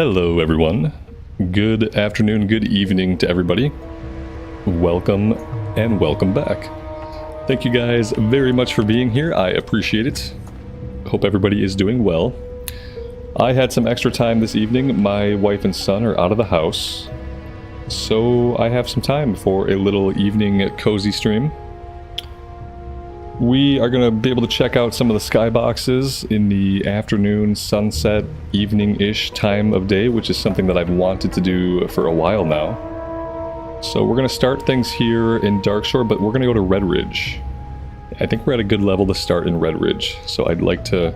Hello everyone. Good afternoon, good evening to everybody. Welcome and welcome back. Thank you guys very much for being here. I appreciate it. Hope everybody is doing well. I had some extra time this evening. My wife and son are out of the house, so I have some time for a little evening cozy stream. We are going to be able to check out some of the skyboxes in the afternoon, sunset, evening-ish time of day, which is something that I've wanted to do for a while now. So we're going to start things here in Darkshore, but we're going to go to Redridge. I think we're at a good level to start in Redridge, so I'd like to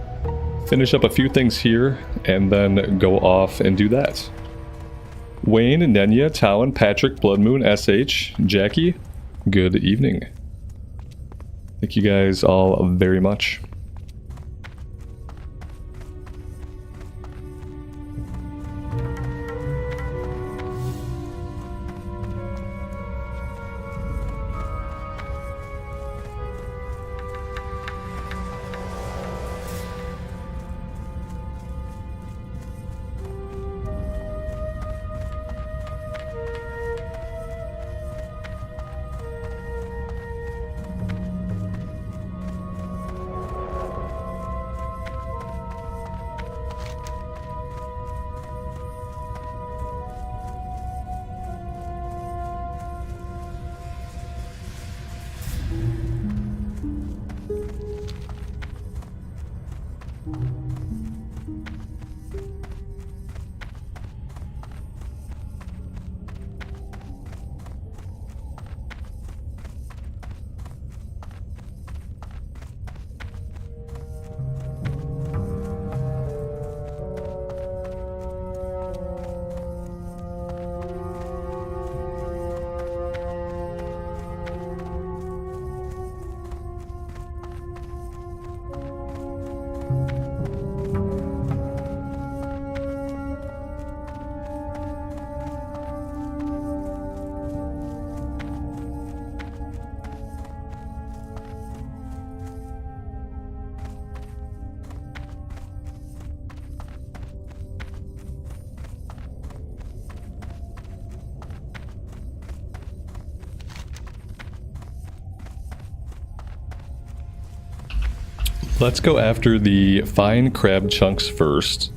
finish up a few things here and then go off and do that. Wayne, Nenya, Talon, Patrick, Bloodmoon, SH, Jackie, good evening. Thank you guys all very much. Let's go after the fine crab chunks first.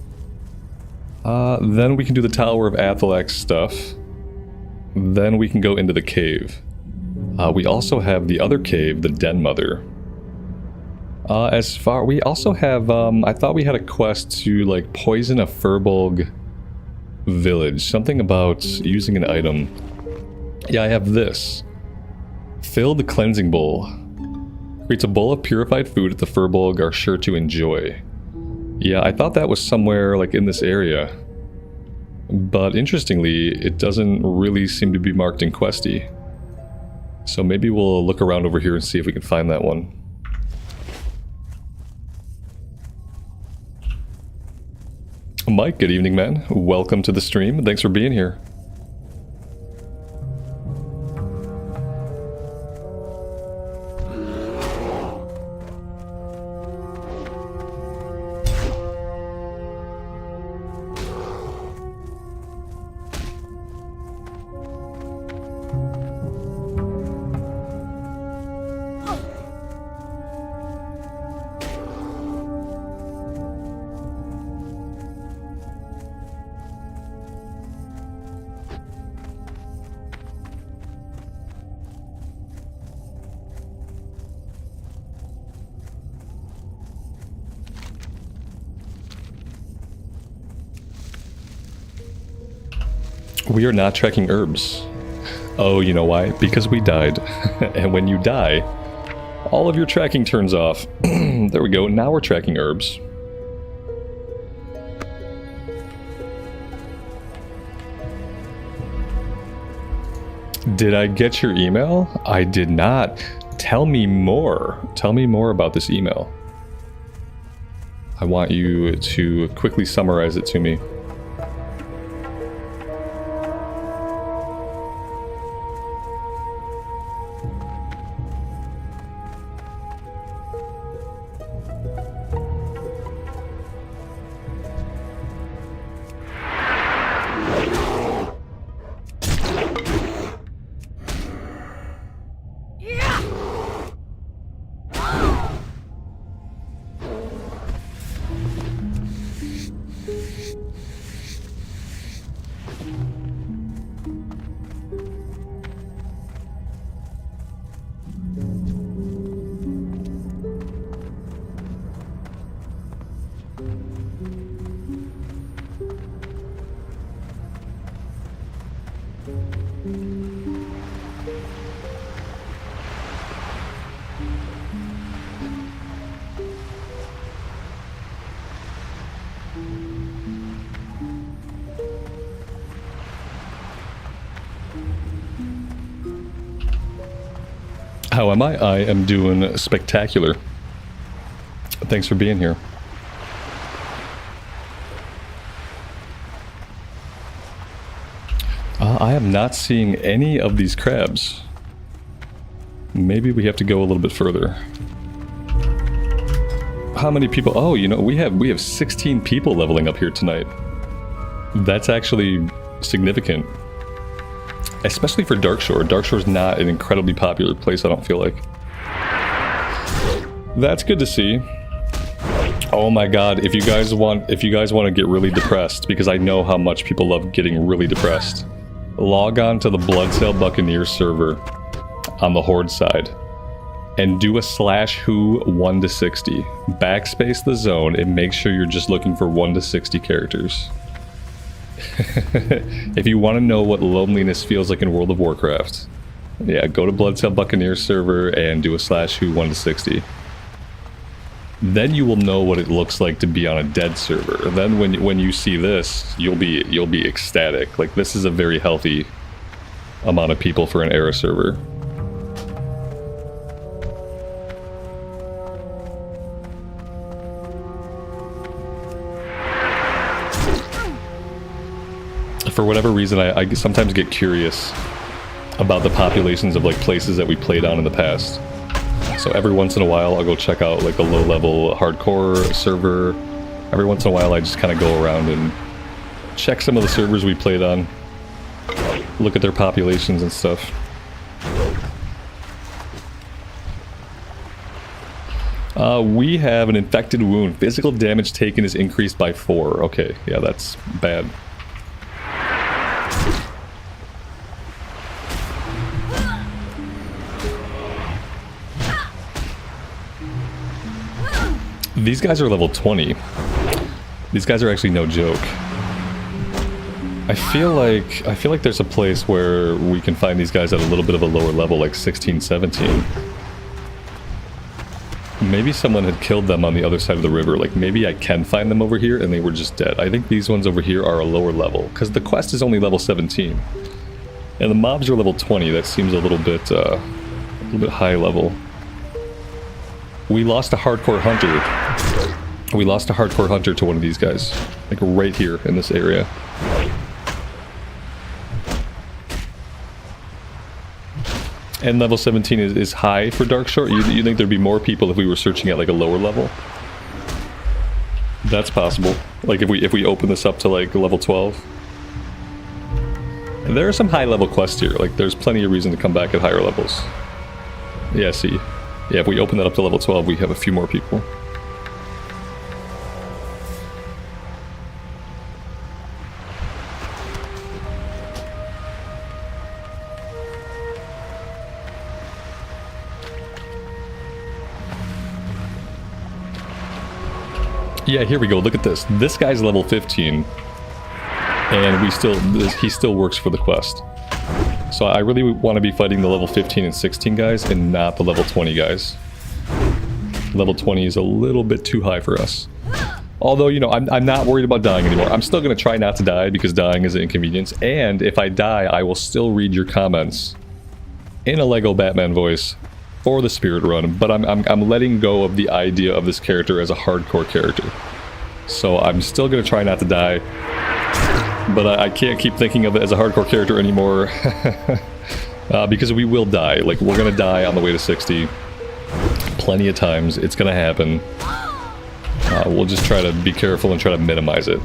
Then we can do the Tower of Athalex stuff. Then we can go into the cave. We also have the other cave, the Den Mother. We also have, I thought we had a quest to, like, poison a furbolg village. Something about using an item. Yeah, I have this. Fill the cleansing bowl. Creates a bowl of purified food that the furbolg are sure to enjoy. Yeah, I thought that was somewhere like in this area. But interestingly, it doesn't really seem to be marked in Questy. So maybe we'll look around over here and see if we can find that one. Mike, good evening, man. Welcome to the stream. Thanks for being here. We are not tracking herbs. Oh, you know why? Because we died. And when you die, all of your tracking turns off. There we go. Now we're tracking herbs. Did I get your email? I did not. Tell me more. Tell me more about this email. I want you to quickly summarize it to me. How am I? I am doing spectacular. Thanks for being here. I am not seeing any of these crabs. Maybe we have to go a little bit further. How many people? Oh, you know, we have 16 people leveling up here tonight. That's actually significant. Especially for Darkshore. Darkshore's not an incredibly popular place, I don't feel like. That's good to see. Oh my god, if you guys want to get really depressed, because I know how much people love getting really depressed, log on to the Bloodsail Buccaneer server on the Horde side and do a /who 1 to 60. Backspace the zone and make sure you're just looking for 1 to 60 characters. If you want to know what loneliness feels like in World of Warcraft, yeah, go to Bloodsail Buccaneer server and do a /who 1 to 60. Then you will know what it looks like to be on a dead server. Then when you see this, you'll be ecstatic. Like, this is a very healthy amount of people for an era server. For whatever reason, I sometimes get curious about the populations of like places that we played on in the past. So every once in a while, I'll go check out like a low-level hardcore server. Every once in a while, I just kind of go around and check some of the servers we played on, look at their populations and stuff. We have an infected wound. Physical damage taken is increased by 4. Okay, yeah, that's bad. These guys are level 20. These guys are actually no joke. I feel like there's a place where we can find these guys at a little bit of a lower level, like 16, 17. Maybe someone had killed them on the other side of the river. Like, maybe I can find them over here and they were just dead. I think these ones over here are a lower level, because the quest is only level 17. And the mobs are level 20. That seems a little bit high level. We lost a hardcore hunter. We lost a hardcore hunter to one of these guys. Like right here in this area. And level 17 is high for Darkshore? You think there'd be more people if we were searching at like a lower level? That's possible. Like if we open this up to like level 12. And there are some high level quests here. Like there's plenty of reason to come back at higher levels. Yeah, see. Yeah, if we open that up to level 12, we have a few more people. Yeah, here we go. Look at this. This guy's level 15. And he still works for the quest. So I really want to be fighting the level 15 and 16 guys and not the level 20 guys. Level 20 is a little bit too high for us. Although, you know, I'm not worried about dying anymore. I'm still going to try not to die because dying is an inconvenience. And if I die, I will still read your comments in a Lego Batman voice for the spirit run. But I'm letting go of the idea of this character as a hardcore character. So I'm still going to try not to die. But I can't keep thinking of it as a hardcore character anymore. Because we will die. Like, we're gonna die on the way to 60. Plenty of times. It's gonna happen. We'll just try to be careful and try to minimize it.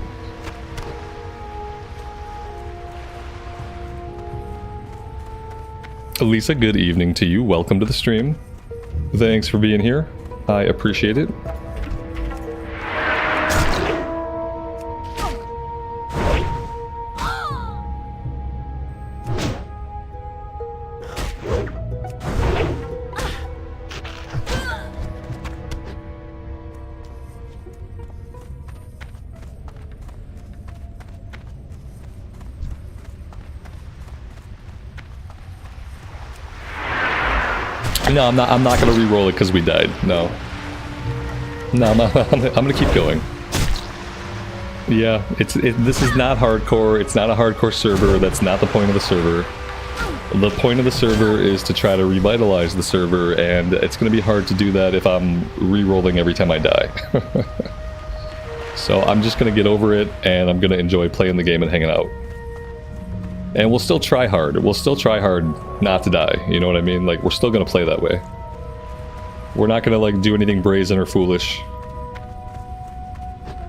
Lisa, good evening to you. Welcome to the stream. Thanks for being here. I appreciate it. No, I'm not gonna re-roll it because we died. No. No, I'm gonna keep going. Yeah, this is not hardcore. It's not a hardcore server. That's not the point of the server. The point of the server is to try to revitalize the server, and it's going to be hard to do that if I'm re-rolling every time I die. So I'm just going to get over it, and I'm going to enjoy playing the game and hanging out. And we'll still try hard. We'll still try hard not to die, you know what I mean? Like, we're still going to play that way. We're not going to, like, do anything brazen or foolish.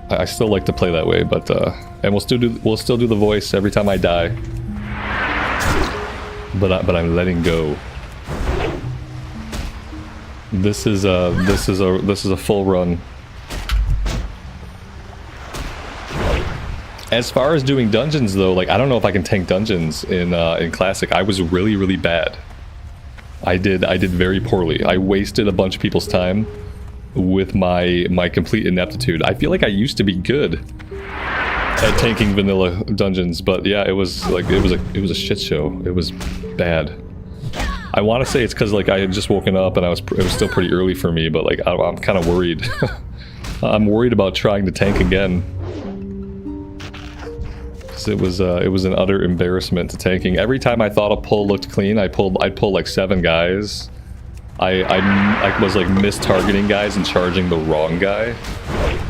I still like to play that way, but, and we'll still do the voice every time I die. But I'm letting go. This is a full run. As far as doing dungeons, though, like, I don't know if I can tank dungeons in Classic. I was really, really bad. I did very poorly. I wasted a bunch of people's time with my complete ineptitude. I feel like I used to be good at tanking vanilla dungeons, but yeah, it was a shit show. It was bad. I want to say it's because, like, I had just woken up and it was still pretty early for me, but, like, I'm kind of worried. I'm worried about trying to tank again. It was an utter embarrassment to tanking. Every time I thought a pull looked clean, I'd pull like 7 guys. I was like mis-targeting guys and charging the wrong guy.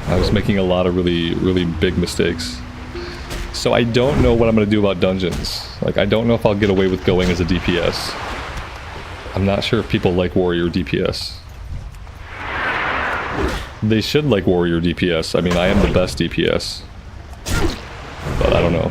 I was making a lot of really, really big mistakes. So I don't know what I'm gonna do about dungeons. Like, I don't know if I'll get away with going as a DPS. I'm not sure if people like warrior DPS. They should like warrior DPS. I mean, I am the best DPS. But I don't know.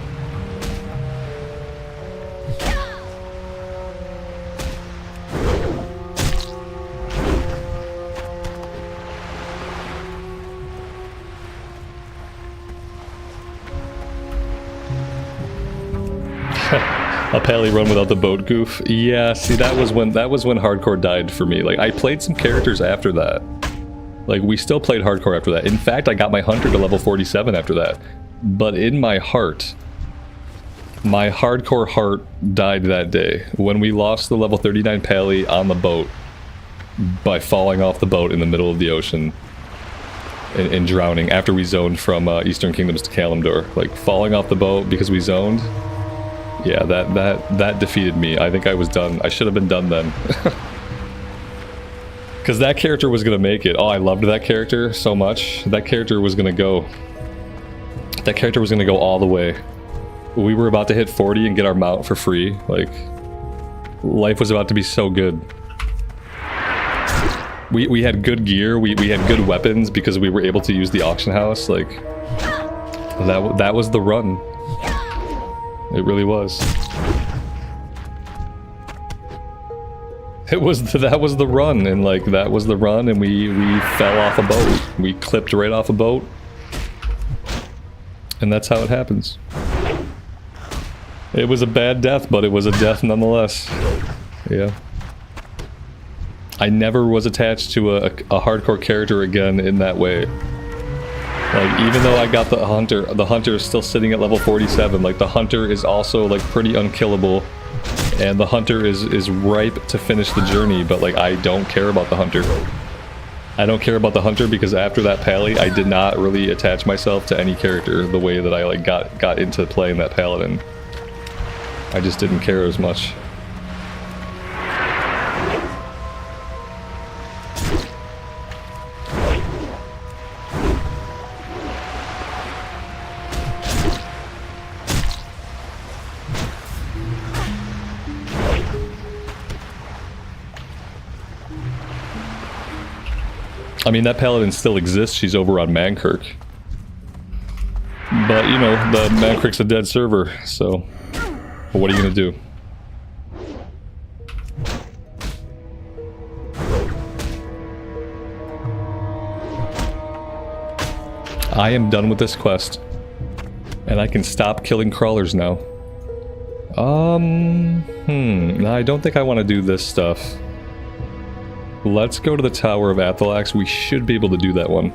A pally run without the boat goof. Yeah, see, that was when hardcore died for me. Like, I played some characters after that. Like, we still played hardcore after that. In fact, I got my hunter to level 47 after that. But in my heart, my hardcore heart died that day when we lost the level 39 pally on the boat by falling off the boat in the middle of the ocean and drowning after we zoned from Eastern Kingdoms to Kalimdor. Like, falling off the boat because we zoned. Yeah, that defeated me. I think I was done. I should have been done then. Because that character was going to make it. Oh, I loved that character so much. That character was going to go. That character was going to go all the way. We were about to hit 40 and get our mount for free. Like, life was about to be so good. We had good gear. We had good weapons because we were able to use the auction house. Like, that was the run. It really was. That was the run, and like that was the run, and we fell off a boat. We clipped right off a boat. And that's how it happens. It was a bad death, but it was a death nonetheless. Yeah. I never was attached to a hardcore character again in that way. Like, even though I got the hunter is still sitting at level 47. Like, the hunter is also, like, pretty unkillable. And the hunter is ripe to finish the journey, but, like, I don't care about the hunter. I don't care about the hunter because after that pally, I did not really attach myself to any character the way that I, like, got into playing that paladin. I just didn't care as much. I mean, that paladin still exists. She's over on Mankirk. But, you know, the Mankirk's a dead server, so what are you gonna do? I am done with this quest. And I can stop killing crawlers now. No, I don't think I want to do this stuff. Let's go to the Tower of Athalax. We should be able to do that one.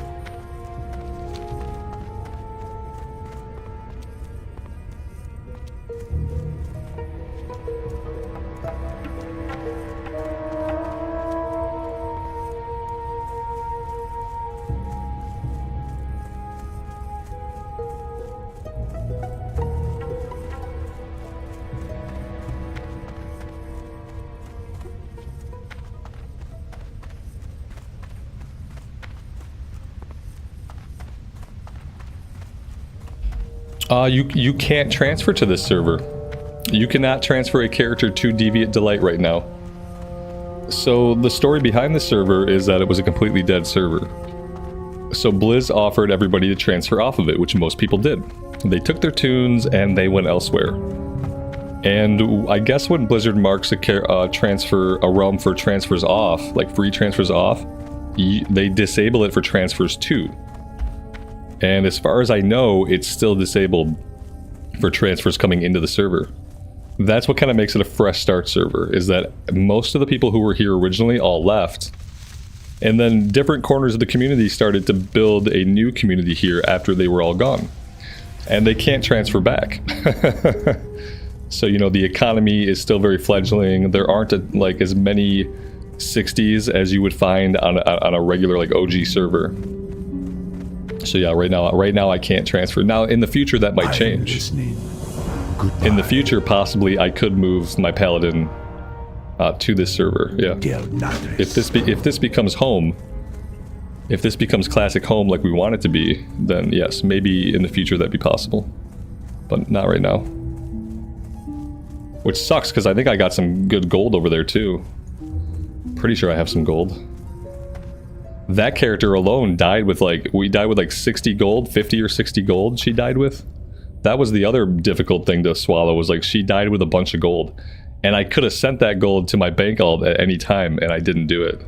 You can't transfer to this server. You cannot transfer a character to Deviate Delight right now. So the story behind the server is that it was a completely dead server. So Blizz offered everybody to transfer off of it, which most people did. They took their tunes and they went elsewhere. And I guess when Blizzard marks a realm for transfers off, like free transfers off, they disable it for transfers too. And as far as I know, it's still disabled for transfers coming into the server. That's what kind of makes it a fresh start server, is that most of the people who were here originally all left. And then different corners of the community started to build a new community here after they were all gone. And they can't transfer back. So, you know, the economy is still very fledgling. There aren't like as many 60s as you would find on a regular like OG server. So yeah, right now I can't transfer. Now in the future that might change. In the future, possibly I could move my paladin to this server. Yeah. If this becomes home, if this becomes classic home like we want it to be, then yes, maybe in the future that'd be possible, but not right now. Which sucks because I think I got some good gold over there too. Pretty sure I have some gold. That character alone died with we died with like 60 gold, 50 or 60 gold she died with. That was the other difficult thing to swallow, was like she died with a bunch of gold. And I could have sent that gold to my bank alt at any time and I didn't do it.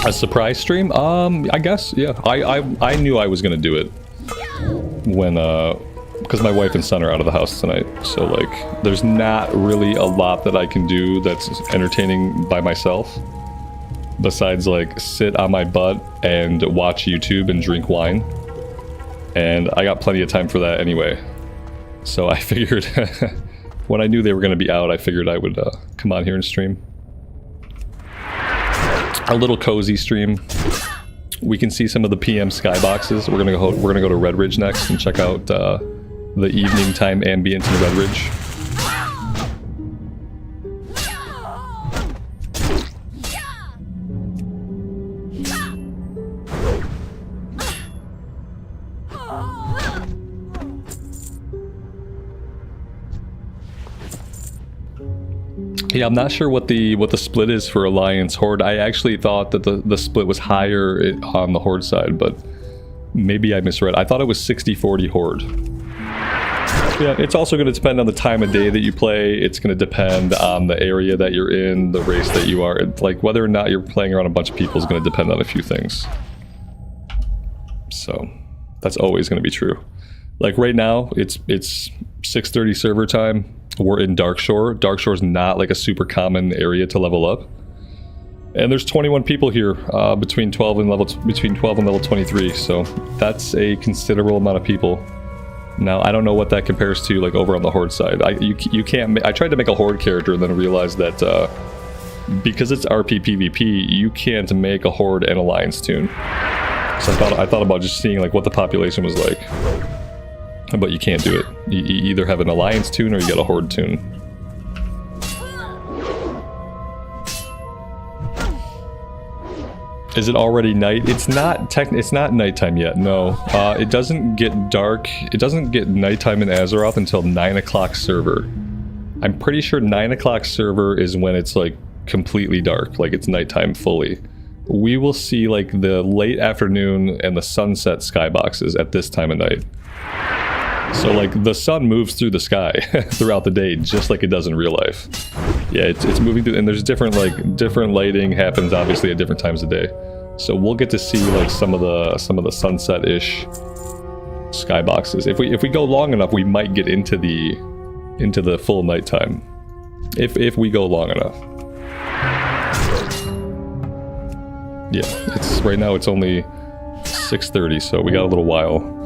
A surprise stream? I guess, yeah. I knew I was gonna do it when, because my wife and son are out of the house tonight. So, like, there's not really a lot that I can do that's entertaining by myself. Besides, like, sit on my butt and watch YouTube and drink wine. And I got plenty of time for that anyway. So I figured, when I knew they were gonna be out, I figured I would come on here and stream. A little cozy stream. We can see some of the PM skyboxes. We're gonna go to Redridge next and check out the evening time ambient in Redridge. Yeah, I'm not sure what the split is for Alliance Horde. I actually thought that the split was higher on the Horde side, but maybe I misread. I thought it was 60-40 Horde. Yeah, it's also going to depend on the time of day that you play. It's going to depend on the area that you're in, the race that you are. Like, whether or not you're playing around a bunch of people is going to depend on a few things. So, that's always going to be true. Like, right now, it's 6:30 server time. We're in Darkshore. Darkshore's not like a super common area to level up. And there's 21 people here between 12 and level 23, so that's a considerable amount of people. Now, I don't know what that compares to like over on the Horde side. You can't. I tried to make a Horde character and then realized that because it's RP PvP, you can't make a Horde and Alliance tune. So I thought about just seeing like what the population was like. But you can't do it. You either have an Alliance tune or you get a Horde tune. Is it already night? It's not nighttime yet, no. It doesn't get dark. It doesn't get nighttime in Azeroth until 9 o'clock server. I'm pretty sure 9 o'clock server is when it's like completely dark, like it's nighttime fully. We will see like the late afternoon and the sunset skyboxes at this time of night. So like the sun moves through the sky throughout the day, just like it does in real life. Yeah, it's moving through, and there's different lighting happens obviously at different times of day. So we'll get to see like some of the sunset-ish skyboxes. If we go long enough, we might get into the full nighttime. If we go long enough. Yeah, right now it's only 6:30, so we got a little while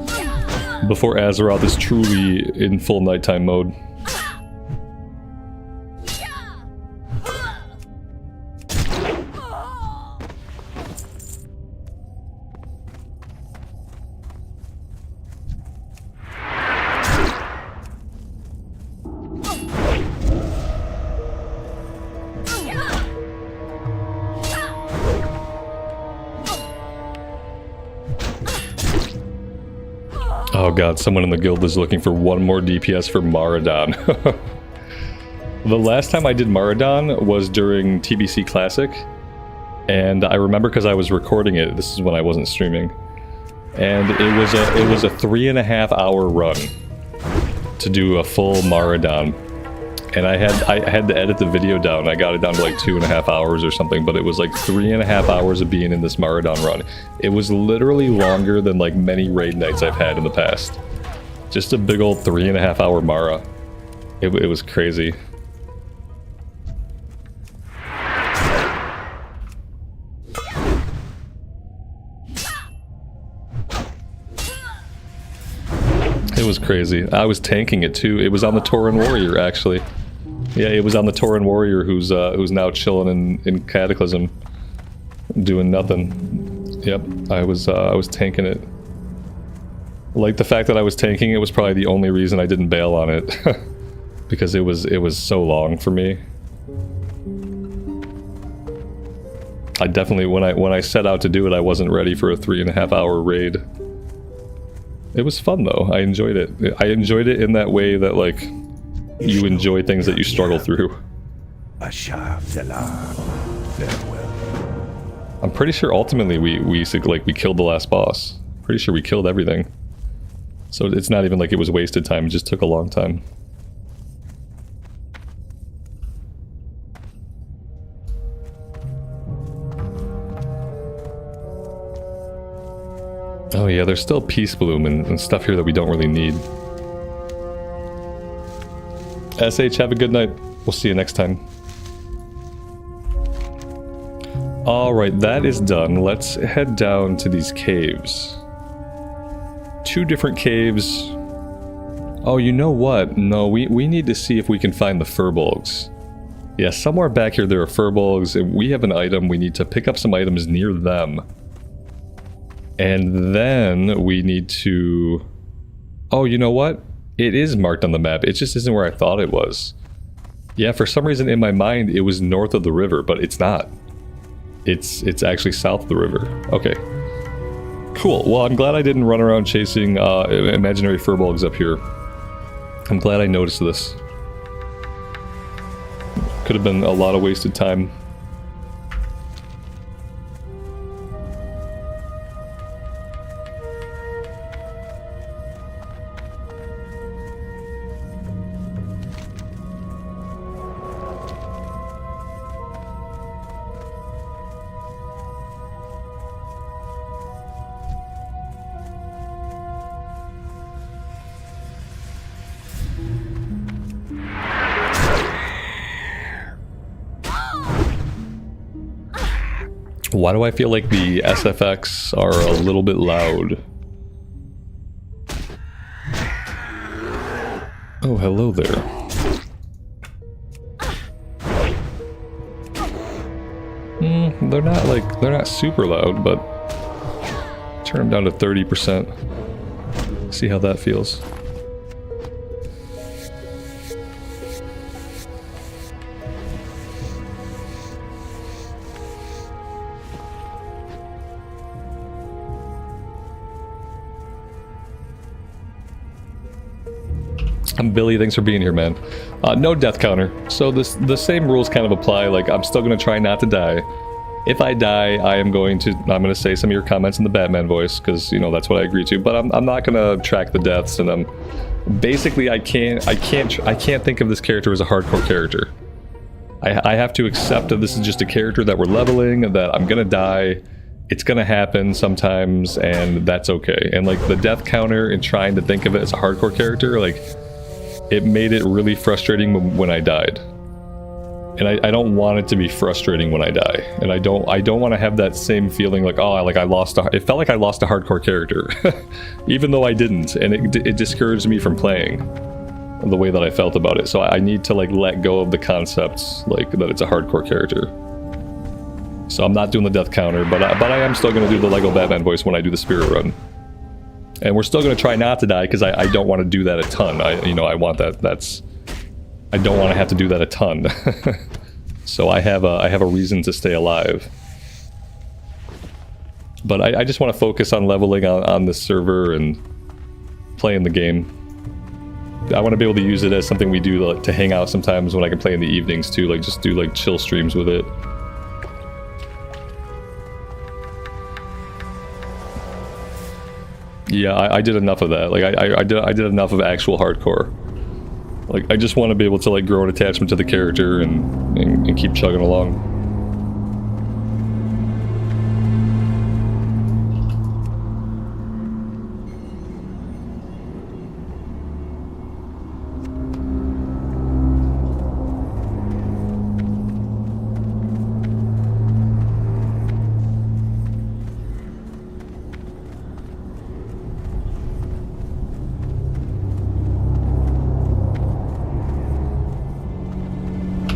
before Azeroth is truly in full nighttime mode. Oh god, someone in the guild is looking for one more DPS for Maraudon. The last time I did Maraudon was during TBC Classic, and I remember because I was recording it. This is when I wasn't streaming, and it was a 3.5 hour run to do a full Maraudon, and I had to edit the video down. I got it down to like 2.5 hours or something, but it was like 3.5 hours of being in this Maraudon run. It was literally longer than like many raid nights I've had in the past. Just a big old 3.5 hour Mara. It was crazy. It was crazy. I was tanking it too. It was on the Tauren Warrior, actually. Yeah, it was on the Tauren Warrior, who's now chilling in Cataclysm, doing nothing. Yep, I was tanking it. Like, the fact that I was tanking it was probably the only reason I didn't bail on it, because it was so long for me. I definitely, when I set out to do it, I wasn't ready for a 3.5 hour raid. It was fun though. I enjoyed it. I enjoyed it in that way that, like, you enjoy things that you struggle through. I'm pretty sure ultimately we killed the last boss. Pretty sure we killed everything. So it's not even like it was wasted time. It just took a long time. Oh yeah, there's still Peace Bloom and stuff here that we don't really need. SH, have a good night. We'll see you next time. Alright, that is done. Let's head down to these caves. 2 different caves. Oh, you know what? No, we need to see if we can find the furbolgs. Yeah, somewhere back here there are furbolgs, and we have an item. We need to pick up some items near them. And then we need to... Oh, you know what? It is marked on the map. It just isn't where I thought it was. Yeah, for some reason in my mind it was north of the river, but it's not. It's actually south of the river. Okay. Cool. Well, I'm glad I didn't run around chasing imaginary furbolgs up here. I'm glad I noticed this. Could have been a lot of wasted time. Why do I feel like the SFX are a little bit loud? Oh, hello there. They're not super loud, but turn them down to 30%. See how that feels. Billy, thanks for being here, man. No death counter. So the same rules kind of apply. Like, I'm still going to try not to die. If I die, I'm going to say some of your comments in the Batman voice, because, you know, that's what I agree to. But I'm not going to track the deaths, and I'm basically I can't think of this character as a hardcore character. I have to accept that this is just a character that we're leveling, and that I'm going to die. It's going to happen sometimes, and that's okay. And, like, the death counter and trying to think of it as a hardcore character, like, it made it really frustrating when I died. And I don't want it to be frustrating when I die. And I don't want to have that same feeling like, oh, like it felt like I lost a hardcore character. Even though I didn't. And it discouraged me from playing the way that I felt about it. So I need to, like, let go of the concepts, like, that it's a hardcore character. So I'm not doing the death counter, but I am still going to do the Lego Batman voice when I do the spirit run. And we're still going to try not to die, because I don't want to do that a ton. I want that. I don't want to have to do that a ton. So I have a reason to stay alive. But I just want to focus on leveling on this server and playing the game. I want to be able to use it as something we do like, to hang out sometimes when I can play in the evenings too, like just do like chill streams with it. Yeah, I did enough of that. Like I did enough of actual hardcore. Like I just want to be able to like grow an attachment to the character and keep chugging along.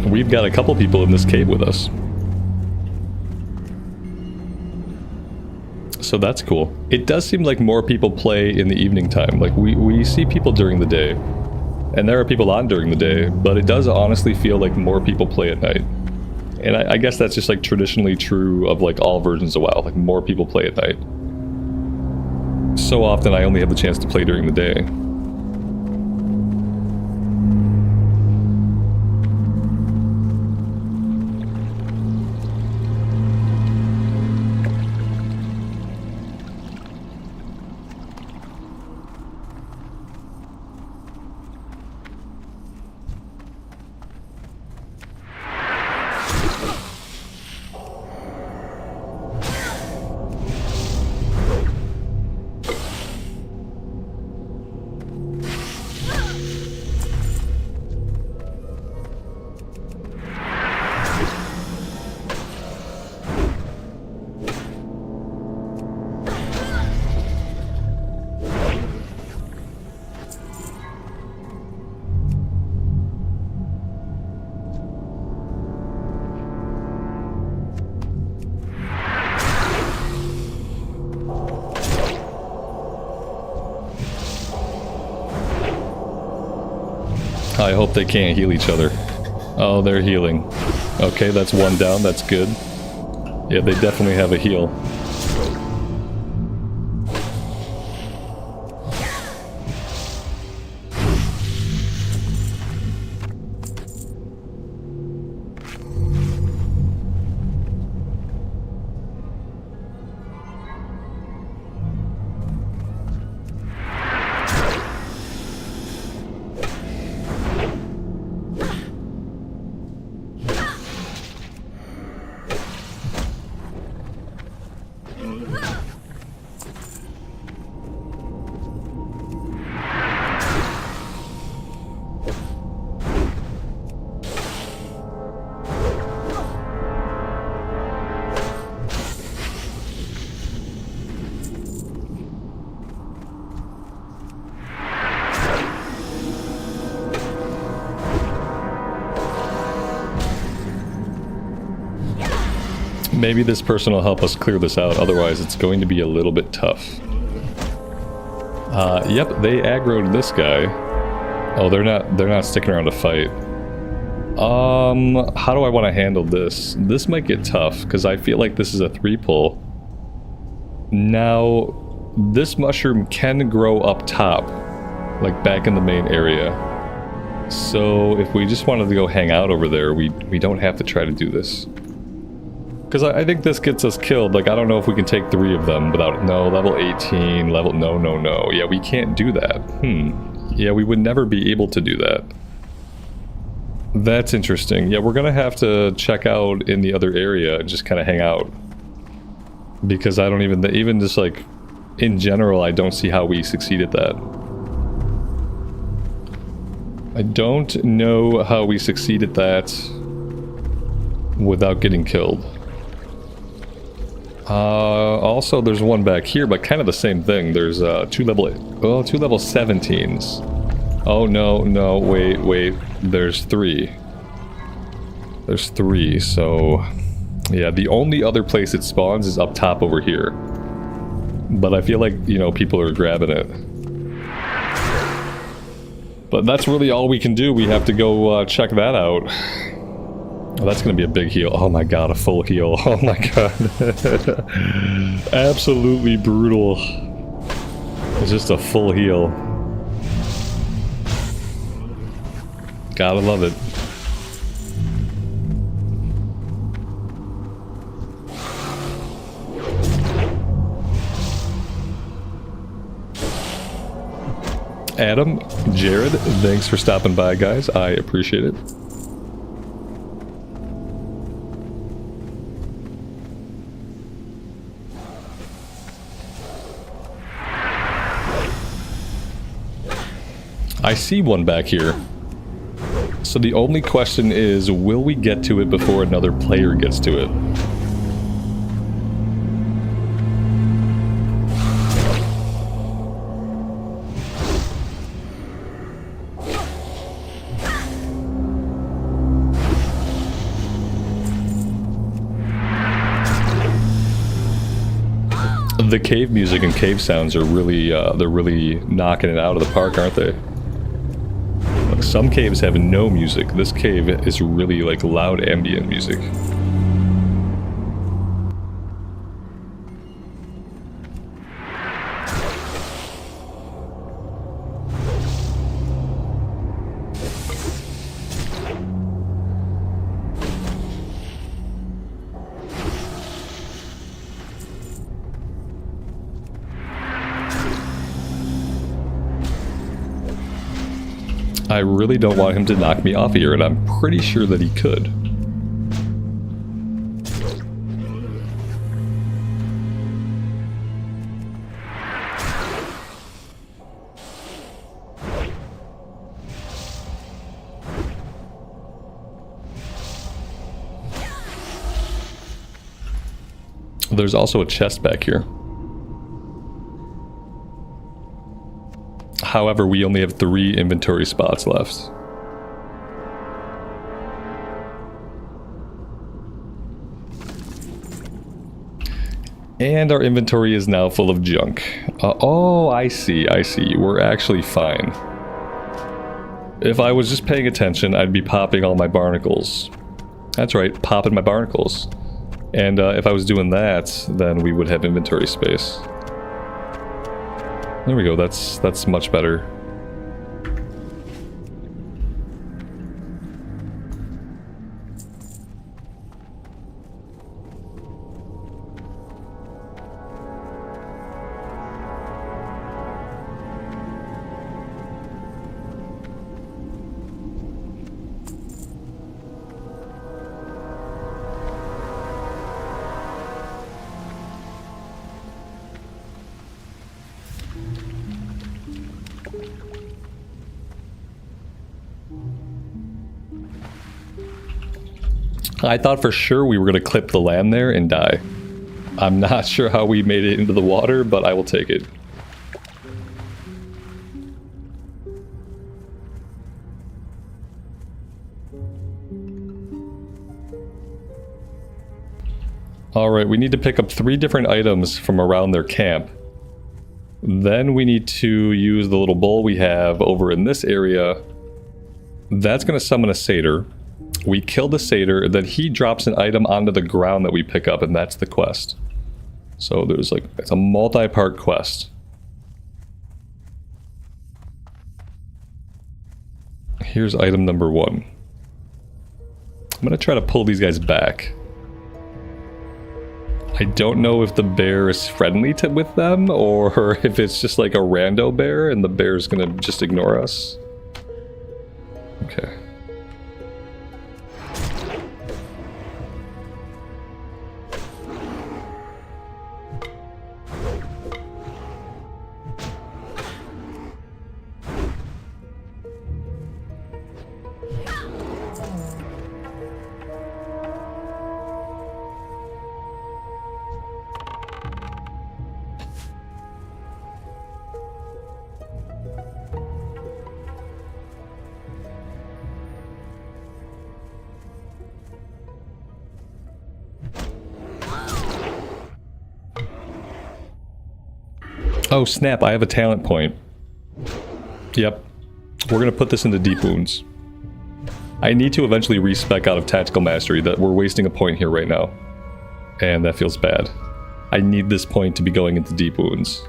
We've got a couple people in this cave with us. So that's cool. It does seem like more people play in the evening time. Like we see people during the day. And there are people on during the day, but it does honestly feel like more people play at night. And I guess that's just like traditionally true of like all versions of WoW. Like more people play at night. So often I only have the chance to play during the day. I hope they can't heal each other. Oh, they're healing. Okay, that's one down, that's good. Yeah, they definitely have a heal. Maybe this person will help us clear this out, otherwise it's going to be a little bit tough. Yep, they aggroed this guy. Oh, they're not sticking around to fight. How do I want to handle this? This might get tough, because I feel like this is a 3-pull. Now, this mushroom can grow up top, like back in the main area. So if we just wanted to go hang out over there, we don't have to try to do this. Because I think this gets us killed. Like, I don't know if we can take 3 of them without... No, level 18, level... No. Yeah, we can't do that. Yeah, we would never be able to do that. That's interesting. Yeah, we're gonna have to check out in the other area and just kind of hang out. Because I don't even just like... In general, I don't see how we succeed at that. I don't know how we succeed at that without getting killed. Also, there's one back here, but kind of the same thing. There's 2 level 17s. Oh, no, wait. There's 3. There's 3, so... Yeah, the only other place it spawns is up top over here. But I feel like, you know, people are grabbing it. But that's really all we can do. We have to go check that out. Oh, that's gonna be a big heal. Oh my god, a full heal. Oh my god. Absolutely brutal. It's just a full heal. Gotta love it. Adam, Jared, thanks for stopping by, guys. I appreciate it. I see one back here. So the only question is, will we get to it before another player gets to it? The cave music and cave sounds are really, they're really knocking it out of the park, aren't they? Like, some caves have no music. This cave is really like loud ambient music. I really don't want him to knock me off here, and I'm pretty sure that he could. There's also a chest back here. However, we only have 3 inventory spots left. And our inventory is now full of junk. Oh, I see. We're actually fine. If I was just paying attention, I'd be popping all my barnacles. That's right, popping my barnacles. And if I was doing that, then we would have inventory space. There we go, that's much better. I thought for sure we were going to clip the land there and die. I'm not sure how we made it into the water, but I will take it. Alright, we need to pick up 3 different items from around their camp. Then we need to use the little bowl we have over in this area. That's going to summon a Seder. We kill the Seder, then he drops an item onto the ground that we pick up, and that's the quest. So there's like, it's a multi-part quest. Here's item number 1. I'm gonna try to pull these guys back. I don't know if the bear is friendly with them, or if it's just like a rando bear and the bear's gonna just ignore us. Okay. Oh snap, I have a talent point. Yep. We're gonna put this into deep wounds. I need to eventually respec out of tactical mastery. That we're wasting a point here right now. And that feels bad. I need this point to be going into deep wounds.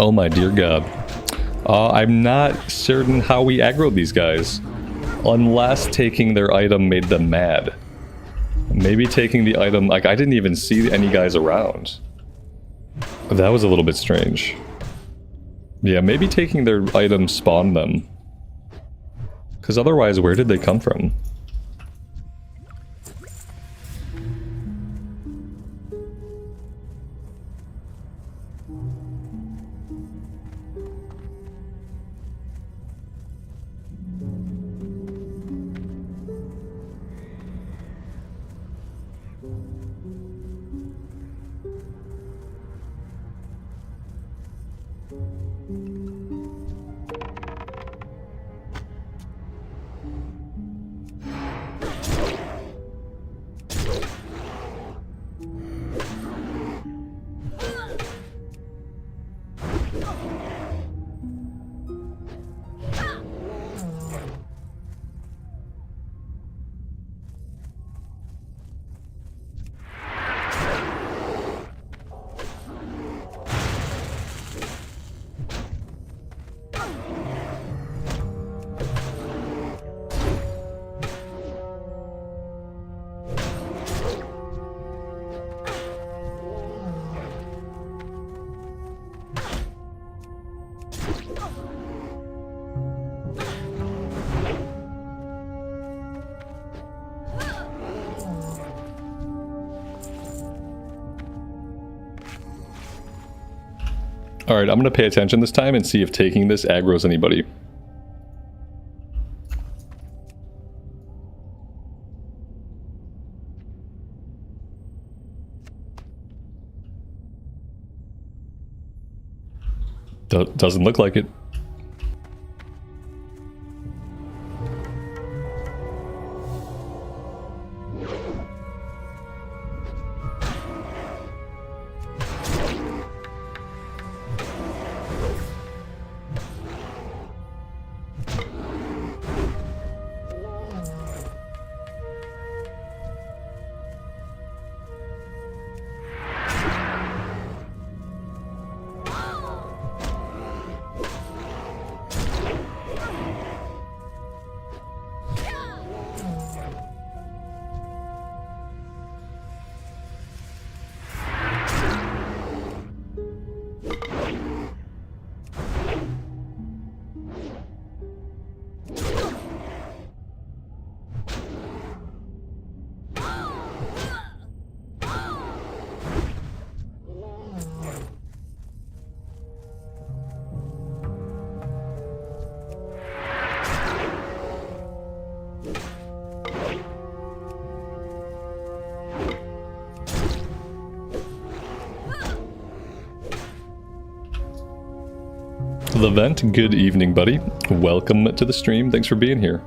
Oh my dear god. I'm not certain how we aggroed these guys. Unless taking their item made them mad. Maybe taking the item... Like, I didn't even see any guys around. That was a little bit strange. Yeah, maybe taking their item spawned them. Because otherwise, where did they come from? Alright, I'm going to pay attention this time and see if taking this aggroes anybody. Doesn't look like it. The Vent, good evening, buddy. Welcome to the stream. Thanks for being here.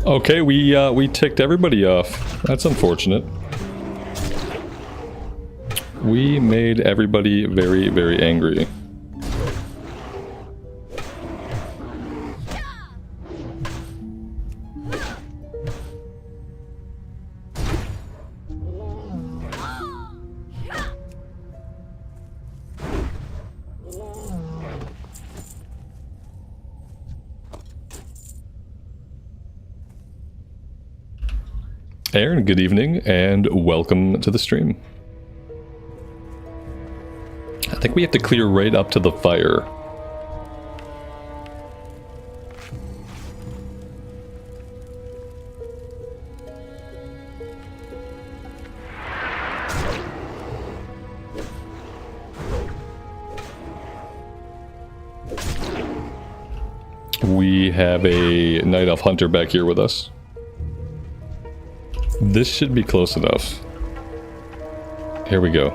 Okay, we ticked everybody off. That's unfortunate. We made everybody very, very angry. Aaron, good evening, and welcome to the stream. I think we have to clear right up to the fire. we have a Night Elf Hunter back here with us. This should be close enough. Here we go.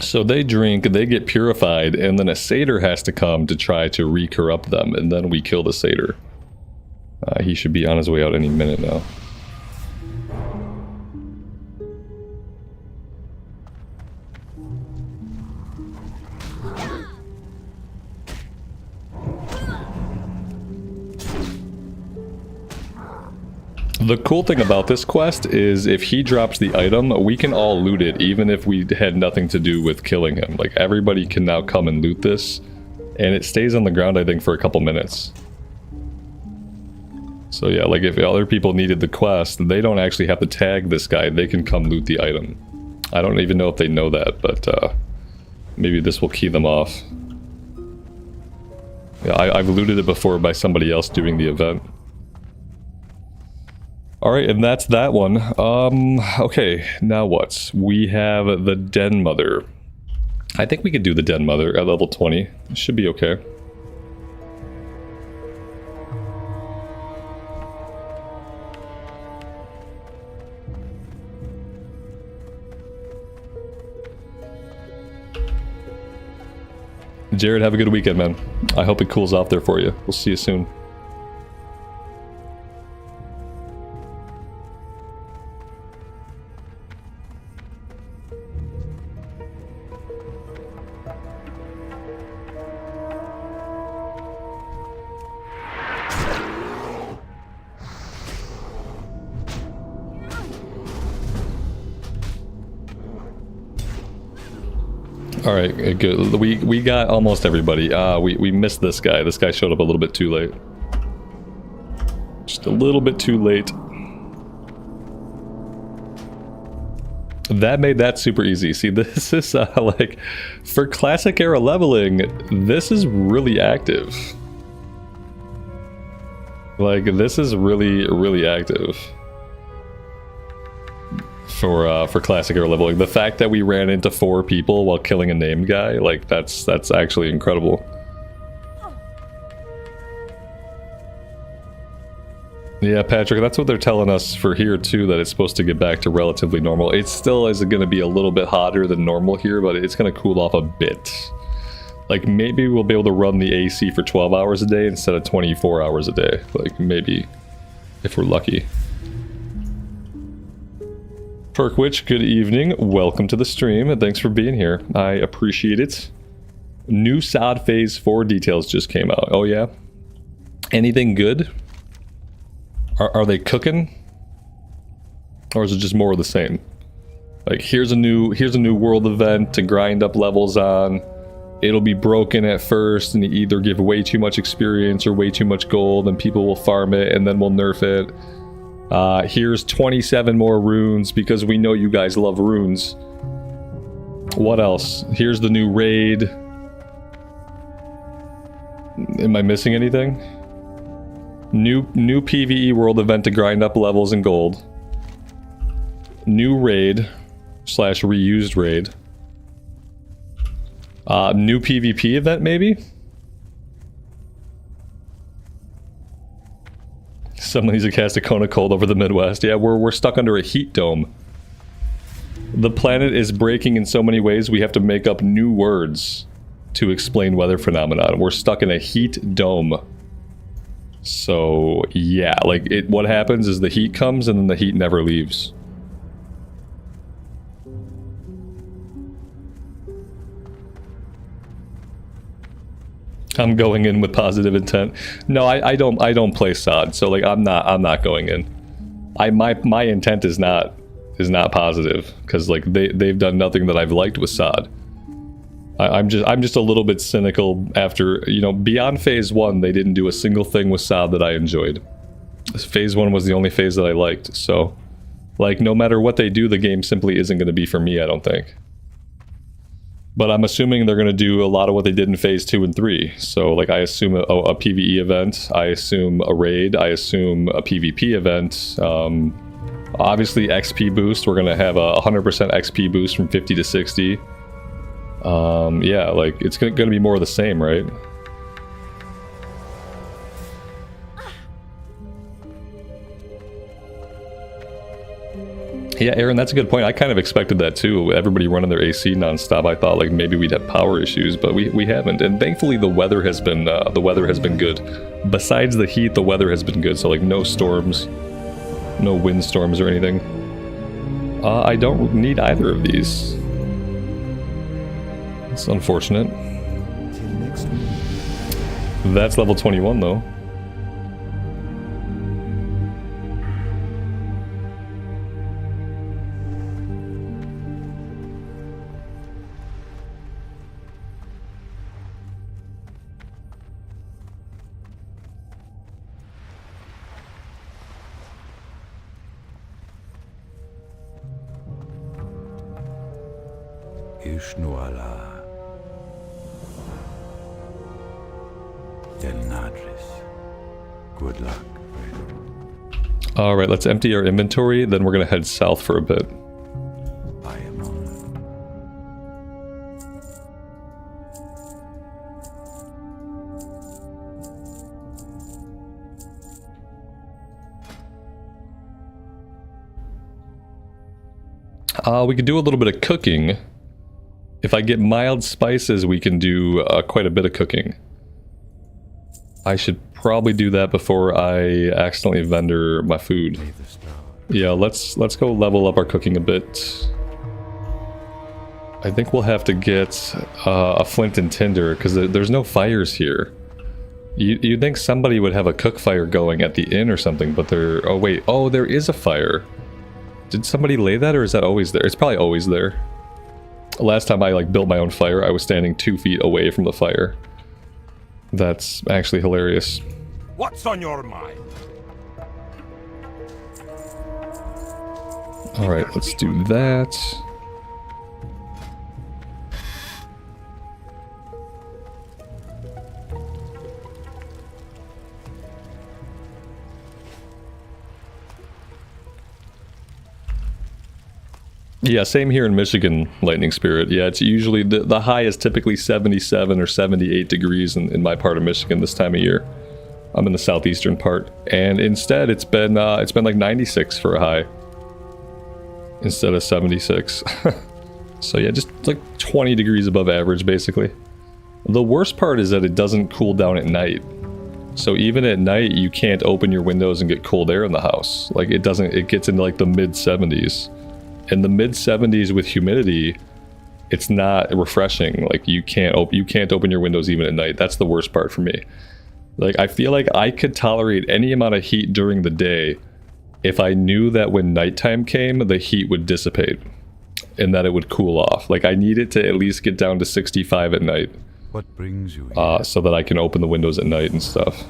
So they drink, they get purified, and then a Seder has to come to try to re-corrupt them, and then we kill the Seder. He should be on his way out any minute now. The cool thing about this quest is if he drops the item, we can all loot it, even if we had nothing to do with killing him. Like, everybody can now come and loot this, and it stays on the ground, I think, for a couple minutes. So yeah, like, if other people needed the quest, they don't actually have to tag this guy, they can come loot the item. I don't even know if they know that, but maybe this will key them off. Yeah, I've looted it before by somebody else doing the event. Alright, and that's that one. Okay, now what? We have the Den Mother. I think we could do the Den Mother at level 20. It should be okay. Jared, have a good weekend, man. I hope it cools off there for you. We'll see you soon. Alright, good. We got almost everybody. We missed this guy. This guy showed up a little bit too late. Just a little bit too late. That made that super easy. See, this is like, for classic era leveling, this is really active. Like, this is really, really active. For classic era leveling. The fact that we ran into 4 people while killing a named guy, like, that's actually incredible. Yeah, Patrick, that's what they're telling us for here too, that it's supposed to get back to relatively normal. It still is going to be a little bit hotter than normal here, but it's going to cool off a bit. Like, maybe we'll be able to run the AC for 12 hours a day instead of 24 hours a day. Like, maybe, if we're lucky. Perkwitch, good evening. Welcome to the stream, and thanks for being here. I appreciate it. New SOD Phase 4 details just came out. Oh yeah? Anything good? Are they cooking? Or is it just more of the same? Like, here's a new world event to grind up levels on. It'll be broken at first, and you either give way too much experience or way too much gold, and people will farm it, and then we'll nerf it. Here's 27 more runes because we know you guys love runes. What else? Here's the new raid. Am I missing anything? New PvE world event to grind up levels and gold. New raid / reused raid. New PvP event maybe? Someone needs to cast a cone of cold over the Midwest. Yeah, we're stuck under a heat dome. The planet is breaking in so many ways, we have to make up new words to explain weather phenomena. We're stuck in a heat dome. So, yeah, like, what happens is the heat comes and then the heat never leaves. I'm going in with positive intent. No, I don't play SOD, so like I'm not going in. My intent is not positive because like they've done nothing that I've liked with SOD. I'm just a little bit cynical after, you know, beyond phase 1 they didn't do a single thing with SOD that I enjoyed. Phase 1 was the only phase that I liked, so like no matter what they do, the game simply isn't going to be for me, I don't think. But I'm assuming they're going to do a lot of what they did in phase 2 and 3. So like I assume a PvE event, I assume a raid, I assume a PvP event. Obviously XP boost, we're going to have a 100% XP boost from 50 to 60. Yeah, like it's going to be more of the same, right? Yeah, Aaron, that's a good point. I kind of expected that too. Everybody running their AC nonstop. I thought like maybe we'd have power issues, but we haven't. And thankfully, the weather has been good. Besides the heat, the weather has been good. So like no storms, no windstorms or anything. I don't need either of these. It's unfortunate. That's level 21 though. Ishnuala Delnadris. Good luck. Alright, let's empty our inventory, then we're gonna head south for a bit. I am on. We could do a little bit of cooking. If I get mild spices, we can do quite a bit of cooking. I should probably do that before I accidentally vendor my food. Yeah, let's go level up our cooking a bit. I think we'll have to get a flint and tinder because there's no fires here. You'd think somebody would have a cook fire going at the inn or something, but there... Oh wait, oh there is a fire. Did somebody lay that or is that always there? It's probably always there. Last time I like built my own fire, I was standing 2 feet away from the fire. That's actually hilarious. What's on your mind? Alright, let's do that. Yeah, same here in Michigan, Lightning Spirit. Yeah, it's usually, the high is typically 77 or 78 degrees in my part of Michigan this time of year. I'm in the southeastern part. And instead, it's been like 96 for a high. Instead of 76. So yeah, just like 20 degrees above average, basically. The worst part is that it doesn't cool down at night. So even at night, you can't open your windows and get cold air in the house. Like it gets into like the mid 70s. In the mid 70s with humidity, it's not refreshing. Like you can't open your windows even at night. That's the worst part for me. Like I feel like I could tolerate any amount of heat during the day if I knew that when nighttime came, the heat would dissipate and that it would cool off. Like I need it to at least get down to 65 at night. What brings you here? So that I can open the windows at night and stuff.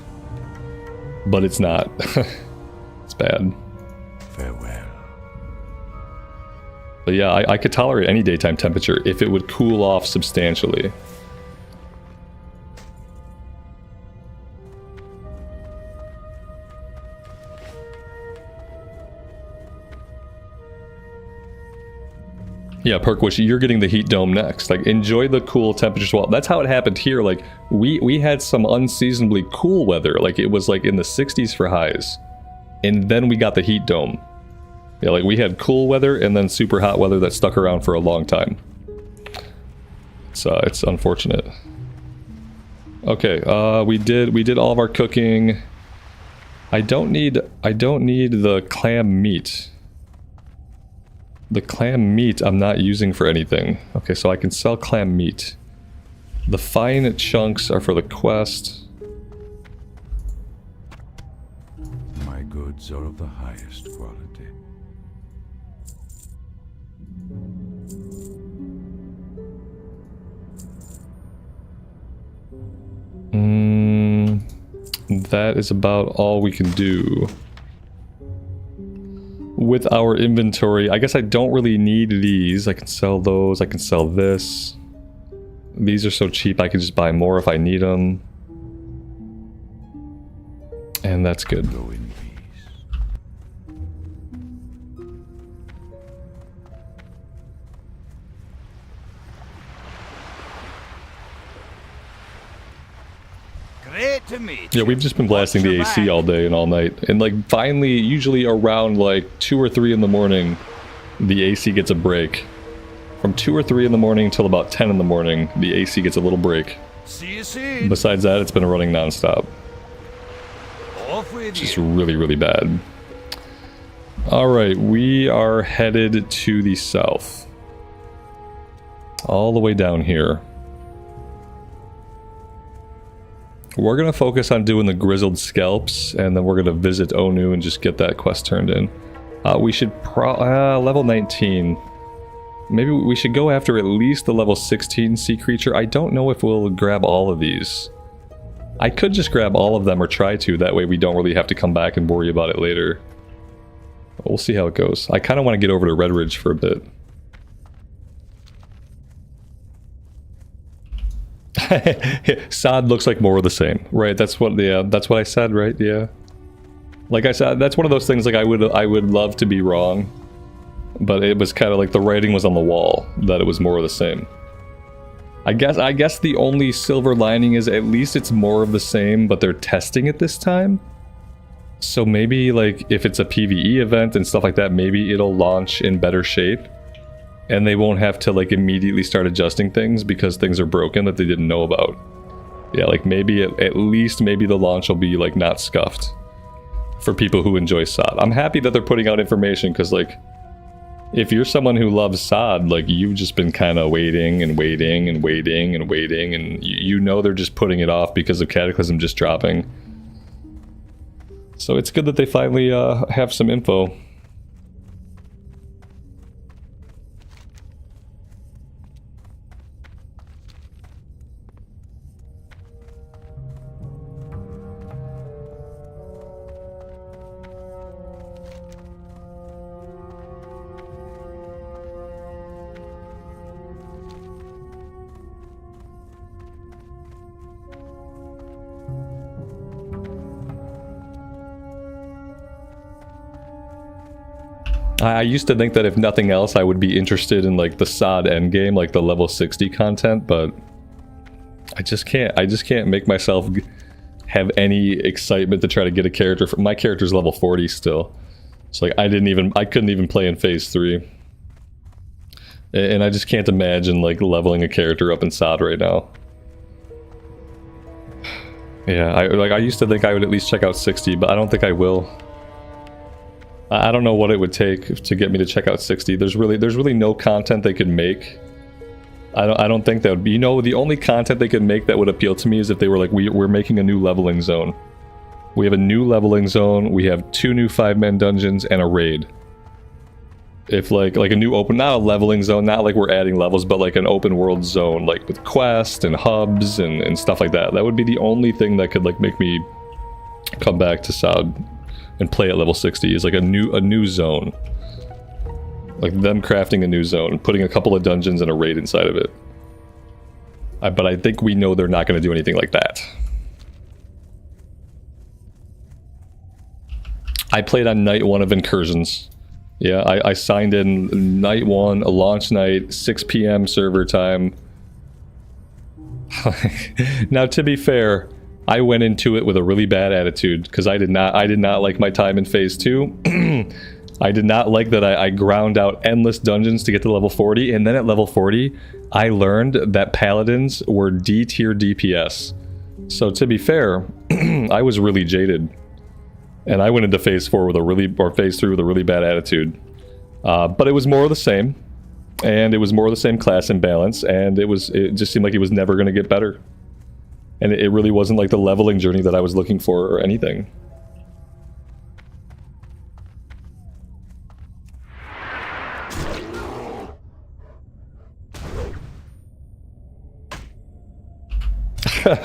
But it's not. It's bad. Farewell. But yeah, I could tolerate any daytime temperature if it would cool off substantially. Yeah, Perkwish, you're getting the heat dome next. Like, enjoy the cool temperatures. Well, that's how it happened here. Like, we had some unseasonably cool weather. Like, it was like in the 60s for highs. And then we got the heat dome. Yeah, like we had cool weather and then super hot weather that stuck around for a long time. It's unfortunate. Okay, we did all of our cooking. I don't need the clam meat. The clam meat I'm not using for anything. Okay, so I can sell clam meat. The fine chunks are for the quest. My goods are of the highest quality. That is about all we can do with our inventory. I guess I don't really need these. I can sell those. I can sell this. These are so cheap, I could just buy more if I need them. And that's good. Go in peace. Great to meet Yeah, you. we've just been blasting the What's AC your all day and all night. And like finally, usually around like 2 or 3 in the morning, the AC gets a break. From 2 or 3 in the morning till about 10 in the morning, the AC gets a little break. See you soon. Besides that, it's been running nonstop. Off with Just you. really, really bad. Alright, we are headed to the south. All the way down here. We're going to focus on doing the Grizzled Scalps, and then we're going to visit Onu and just get that quest turned in. We should level 19. Maybe we should go after at least the level 16 sea creature. I don't know if we'll grab all of these. I could just grab all of them or try to, that way we don't really have to come back and worry about it later. We'll see how it goes. I kind of want to get over to Redridge for a bit. Sod looks like more of the same, right? That's what I said, right? Yeah. Like I said, that's one of those things. Like I would love to be wrong, but it was kind of like the writing was on the wall that it was more of the same. I guess the only silver lining is at least it's more of the same, but they're testing it this time. So maybe like if it's a PvE event and stuff like that, maybe it'll launch in better shape. And they won't have to like immediately start adjusting things because things are broken that they didn't know about. Yeah, like maybe at least maybe the launch will be like not scuffed for people who enjoy SOD. I'm happy that they're putting out information because like if you're someone who loves SOD, like you've just been kind of waiting and waiting and waiting and waiting, and you know they're just putting it off because of Cataclysm just dropping. So it's good that they finally have some info. I used to think that if nothing else, I would be interested in like the SOD endgame, like the level 60 content, but I just can't make myself have any excitement to try to get a character. My character's level 40 still. So like I couldn't even play in phase 3. And I just can't imagine like leveling a character up in SOD right now. Yeah, I used to think I would at least check out 60, but I don't think I will. I don't know what it would take to get me to check out 60. There's really no content they could make. I don't think that would be, the only content they could make that would appeal to me is if they were like, we're making a new leveling zone. We have a new leveling zone, we have 2 new 5-man dungeons, and a raid. If like a new open, not a leveling zone, not like we're adding levels, but like an open world zone, like with quests and hubs and stuff like that. That would be the only thing that could like make me come back to SOD and play at level 60 is like a new zone. Like them crafting a new zone, putting a couple of dungeons and a raid inside of it. But I think we know they're not going to do anything like that. I played on night 1 of Incursions. Yeah, I signed in night 1, a launch night, 6 PM server time. Now, to be fair, I went into it with a really bad attitude because I did not like my time in phase 2. I did not like that I ground out endless dungeons to get to level 40, and then at level 40, I learned that paladins were D tier DPS. So to be fair, I was really jaded. And I went into phase 4 with phase 3 with a really bad attitude. But it was more of the same. And it was more of the same class imbalance, and it just seemed like it was never going to get better. And it really wasn't like the leveling journey that I was looking for or anything.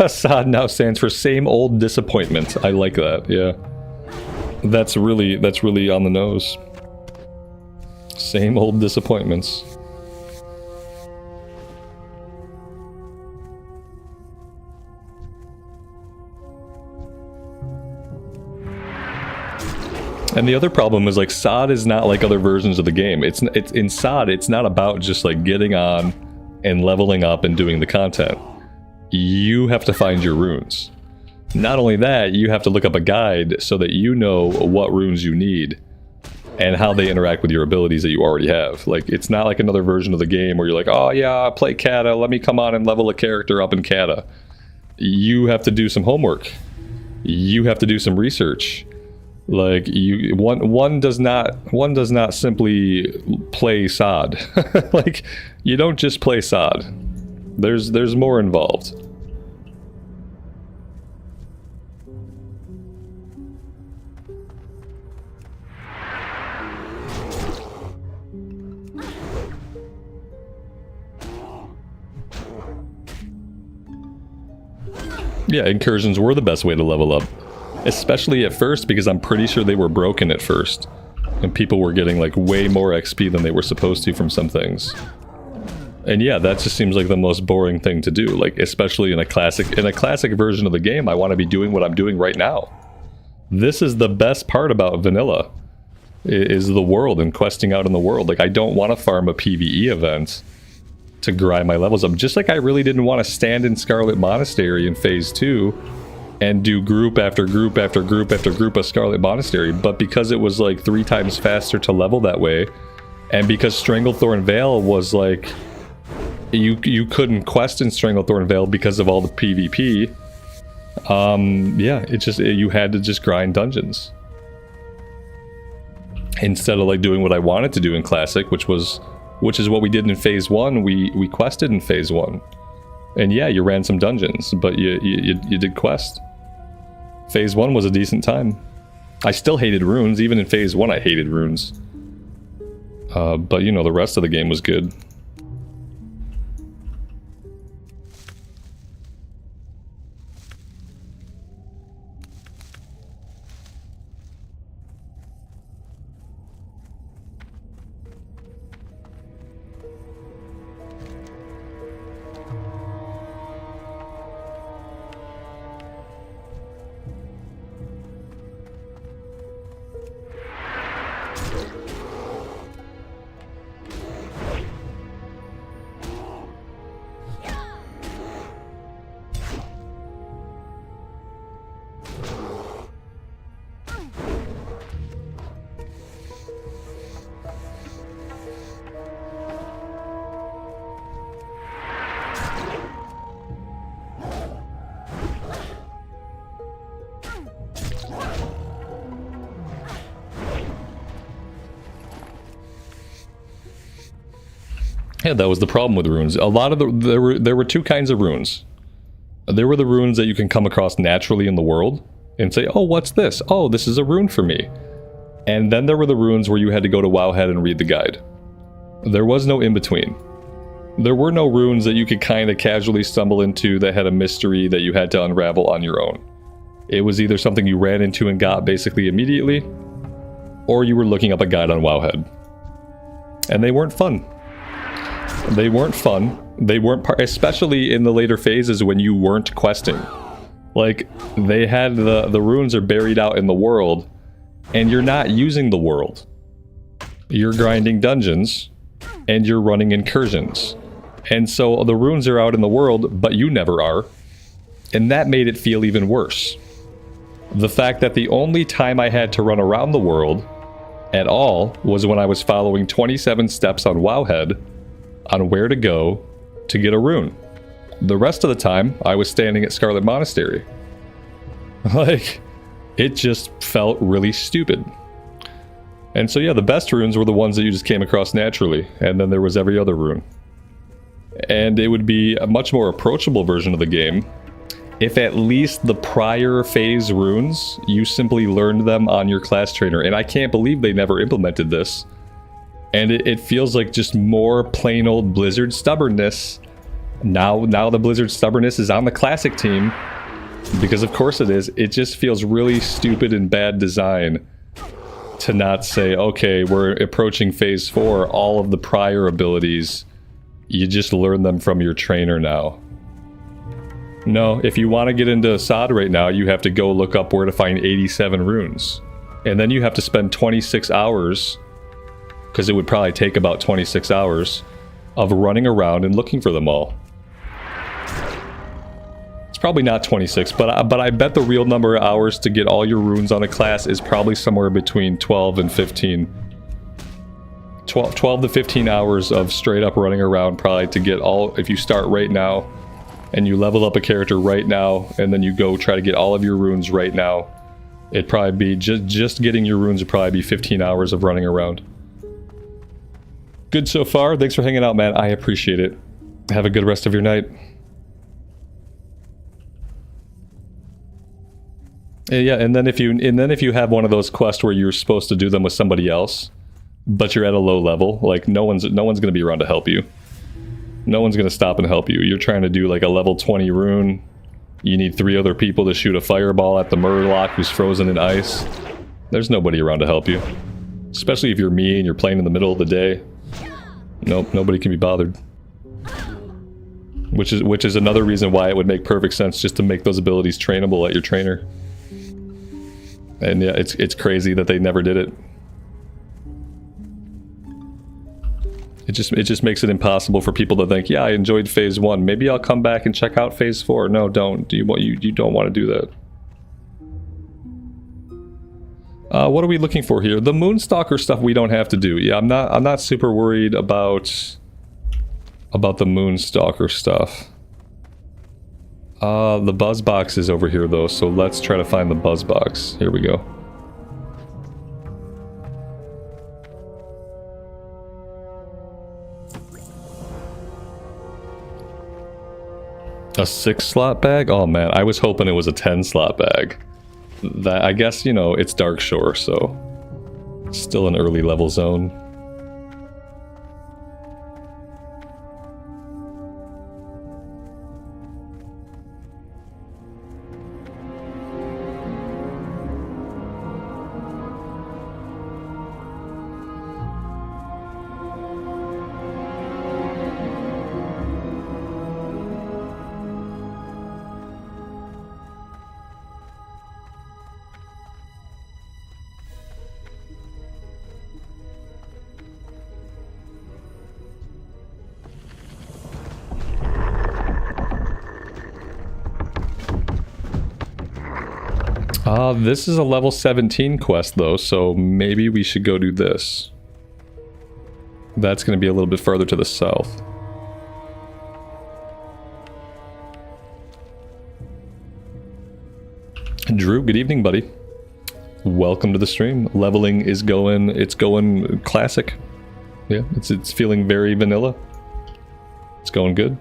SOD now stands for same old disappointment. I like that, yeah. That's really on the nose. Same old disappointments. And the other problem is like Sod is not like other versions of the game. It's in Sod, it's not about just like getting on and leveling up and doing the content. You have to find your runes. Not only that, you have to look up a guide so that you know what runes you need and how they interact with your abilities that you already have. Like, it's not like another version of the game where you're like, oh yeah, play Kata, let me come on and level a character up in Kata. You have to do some homework. You have to do some research. Like, one does not simply play Sod. Like, you don't just play Sod. There's more involved. Yeah, incursions were the best way to level up. Especially at first, because I'm pretty sure they were broken at first. And people were getting like way more XP than they were supposed to from some things. And yeah, that just seems like the most boring thing to do. Like, especially in a classic version of the game, I want to be doing what I'm doing right now. This is the best part about vanilla. Is the world and questing out in the world. Like, I don't want to farm a PvE event to grind my levels up. Just like I really didn't want to stand in Scarlet Monastery in Phase 2 and do group after group after group after group of Scarlet Monastery, but because it was like 3 times faster to level that way, and because Stranglethorn Vale was like, you couldn't quest in Stranglethorn Vale because of all the PvP, yeah, you had to just grind dungeons. Instead of like doing what I wanted to do in Classic, which is what we did in Phase 1, we quested in Phase 1. And yeah, you ran some dungeons, but you did quest. Phase 1 was a decent time. I still hated runes. Even in Phase 1 I hated runes. But you know, the rest of the game was good. Yeah, that was the problem with runes. A lot of there were 2 kinds of runes. There were the runes that you can come across naturally in the world and say, oh, what's this? Oh, this is a rune for me. And then there were the runes where you had to go to Wowhead and read the guide. There was no in-between. There were no runes that you could kind of casually stumble into that had a mystery that you had to unravel on your own. It was either something you ran into and got basically immediately, or you were looking up a guide on Wowhead. And they weren't fun. They weren't fun. They weren't especially in the later phases when you weren't questing. Like, they had the runes are buried out in the world, and you're not using the world. You're grinding dungeons, and you're running incursions. And so the runes are out in the world, but you never are. And that made it feel even worse. The fact that the only time I had to run around the world at all was when I was following 27 steps on Wowhead on where to go to get a rune. The rest of the time, I was standing at Scarlet Monastery. Like, it just felt really stupid. And so yeah, the best runes were the ones that you just came across naturally, and then there was every other rune. And it would be a much more approachable version of the game if at least the prior phase runes, you simply learned them on your class trainer. And I can't believe they never implemented this. And it feels like just more plain old Blizzard stubbornness. Now the Blizzard stubbornness is on the classic team. Because of course it is. It just feels really stupid and bad design to not say, okay, we're approaching phase 4, all of the prior abilities, you just learn them from your trainer now. No, if you want to get into Sod right now, you have to go look up where to find 87 runes. And then you have to spend 26 hours, because it would probably take about 26 hours, of running around and looking for them all. It's probably not 26, but I bet the real number of hours to get all your runes on a class is probably somewhere between 12 and 15. 12 to 15 hours of straight up running around probably to get all, if you start right now and you level up a character right now and then you go try to get all of your runes right now, it'd probably be just getting your runes would probably be 15 hours of running around. Good so far. Thanks for hanging out, man. I appreciate it. Have a good rest of your night. Yeah, and then if you have one of those quests where you're supposed to do them with somebody else, but you're at a low level, like no one's gonna be around to help you. No one's gonna stop and help you. You're trying to do like a level 20 rune. You need 3 other people to shoot a fireball at the Murloc who's frozen in ice. There's nobody around to help you. Especially if you're me and you're playing in the middle of the day. Nope, nobody can be bothered. Which is another reason why it would make perfect sense just to make those abilities trainable at your trainer. And yeah, it's crazy that they never did it. It just makes it impossible for people to think, yeah, I enjoyed phase 1. Maybe I'll come back and check out phase 4. No, don't. You don't want to do that. What are we looking for here? The Moonstalker stuff we don't have to do. Yeah, I'm not super worried about the Moonstalker stuff. The buzz box is over here though, so let's try to find the buzz box. Here we go. A 6-slot bag? Oh man, I was hoping it was a 10-slot bag. That, I guess, you know, it's Darkshore, so still an early level zone. This is a level 17 quest though, so maybe we should go do this. That's going to be a little bit further to the south. Drew, good evening, buddy. Welcome to the stream. Leveling is going, it's going classic. Yeah, it's feeling very vanilla. It's going good.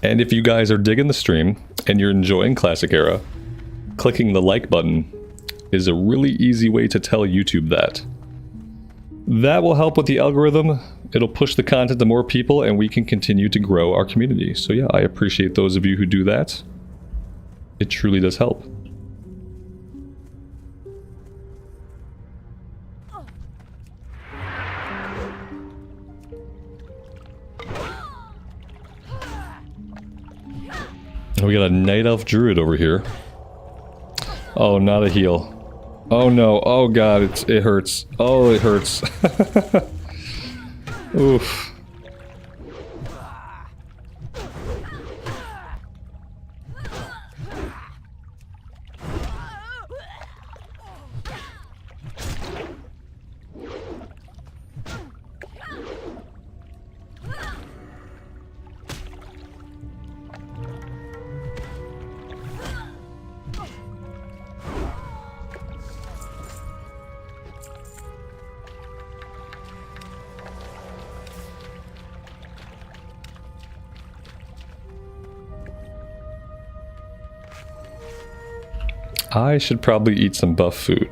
And if you guys are digging the stream and you're enjoying Classic Era, clicking the like button is a really easy way to tell YouTube that. That will help with the algorithm, it'll push the content to more people, and we can continue to grow our community. So yeah, I appreciate those of you who do that. It truly does help. We got a Night Elf Druid over here. Oh, not a heal. Oh no, oh god, it hurts. Oh, it hurts. Oof. I should probably eat some buff food.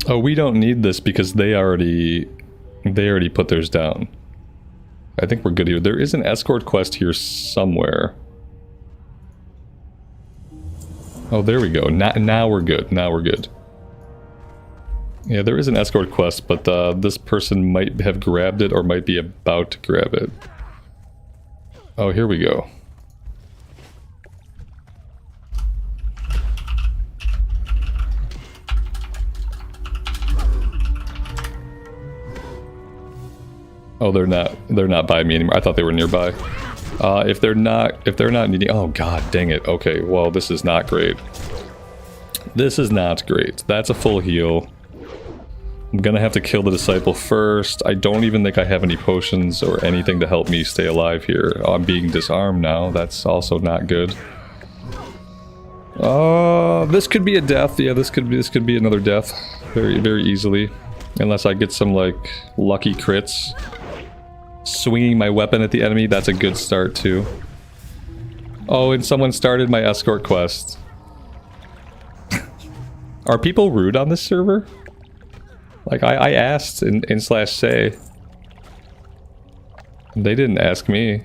Oh, we don't need this because they already put theirs down. I think we're good here. There is an escort quest here somewhere. Oh, there we go. Now we're good. Now we're good. Yeah, there is an escort quest, but this person might have grabbed it or might be about to grab it. Oh, here we go. Oh, they're not by me anymore. I thought they were nearby. If they're not needing, oh god dang it. Okay, well this is not great. This is not great. That's a full heal. I'm gonna have to kill the disciple first. I don't even think I have any potions or anything to help me stay alive here. Oh, I'm being disarmed now. That's also not good. This could be a death. Yeah, this could be another death. Very easily. Unless I get some like lucky crits. Swinging my weapon at the enemy, that's a good start too. Oh, and someone started my escort quest. Are people rude on this server? Like, I asked in /say. They didn't ask me.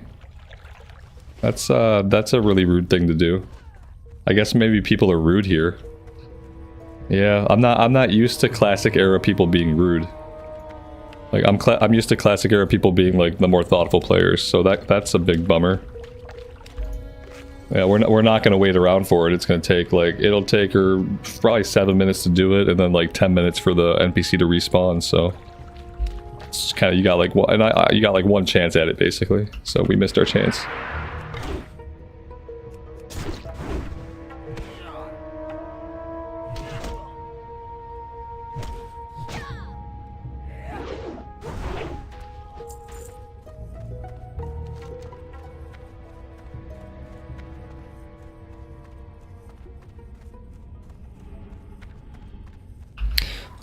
That's a really rude thing to do. I guess maybe people are rude here. Yeah, I'm not used to classic era people being rude. Like, I'm used to classic era people being like the more thoughtful players, so that's a big bummer. Yeah, we're not gonna wait around for it. It's gonna take like, it'll take her probably 7 minutes to do it, and then like 10 minutes for the NPC to respawn. So it's kind of, you got like one, and you got like one chance at it basically. So we missed our chance.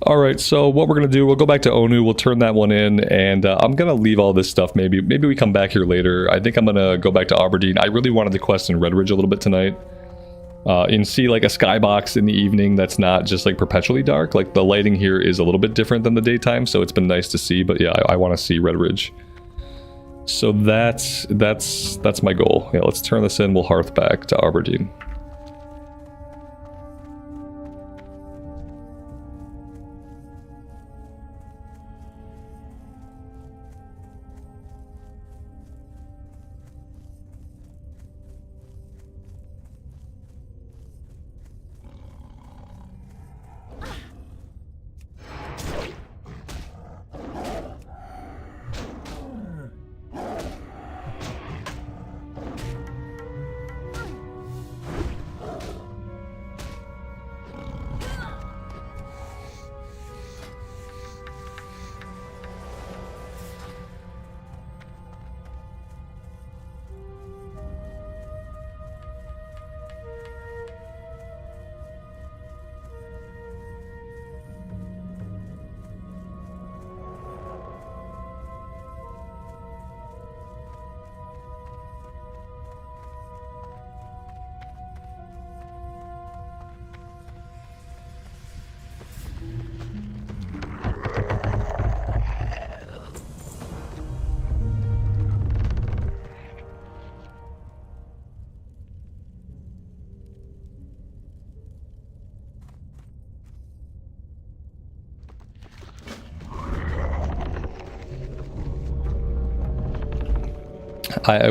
Alright, so what we're going to do, we'll go back to Onu, we'll turn that one in, and I'm going to leave all this stuff, maybe we come back here later. I think I'm going to go back to Aberdeen. I really wanted the quest in Redridge a little bit tonight. And see like a skybox in the evening that's not just like perpetually dark. Like the lighting here is a little bit different than the daytime, so it's been nice to see, but yeah, I want to see Redridge. So that's my goal. Yeah, let's turn this in, we'll hearth back to Aberdeen.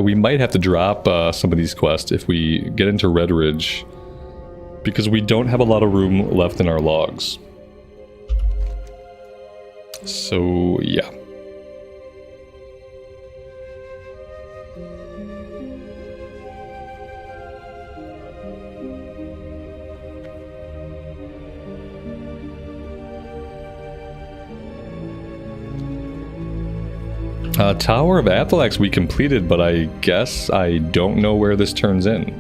we might have to drop some of these quests if we get into Redridge, because we don't have a lot of room left in our logs. So, yeah. Tower of Athalex we completed, but I guess I don't know where this turns in.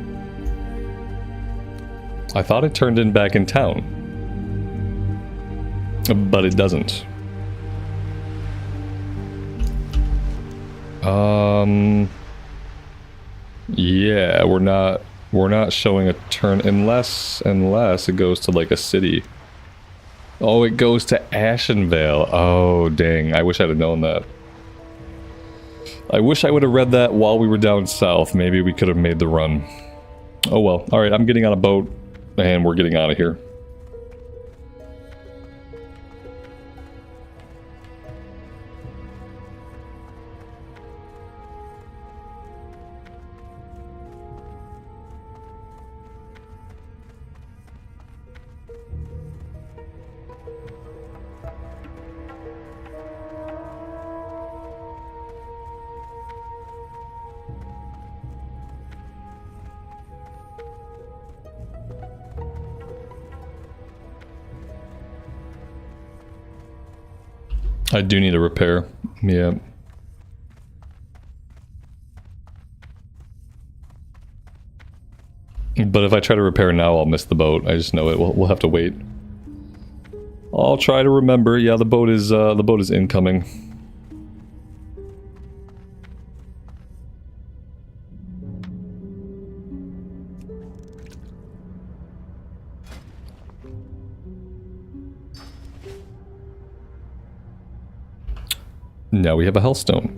I thought it turned in back in town, but it doesn't. Yeah, we're not showing a turn unless it goes to like a city. Oh, it goes to Ashenvale. Oh, dang. I wish I'd have known that. I wish I would have read that while we were down south. Maybe we could have made the run. Oh well. Alright, I'm getting on a boat, and we're getting out of here. I do need a repair. Yeah. But if I try to repair now, I'll miss the boat. I just know it. We'll have to wait. I'll try to remember. Yeah, the boat is incoming. Now we have a Hellstone.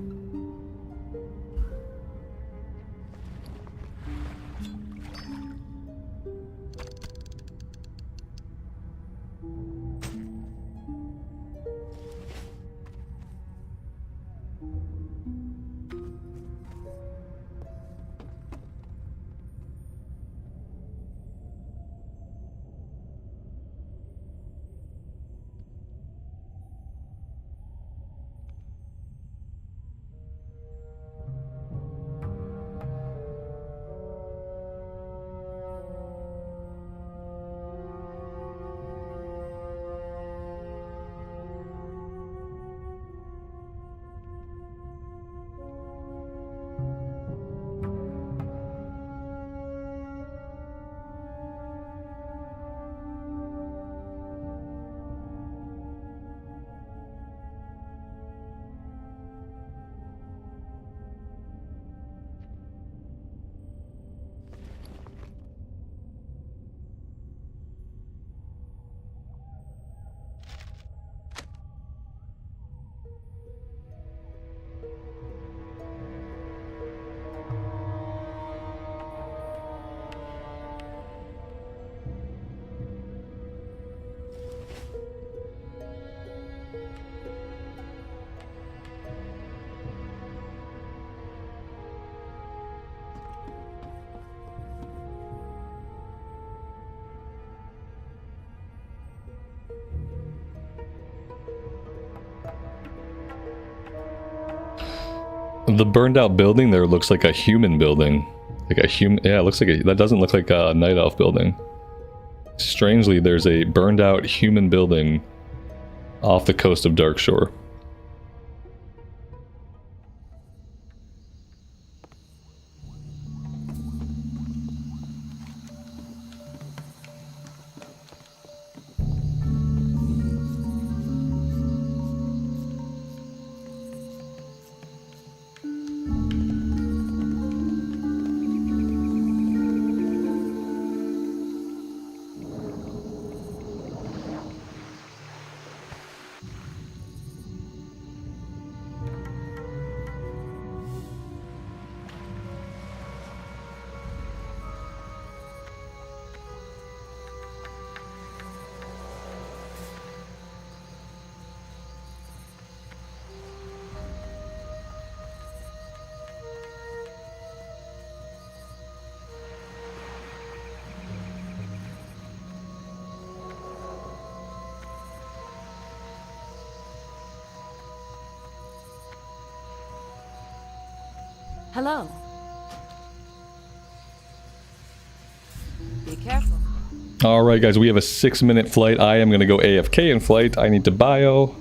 The burned out building there looks like a human building. Like a human, yeah, it looks like that doesn't look like a night elf building. Strangely, there's a burned out human building off the coast of Darkshore. Hello. Be careful. Alright guys, we have a 6-minute flight. I am going to go AFK in flight. I need to bio.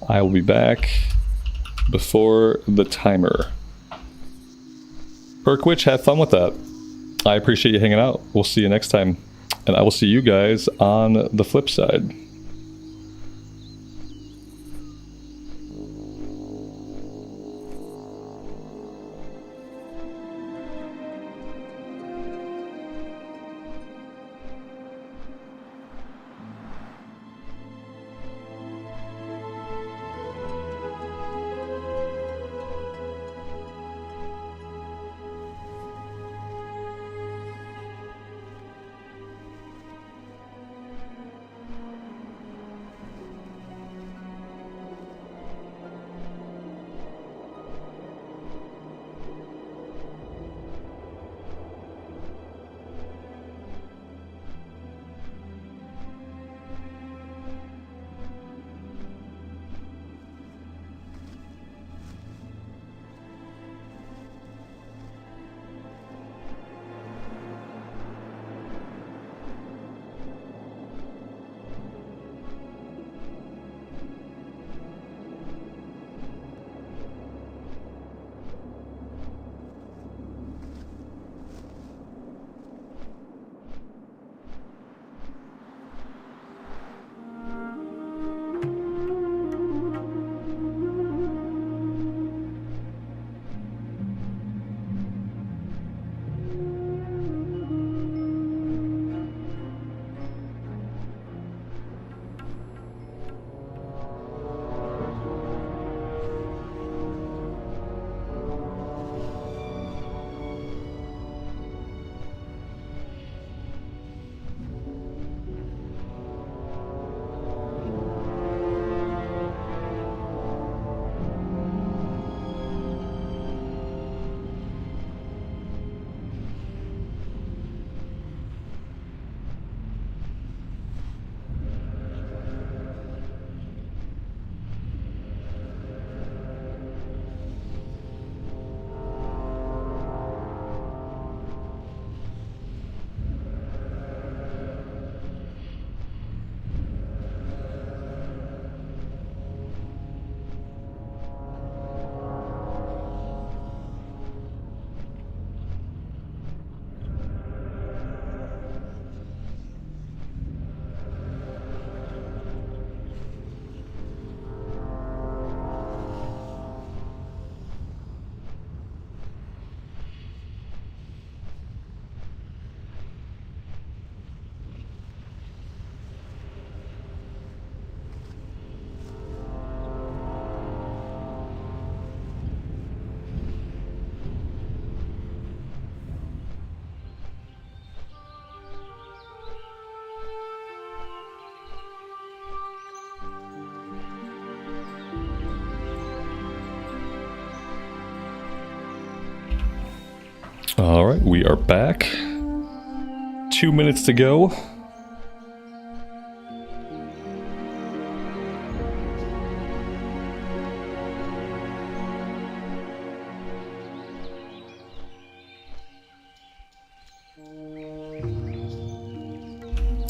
I will be back before the timer. Perkwitch, have fun with that. I appreciate you hanging out. We'll see you next time. And I will see you guys on the flip side. Alright, we are back. 2 minutes to go.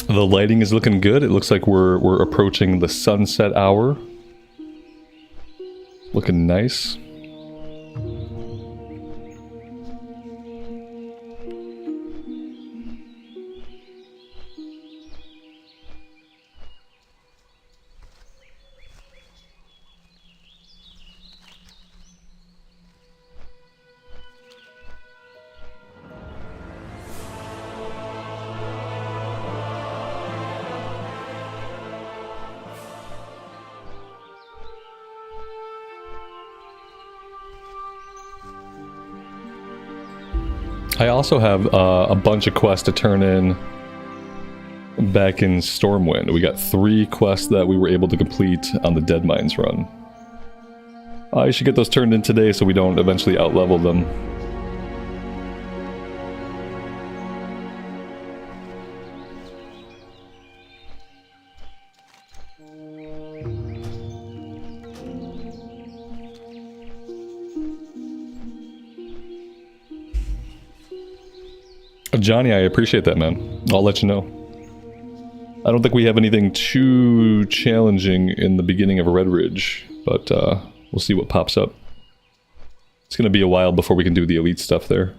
The lighting is looking good. It looks like we're approaching the sunset hour. Looking nice. I also have a bunch of quests to turn in back in Stormwind. We got 3 quests that we were able to complete on the Dead Mines run. I should get those turned in today so we don't eventually outlevel them. Johnny, I appreciate that, man. I'll let you know. I don't think we have anything too challenging in the beginning of Redridge, but we'll see what pops up. It's going to be a while before we can do the elite stuff there.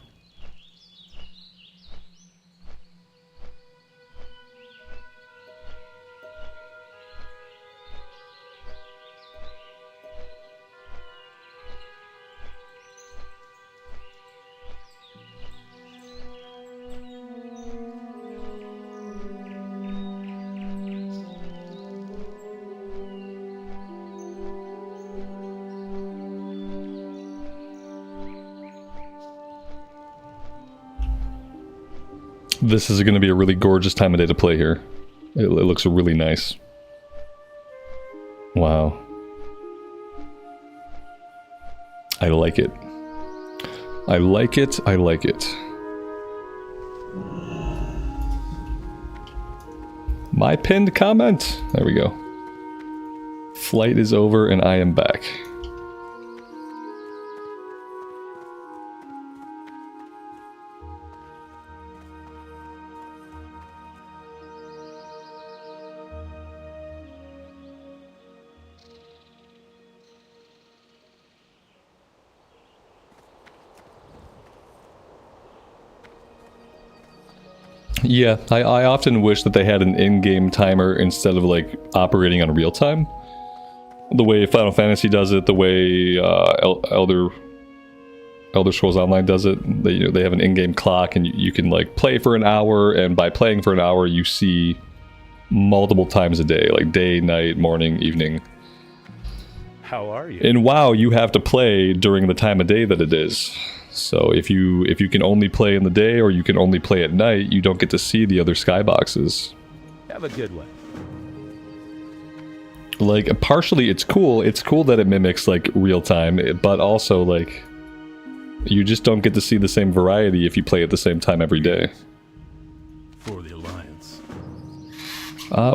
This is going to be a really gorgeous time of day to play here. It looks really nice. Wow. I like it. I like it. I like it. My pinned comment. There we go. Flight is over and I am back. Yeah, I often wish that they had an in-game timer instead of like operating on real time. The way Final Fantasy does it, the way Elder Scrolls Online does it. They have an in-game clock, and you can like play for an hour, and by playing for an hour, you see multiple times a day, like day, night, morning, evening. How are you? And WoW, you have to play during the time of day that it is. So if you can only play in the day or you can only play at night, you don't get to see the other skyboxes. Have a good one. Like, partially it's cool. It's cool that it mimics like real time, but also like you just don't get to see the same variety if you play at the same time every day. For the Alliance.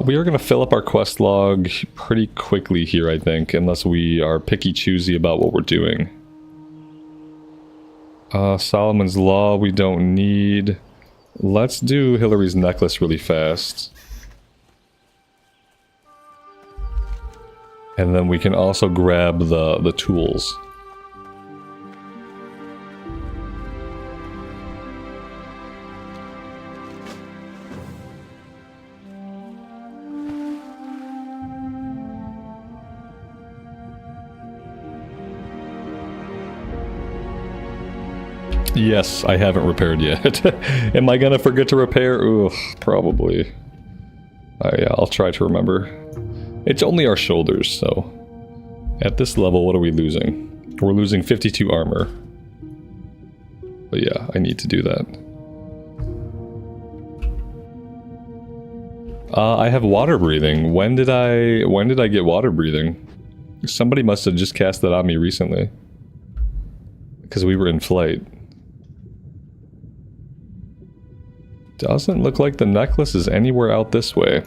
We are going to fill up our quest log pretty quickly here, I think, unless we are picky choosy about what we're doing. Solomon's Law we don't need. Let's do Hillary's necklace really fast. And then we can also grab the tools. Yes, I haven't repaired yet. Am I gonna forget to repair? Ugh, probably. Yeah, I'll try to remember. It's only our shoulders, so... At this level, what are we losing? We're losing 52 armor. But yeah, I need to do that. I have water breathing. When did I get water breathing? Somebody must have just cast that on me recently. Because we were in flight. Doesn't look like the necklace is anywhere out this way.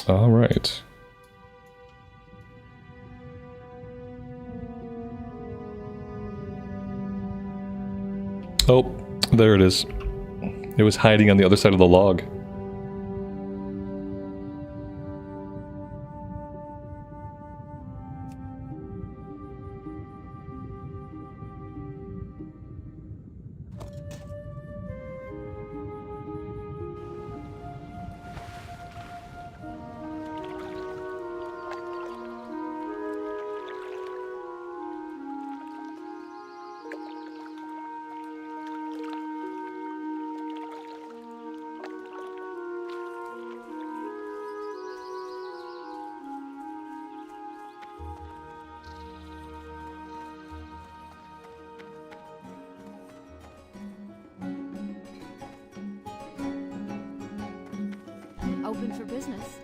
All right. Oh, there it is. It was hiding on the other side of the log. Open for business.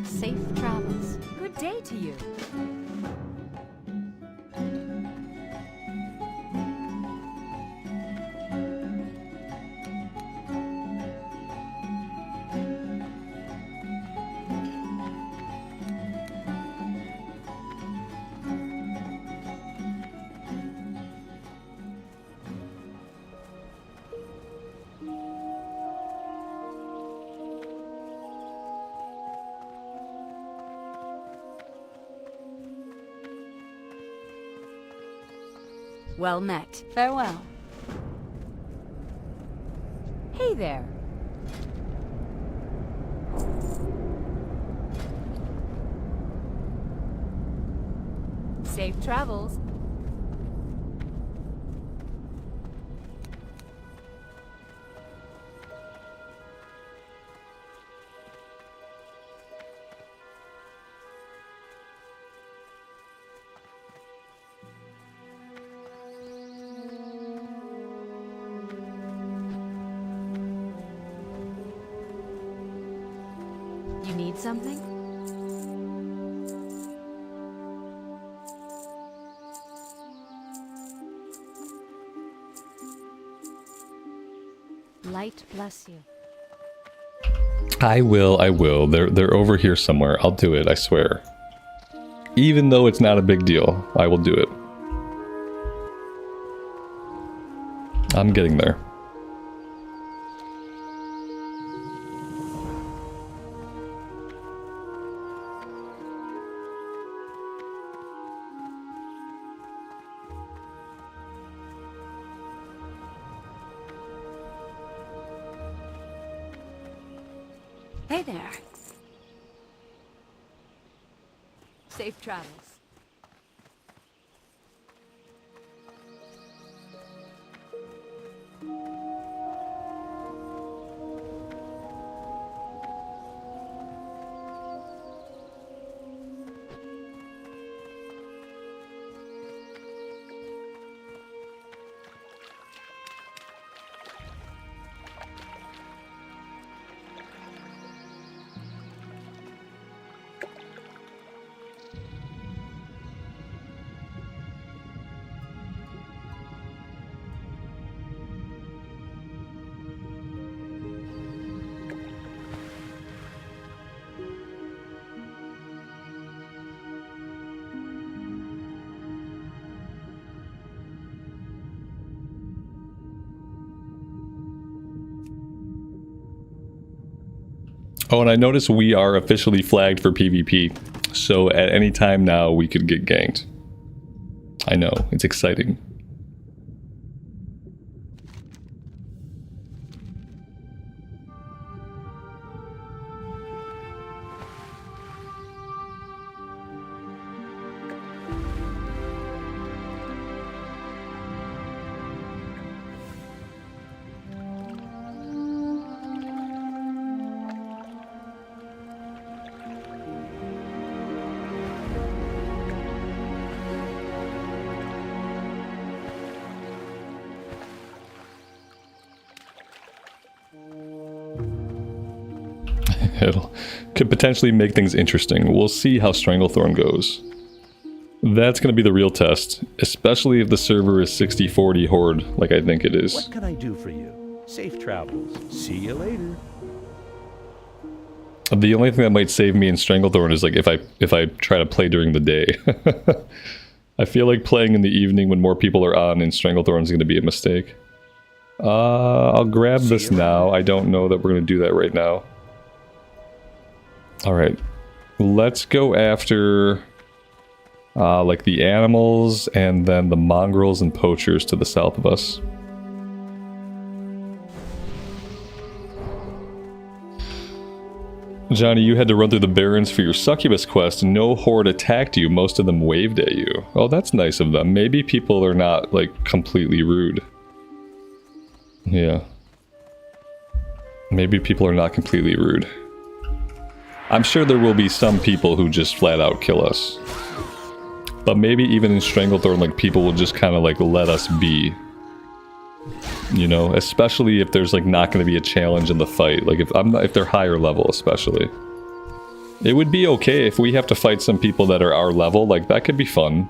Safe travels. Good day to you. Well met. Farewell. Hey there. Safe travels. You need something? Light bless you. I will. They're over here somewhere. I'll do it, I swear. Even though it's not a big deal, I will do it. I'm getting there. Hey there. Safe travels. Oh, and I noticed we are officially flagged for PvP, so at any time now we could get ganked. I know, it's exciting. Could potentially make things interesting. We'll see how Stranglethorn goes. That's going to be the real test, especially if the server is 60-40 Horde, like I think it is. What can I do for you? Safe travels. See you later. The only thing that might save me in Stranglethorn is like if I try to play during the day. I feel like playing in the evening when more people are on in Stranglethorn is going to be a mistake. I'll grab this now. I don't know that we're going to do that right now. Alright, let's go after like the animals and then the mongrels and poachers to the south of us. Johnny, you had to run through the barrens for your succubus quest and no horde attacked you. Most of them waved at you. Oh, that's nice of them. Maybe people are not like completely rude. Yeah. Maybe people are not completely rude. I'm sure there will be some people who just flat out kill us. But maybe even in Stranglethorn, like, people will just kind of like let us be. You know, especially if there's like not going to be a challenge in the fight. Like if they're higher level, especially. It would be okay if we have to fight some people that are our level. Like, that could be fun.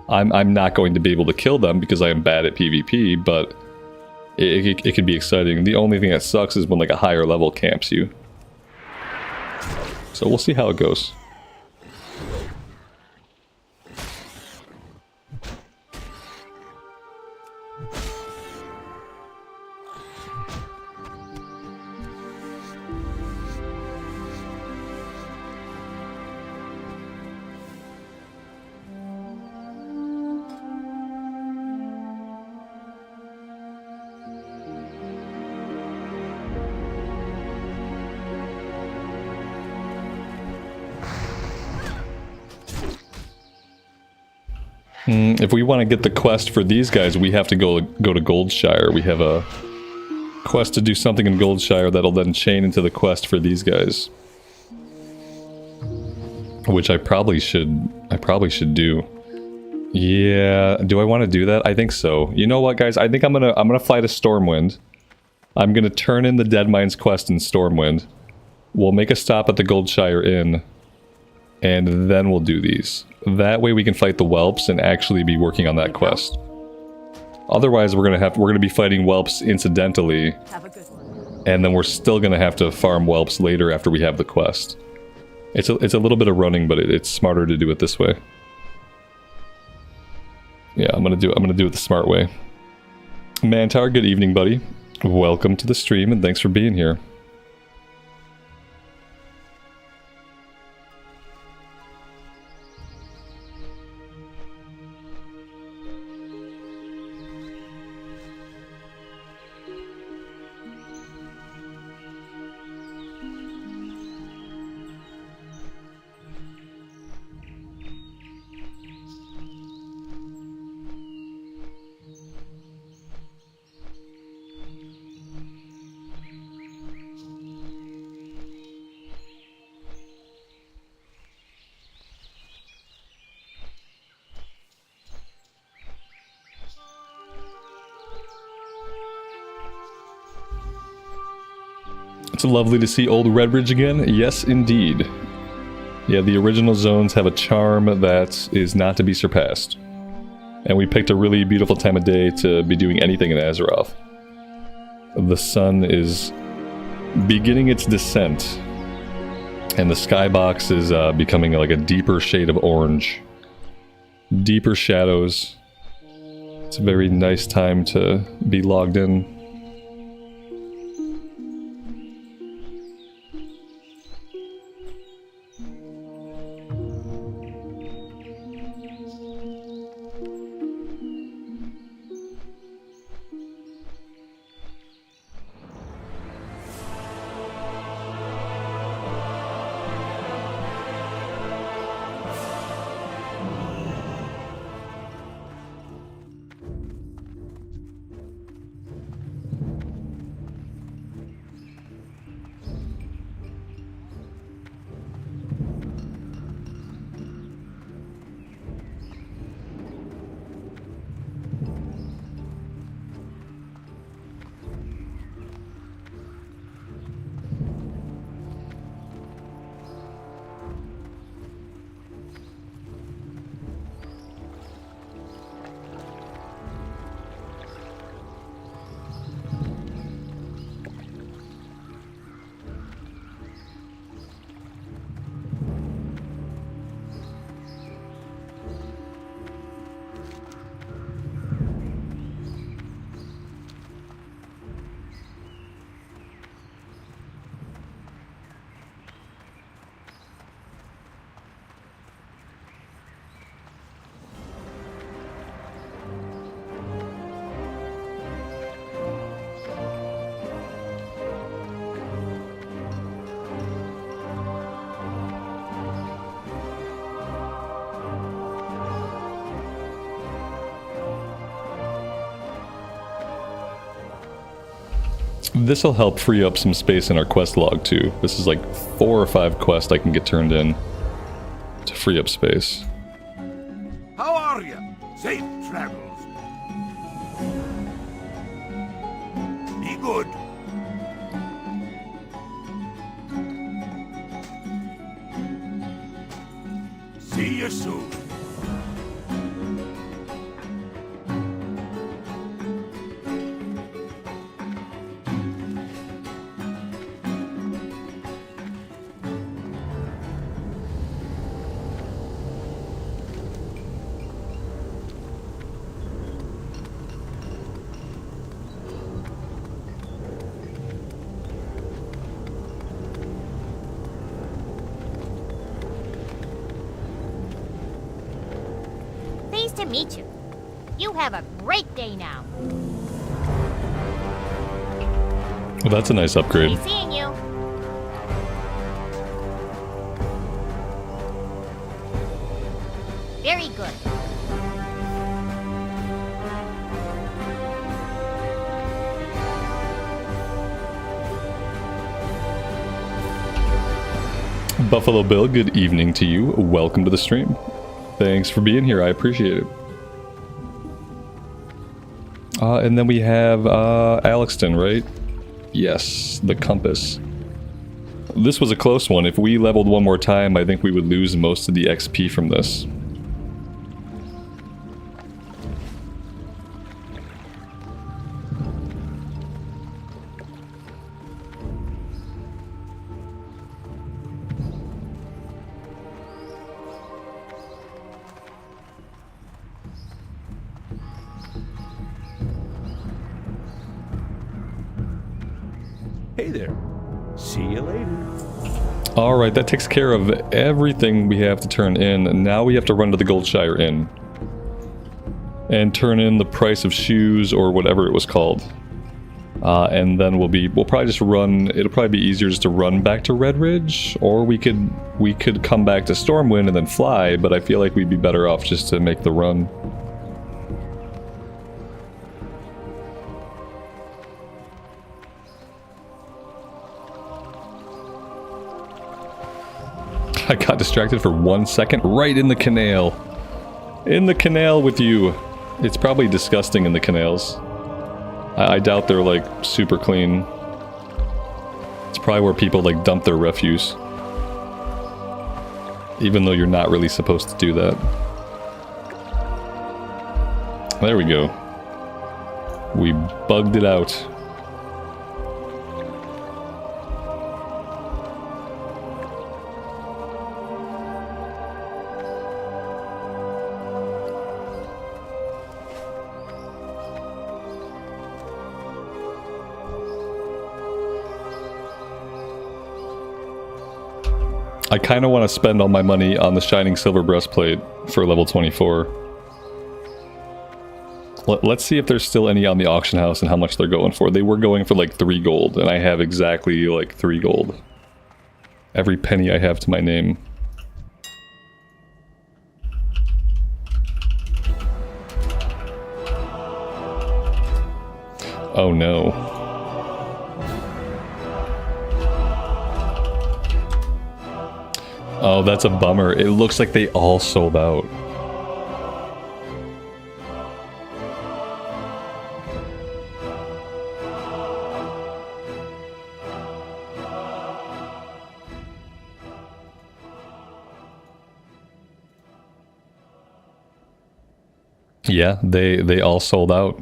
I'm not going to be able to kill them because I am bad at PvP, but it could be exciting. The only thing that sucks is when like a higher level camps you. So we'll see how it goes. If we want to get the quest for these guys, we have to go to Goldshire. We have a quest to do something in Goldshire that'll then chain into the quest for these guys. Which I probably should do. Yeah, do I want to do that? I think so. You know what, guys? I think I'm gonna fly to Stormwind. I'm gonna turn in the Deadmines quest in Stormwind. We'll make a stop at the Goldshire Inn, and then we'll do these. That way we can fight the whelps and actually be working on that quest. Otherwise, we're gonna be fighting whelps incidentally, Have a good one. and then we're still gonna have to farm whelps later after we have the quest. It's a little bit of running, but it's smarter to do it this way. Yeah, I'm gonna do it the smart way. Mantar, good evening, buddy. Welcome to the stream, and thanks for being here. It's lovely to see old Redridge again. Yes, indeed. Yeah, the original zones have a charm that is not to be surpassed. And we picked a really beautiful time of day to be doing anything in Azeroth. The sun is beginning its descent, and the skybox is becoming like a deeper shade of orange. Deeper shadows. It's a very nice time to be logged in. This will help free up some space in our quest log too. This is like 4 or 5 quests I can get turned in to free up space. How are you? Safe travels. Be good. See you soon. To meet you. You have a great day now. Well, that's a nice upgrade. Be seeing you. Very good. Buffalo Bill, good evening to you. Welcome to the stream. Thanks for being here. I appreciate it. And then we have Alexton, right? Yes, the compass. This was a close one. If we leveled one more time, I think we would lose most of the XP from this. Hey there. See you later. Alright, that takes care of everything we have to turn in. Now we have to run to the Goldshire Inn. And turn in the price of shoes or whatever it was called. And then we'll probably just run, it'll probably be easier just to run back to Redridge. Or we could come back to Stormwind and then fly, but I feel like we'd be better off just to make the run. I got distracted for 1 second, right in the canal. In the canal with you. It's probably disgusting in the canals. I doubt they're like super clean. It's probably where people like dump their refuse. Even though you're not really supposed to do that. There we go. We bugged it out. I kind of want to spend all my money on the Shining Silver Breastplate for level 24. Let's see if there's still any on the auction house and how much they're going for. They were going for like 3 gold, and I have exactly like 3 gold. Every penny I have to my name. Oh no. Oh, that's a bummer. It looks like they all sold out. Yeah, they all sold out.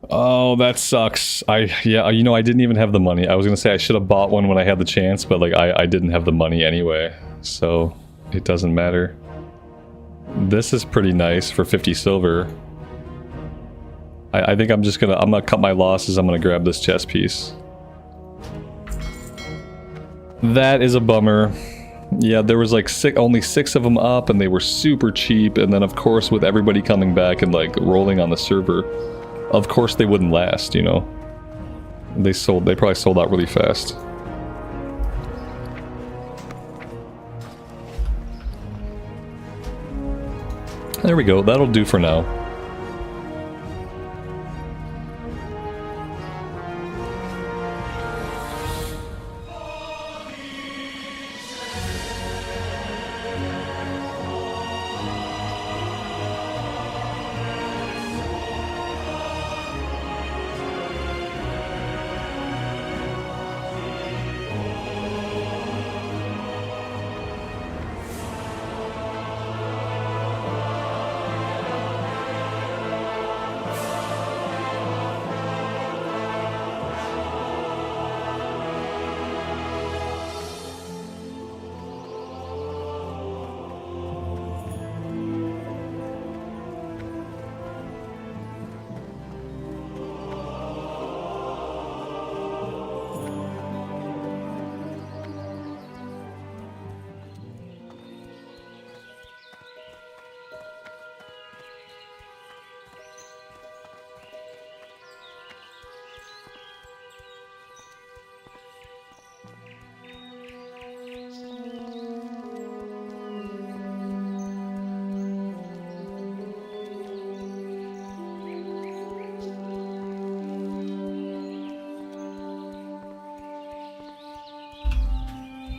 Oh, that sucks. Yeah, you know, I didn't even have the money. I was gonna say I should have bought one when I had the chance, but like I didn't have the money anyway, so it doesn't matter. This is pretty nice for 50 silver. I think I'm gonna cut my losses. I'm gonna grab this chest piece. That is a bummer. Yeah, there was like only 6 of them up, and they were super cheap. And then of course, with everybody coming back and like rolling on the server, of course they wouldn't last, you know. They probably sold out really fast. There we go, that'll do for now.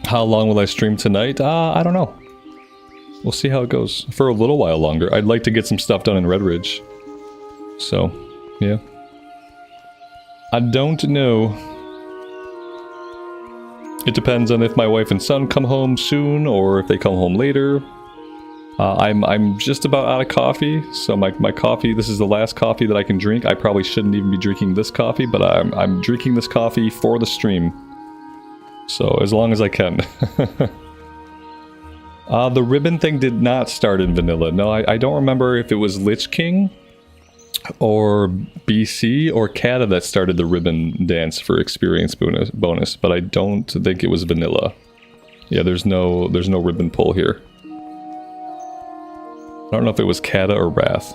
How long will I stream tonight? I don't know. We'll see how it goes. For a little while longer. I'd like to get some stuff done in Redridge. So, yeah. I don't know. It depends on if my wife and son come home soon or if they come home later. I'm just about out of coffee, so my coffee, this is the last coffee that I can drink. I probably shouldn't even be drinking this coffee, but I'm drinking this coffee for the stream. So, as long as I can. The ribbon thing did not start in vanilla. No, I don't remember if it was Lich King or BC or Kata that started the ribbon dance for experience bonus, but I don't think it was vanilla. Yeah, there's no ribbon pull here. I don't know if it was Kata or Wrath.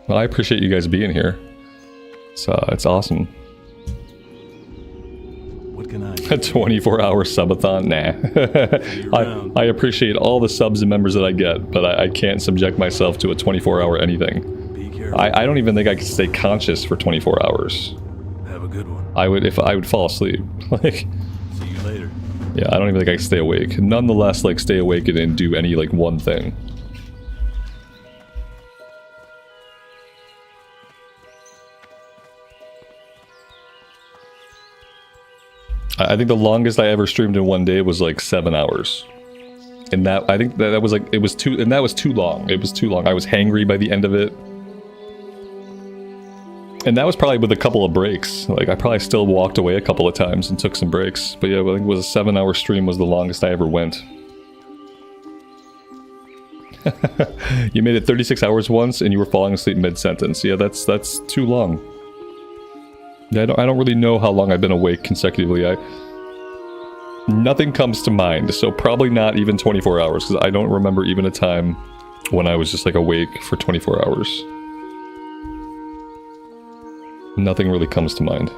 Well, I appreciate you guys being here. It's awesome. What can I do? A 24-hour subathon? Nah. I appreciate all the subs and members that I get, but I can't subject myself to a 24-hour anything. Be careful. I don't even think I could stay conscious for 24 hours. Have a good one. I would fall asleep. Like, See you later. yeah, I don't even think I could stay awake. Nonetheless, like, stay awake and do any, like, one thing. I think the longest I ever streamed in one day was like 7 hours. And that, I think that was like, it was too, and that was too long. It was too long. I was hangry by the end of it. And that was probably with a couple of breaks. Like, I probably still walked away a couple of times and took some breaks. But yeah, I think it was a 7-hour stream was the longest I ever went. You made it 36 hours once and you were falling asleep mid-sentence. Yeah, that's too long. Yeah, I don't really know how long I've been awake consecutively. Nothing comes to mind, so probably not even 24 hours, because I don't remember even a time when I was just like awake for 24 hours. Nothing really comes to mind.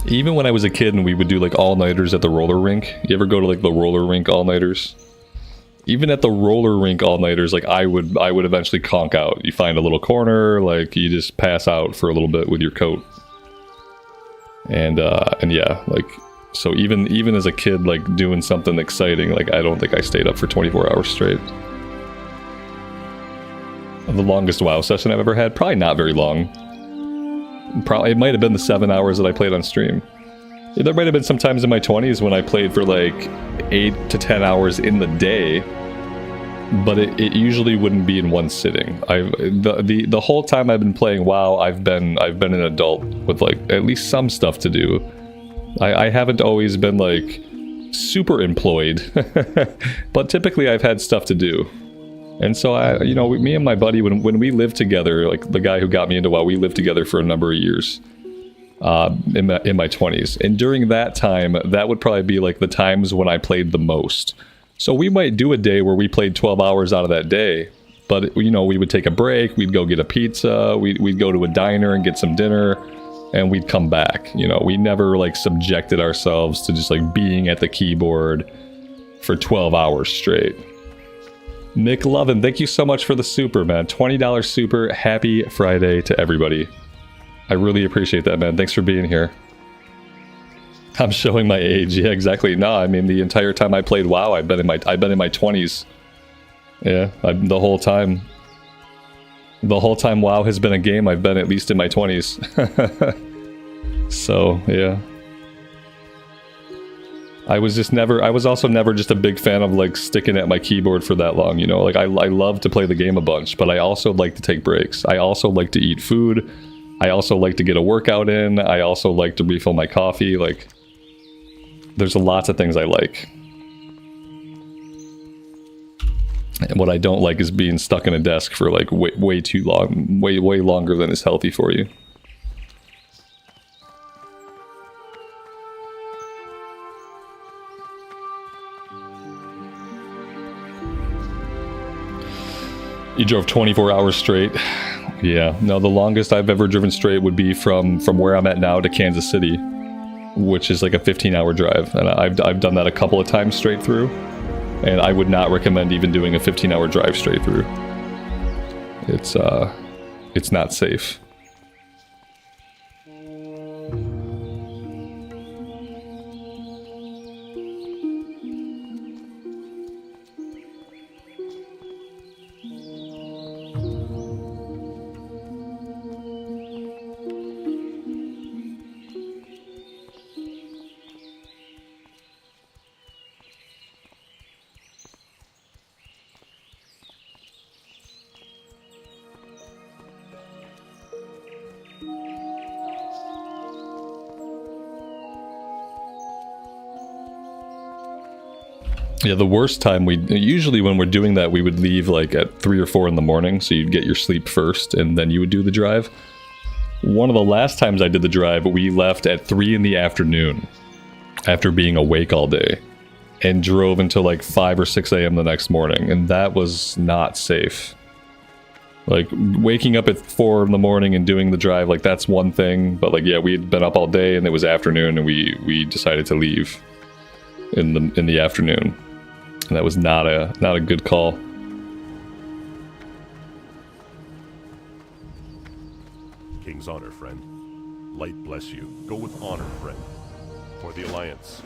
Even when I was a kid and we would do like all-nighters at the roller rink, you ever go to like the roller rink all-nighters? Even at the roller rink all-nighters, like I would eventually conk out. You find a little corner, like you just pass out for a little bit with your coat. And yeah, like, so even as a kid, like doing something exciting, like I don't think I stayed up for 24 hours straight. The longest WoW session I've ever had, probably not very long. Probably, it might have been the 7 hours that I played on stream. Yeah, there might have been some times in my 20s when I played for like 8 to 10 hours in the day, but it usually wouldn't be in one sitting. The whole time I've been playing WoW, I've been an adult with like at least some stuff to do. I haven't always been like super employed, but typically I've had stuff to do. And so me and my buddy, when we lived together, like the guy who got me into WoW, we lived together for a number of years. In my 20s, and during that time, that would probably be like the times when I played the most. So we might do a day where we played 12 hours out of that day, but we would take a break, we'd go get a pizza, we'd go to a diner and get some dinner, and we'd come back. We never like subjected ourselves to just like being at the keyboard for 12 hours straight. Nick Lovin, thank you so much for the super, man. $20 super. Happy Friday to everybody. I really appreciate that, man. Thanks for being here. I'm showing my age. Yeah, exactly. No, I mean the entire time I played WoW, I've been in my 20s. Yeah, the whole time. The whole time WoW has been a game, I've been at least in my 20s. So, yeah. I was also never just a big fan of like sticking at my keyboard for that long, Like I love to play the game a bunch, but I also like to take breaks. I also like to eat food. I also like to get a workout in. I also like to refill my coffee. Like, there's lots of things I like. And what I don't like is being stuck in a desk for like way too long, way longer than is healthy for you. You drove 24 hours straight. Yeah, no, the longest I've ever driven straight would be from where I'm at now to Kansas City, which is like a 15-hour drive, and I've done that a couple of times straight through, and I would not recommend even doing a 15-hour drive straight through. It's not safe. Yeah, the worst time usually when we're doing that, we would leave like at 3 or 4 in the morning, so you'd get your sleep first, and then you would do the drive. One of the last times I did the drive, we left at 3 in the afternoon, after being awake all day, and drove until like 5 or 6 a.m. the next morning, and that was not safe. Like, waking up at 4 in the morning and doing the drive, like, that's one thing, but like, yeah, we had been up all day, and it was afternoon, and we decided to leave in the afternoon. And that was not a good call. King's honor, friend. Light bless you. Go with honor, friend. For the Alliance.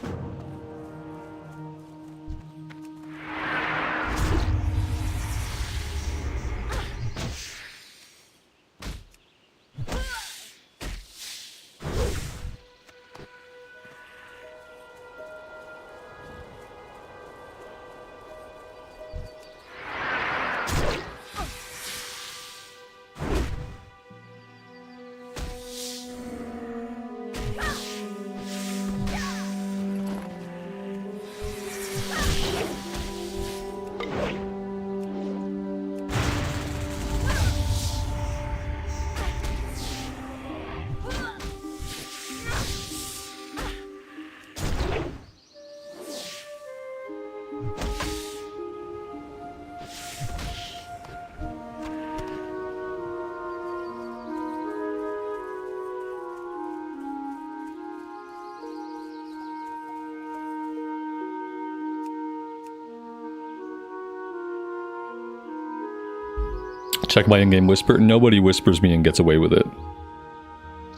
Check my in-game whisper. Nobody whispers me and gets away with it.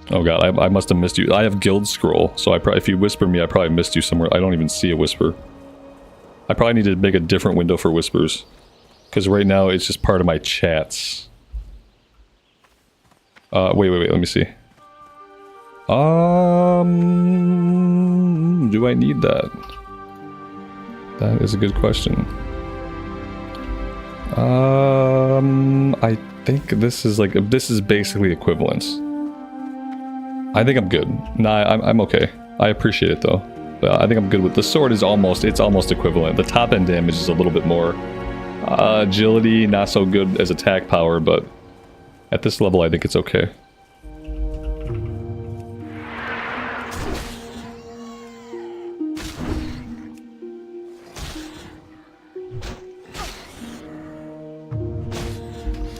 Oh god, I must have missed you. I have guild scroll, so if you whisper me, I probably missed you somewhere. I don't even see a whisper. I probably need to make a different window for whispers. Because right now, it's just part of my chats. Wait, let me see. Do I need that? That is a good question. I think this is basically equivalence. I think I'm good. Nah, I'm okay. I appreciate it though. But I think I'm good with the sword. It's almost equivalent. The top end damage is a little bit more agility, not so good as attack power, but at this level I think it's okay.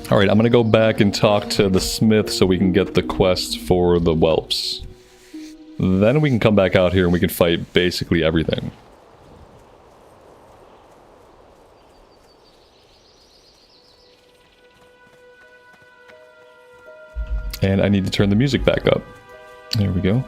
Alright, I'm gonna go back and talk to the smith so we can get the quest for the whelps. Then we can come back out here and we can fight basically everything. And I need to turn the music back up. There we go.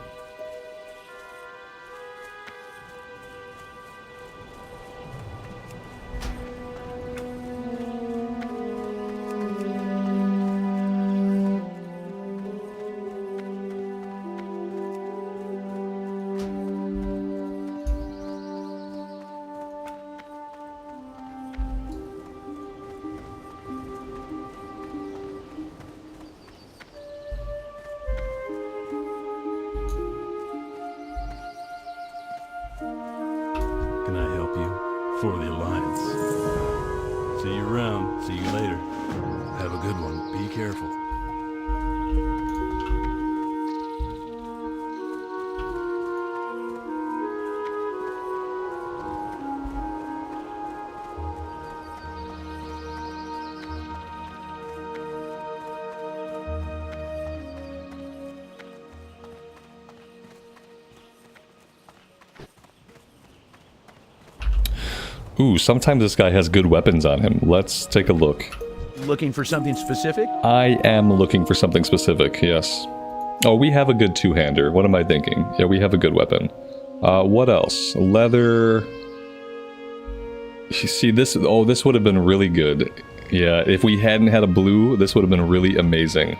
Can I help you? For the Alliance. See you around. See you later. Have a good one. Be careful. Ooh, sometimes this guy has good weapons on him. Let's take a look. looking for something specific? I am looking for something specific, yes. Oh, we have a good two-hander. What am I thinking? Yeah, we have a good weapon. What else? Leather. You see, this would have been really good. Yeah, if we hadn't had a blue, this would have been really amazing.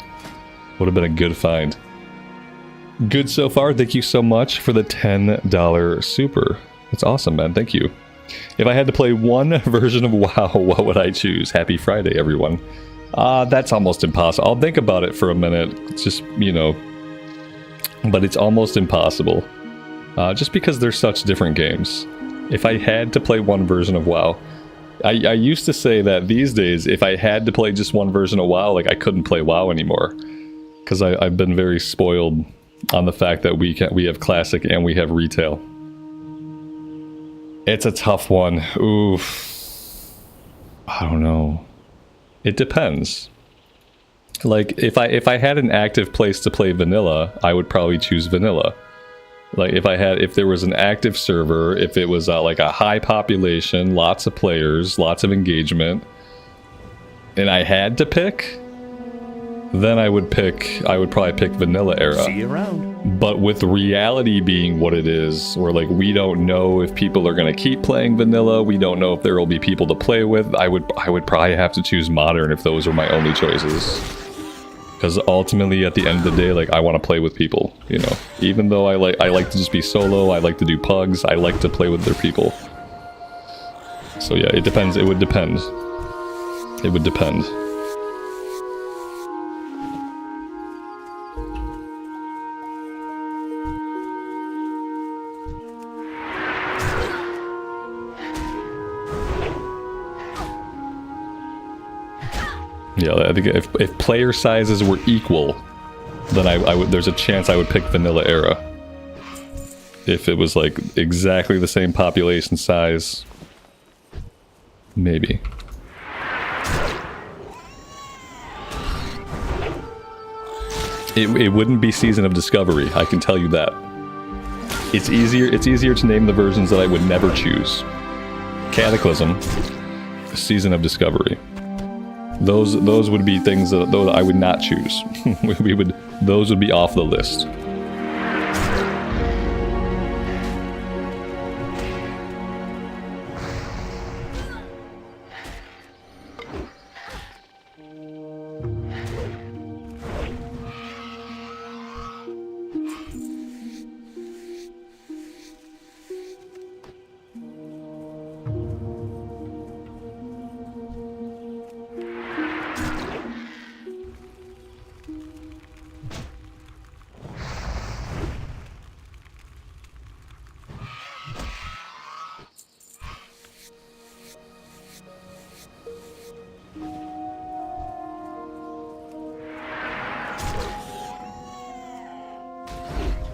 Would have been a good find. Good so far. Thank you so much for the $10 super. That's awesome, man. Thank you. If I had to play one version of WoW, what would I choose? Happy Friday, everyone. That's almost impossible. I'll think about it for a minute. It's just, you know, but it's almost impossible. Just because they're such different games. If I had to play one version of WoW, I used to say that these days, if I had to play just one version of WoW, like I couldn't play WoW anymore. Because I've been very spoiled on the fact that we have classic and we have retail. It's a tough one. Oof. I don't know. It depends. Like if I had an active place to play vanilla, I would probably choose vanilla. Like if there was an active server, if it was like a high population, lots of players, lots of engagement, and I had to pick, then I would probably pick vanilla era. See you around. But with reality being what it is, where like we don't know if people are gonna keep playing vanilla, we don't know if there will be people to play with, I would probably have to choose modern if those were my only choices. Because ultimately, at the end of the day, like I want to play with people, you know. Even though I like to just be solo, I like to do pugs, I like to play with their people. So yeah, it depends. It would depend. It would depend. Yeah, I think if player sizes were equal, then I would. There's a chance I would pick vanilla era. If it was like exactly the same population size, maybe. It wouldn't be Season of Discovery, I can tell you that. It's easier to name the versions that I would never choose. Cataclysm, Season of Discovery. Those would be things that I would not choose. Those would be off the list.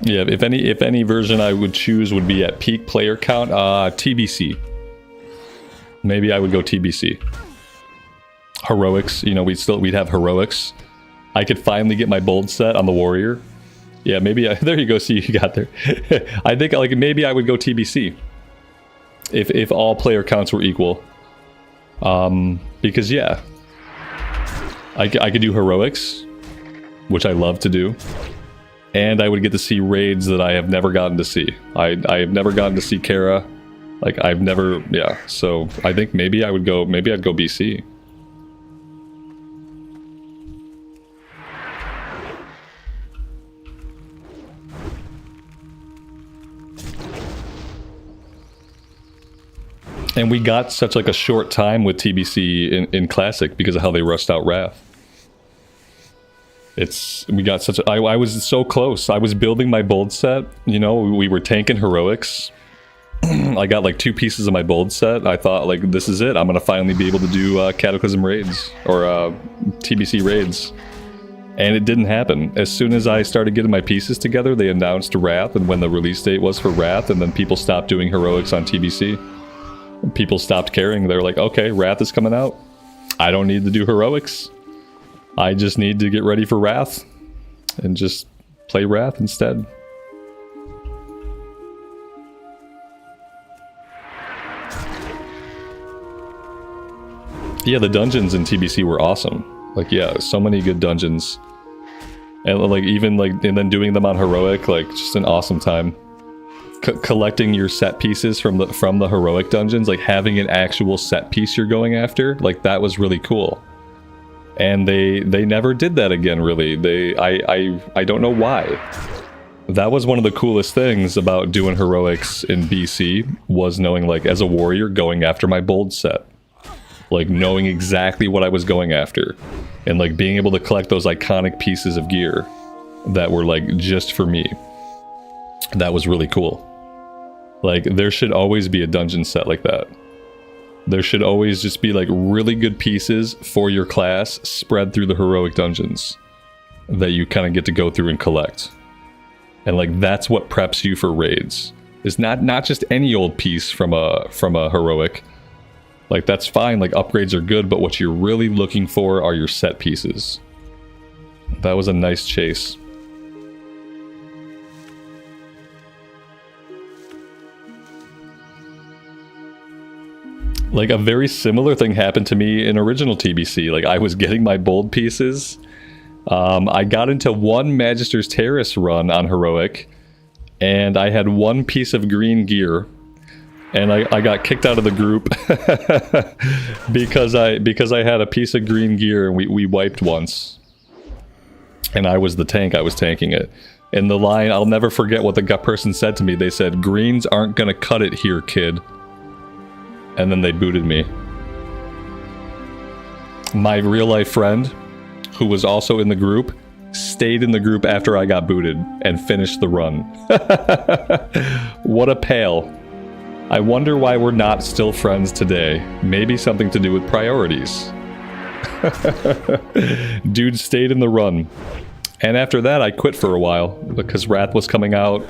Yeah, if any version I would choose would be at peak player count, TBC. Maybe I would go TBC. Heroics, you know, we'd have heroics. I could finally get my bold set on the warrior. Yeah, maybe there you go. See, you got there. I think like maybe I would go TBC if all player counts were equal. Because yeah, I could do heroics, which I love to do. And I would get to see raids that I have never gotten to see. I have never gotten to see Kara. Like, I've never, yeah. So, I think maybe I'd go BC. And we got such like a short time with TBC in Classic because of how they rushed out Wrath. We got such a, I was so close. I was building my bold set, you know, we were tanking heroics. I got like 2 pieces of my bold set. I thought like, this is it. I'm going to finally be able to do Cataclysm raids or TBC raids. And it didn't happen. As soon as I started getting my pieces together, they announced Wrath and when the release date was for Wrath, and then people stopped doing heroics on TBC. People stopped caring. They were like, okay, Wrath is coming out. I don't need to do heroics. I just need to get ready for Wrath and just play Wrath instead. Yeah, the dungeons in TBC were awesome. Like, yeah, so many good dungeons. And like even like and then doing them on heroic, like just an awesome time. Collecting your set pieces from the heroic dungeons, like having an actual set piece you're going after, like that was really cool. And they never did that again, really. I don't know why. That was one of the coolest things about doing heroics in BC, was knowing, like, as a warrior, going after my bold set. Like, knowing exactly what I was going after. And, like, being able to collect those iconic pieces of gear that were, like, just for me. That was really cool. Like, there should always be a dungeon set like that. There should always just be, like, really good pieces for your class spread through the heroic dungeons that you kind of get to go through and collect. And, like, that's what preps you for raids. It's not just any old piece from a heroic. Like, that's fine, like, upgrades are good, but what you're really looking for are your set pieces. That was a nice chase. Like, a very similar thing happened to me in original TBC. Like, I was getting my bold pieces. I got into one Magister's Terrace run on heroic, and I had one piece of green gear, and I got kicked out of the group because I had a piece of green gear, and we wiped once. And I was the tank. I was tanking it. And the line, I'll never forget what the person said to me. They said, "Greens aren't gonna cut it here, kid." And then they booted me. My real life friend, who was also in the group, stayed in the group after I got booted and finished the run. What a pale. I wonder why we're not still friends today. Maybe something to do with priorities. Dude stayed in the run. And after that, I quit for a while because Wrath was coming out.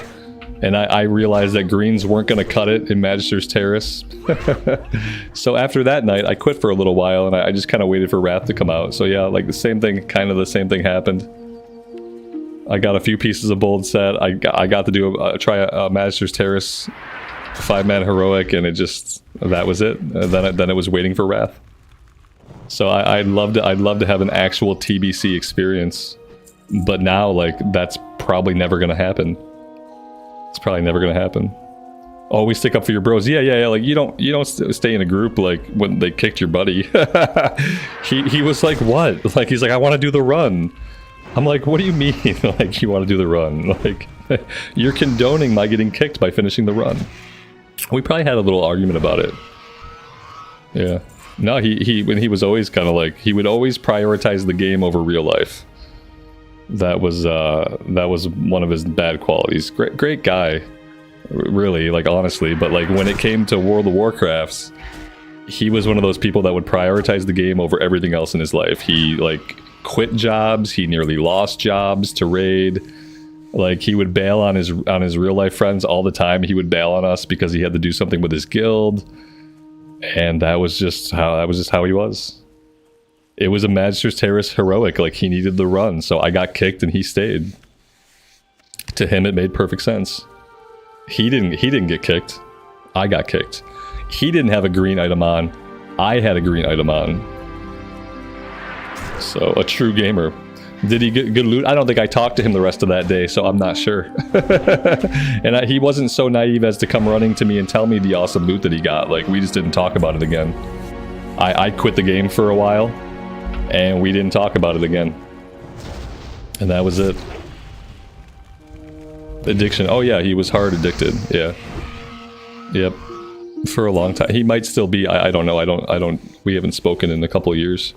And I realized that greens weren't going to cut it in Magister's Terrace. So after that night, I quit for a little while, and I just kind of waited for Wrath to come out. So yeah, like the same thing happened. I got a few pieces of bold set. I got to do try a Magister's Terrace 5-man heroic, and that was it. Then it was waiting for Wrath. So I'd love to have an actual TBC experience, but now, like, that's probably never going to happen. It's probably never gonna happen. Always stick up for your bros. Yeah. Like, you don't stay in a group like when they kicked your buddy. he was like, what? Like, he's like, I want to do the run. I'm like, what do you mean? Like, you want to do the run? Like, you're condoning my getting kicked by finishing the run. We probably had a little argument about it. Yeah. No, he was always kind of like, he would always prioritize the game over real life. That was one of his bad qualities. Great guy, really, like, honestly, but like when it came to World of Warcraft, he was one of those people that would prioritize the game over everything else in his life. He, like, quit jobs, he nearly lost jobs to raid. Like, he would bail on his real life friends all the time. He would bail on us because he had to do something with his guild. And that was just how he was. It was a Magister's Terrace heroic, like, he needed the run, so I got kicked and he stayed. To him, it made perfect sense. He didn't get kicked. I got kicked. He didn't have a green item on. I had a green item on. So, a true gamer. Did he get good loot? I don't think I talked to him the rest of that day, so I'm not sure. And he wasn't so naive as to come running to me and tell me the awesome loot that he got. Like, we just didn't talk about it again. I quit the game for a while. And we didn't talk about it again. And that was it. Addiction. Oh yeah, he was hard addicted. Yeah. Yep. For a long time. He might still be. I don't know. We haven't spoken in a couple of years.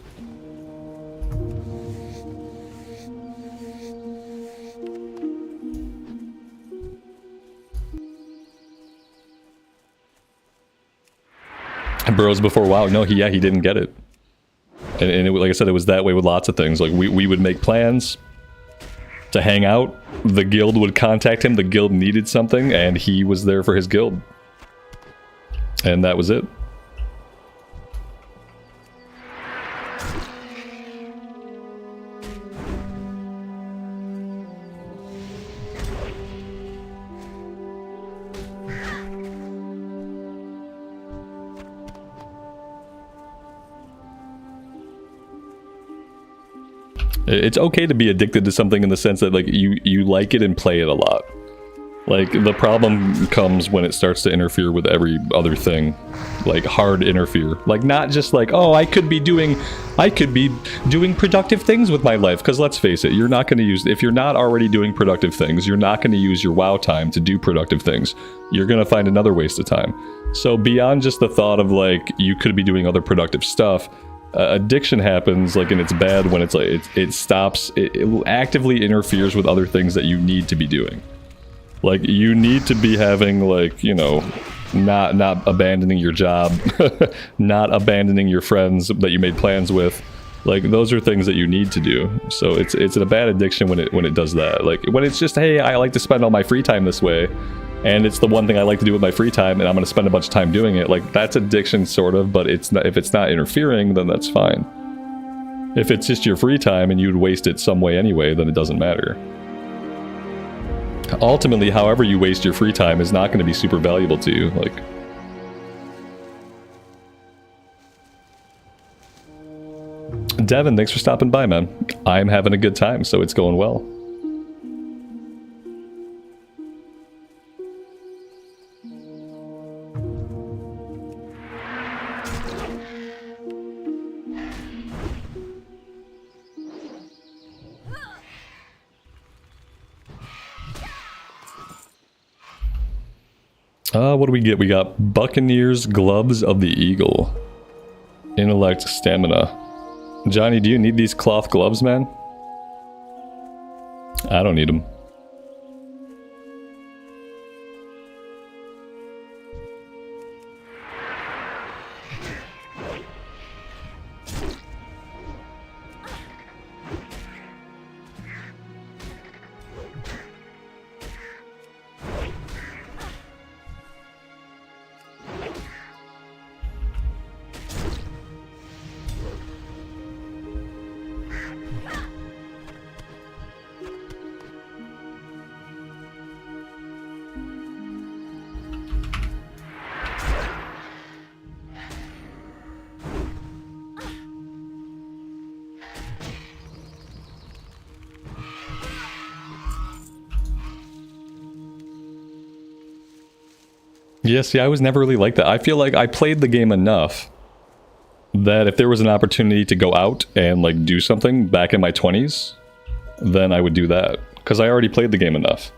Bros before WoW. No, he didn't get it. And like I said, it was that way with lots of things. Like, we would make plans to hang out. The guild would contact him. The guild needed something, and he was there for his guild. And that was it. It's okay to be addicted to something in the sense that like you like it and play it a lot. Like the problem comes when it starts to interfere with every other thing, like hard interfere. Like not just like, oh, I could be doing productive things with my life. Because let's face it, you're not going to use, if you're not already doing productive things, you're not going to use your WoW time to do productive things. You're going to find another waste of time. So beyond just the thought of like you could be doing other productive stuff, addiction happens like, and it's bad when it's like it stops. It actively interferes with other things that you need to be doing. Like you need to be having like, you know, not abandoning your job, not abandoning your friends that you made plans with. Like those are things that you need to do. So it's a bad addiction when it does that. Like when it's just, hey, I like to spend all my free time this way, and it's the one thing I like to do with my free time, and I'm going to spend a bunch of time doing it. Like that's addiction sort of, but it's not, if it's not interfering, then that's fine. If it's just your free time and you'd waste it some way anyway, then it doesn't matter. Ultimately, however you waste your free time is not going to be super valuable to you. Like, Devin, thanks for stopping by, man. I'm having a good time, so it's going well. What do we get? We got Buccaneers Gloves of the Eagle. Intellect, Stamina. Johnny, do you need these cloth gloves, man? I don't need them. Yeah, see, I was never really like that. I feel like I played the game enough that if there was an opportunity to go out and like do something back in my 20s, then I would do that. Because I already played the game enough.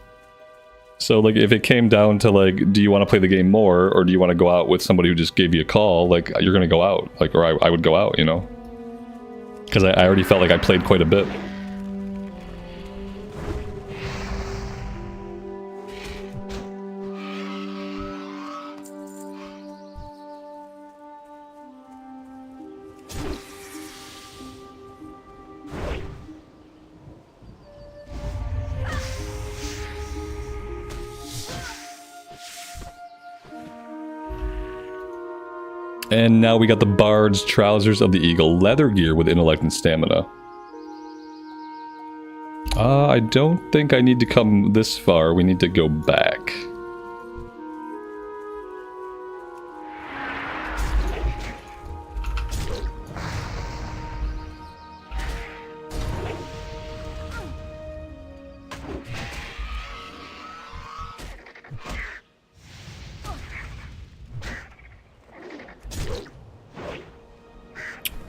So like if it came down to like, do you want to play the game more, or do you want to go out with somebody who just gave you a call, like you're going to go out. Like, or I would go out, you know? Because I already felt like I played quite a bit. And now we got the Bard's Trousers of the Eagle, leather gear with intellect and stamina. I don't think I need to come this far. We need to go back.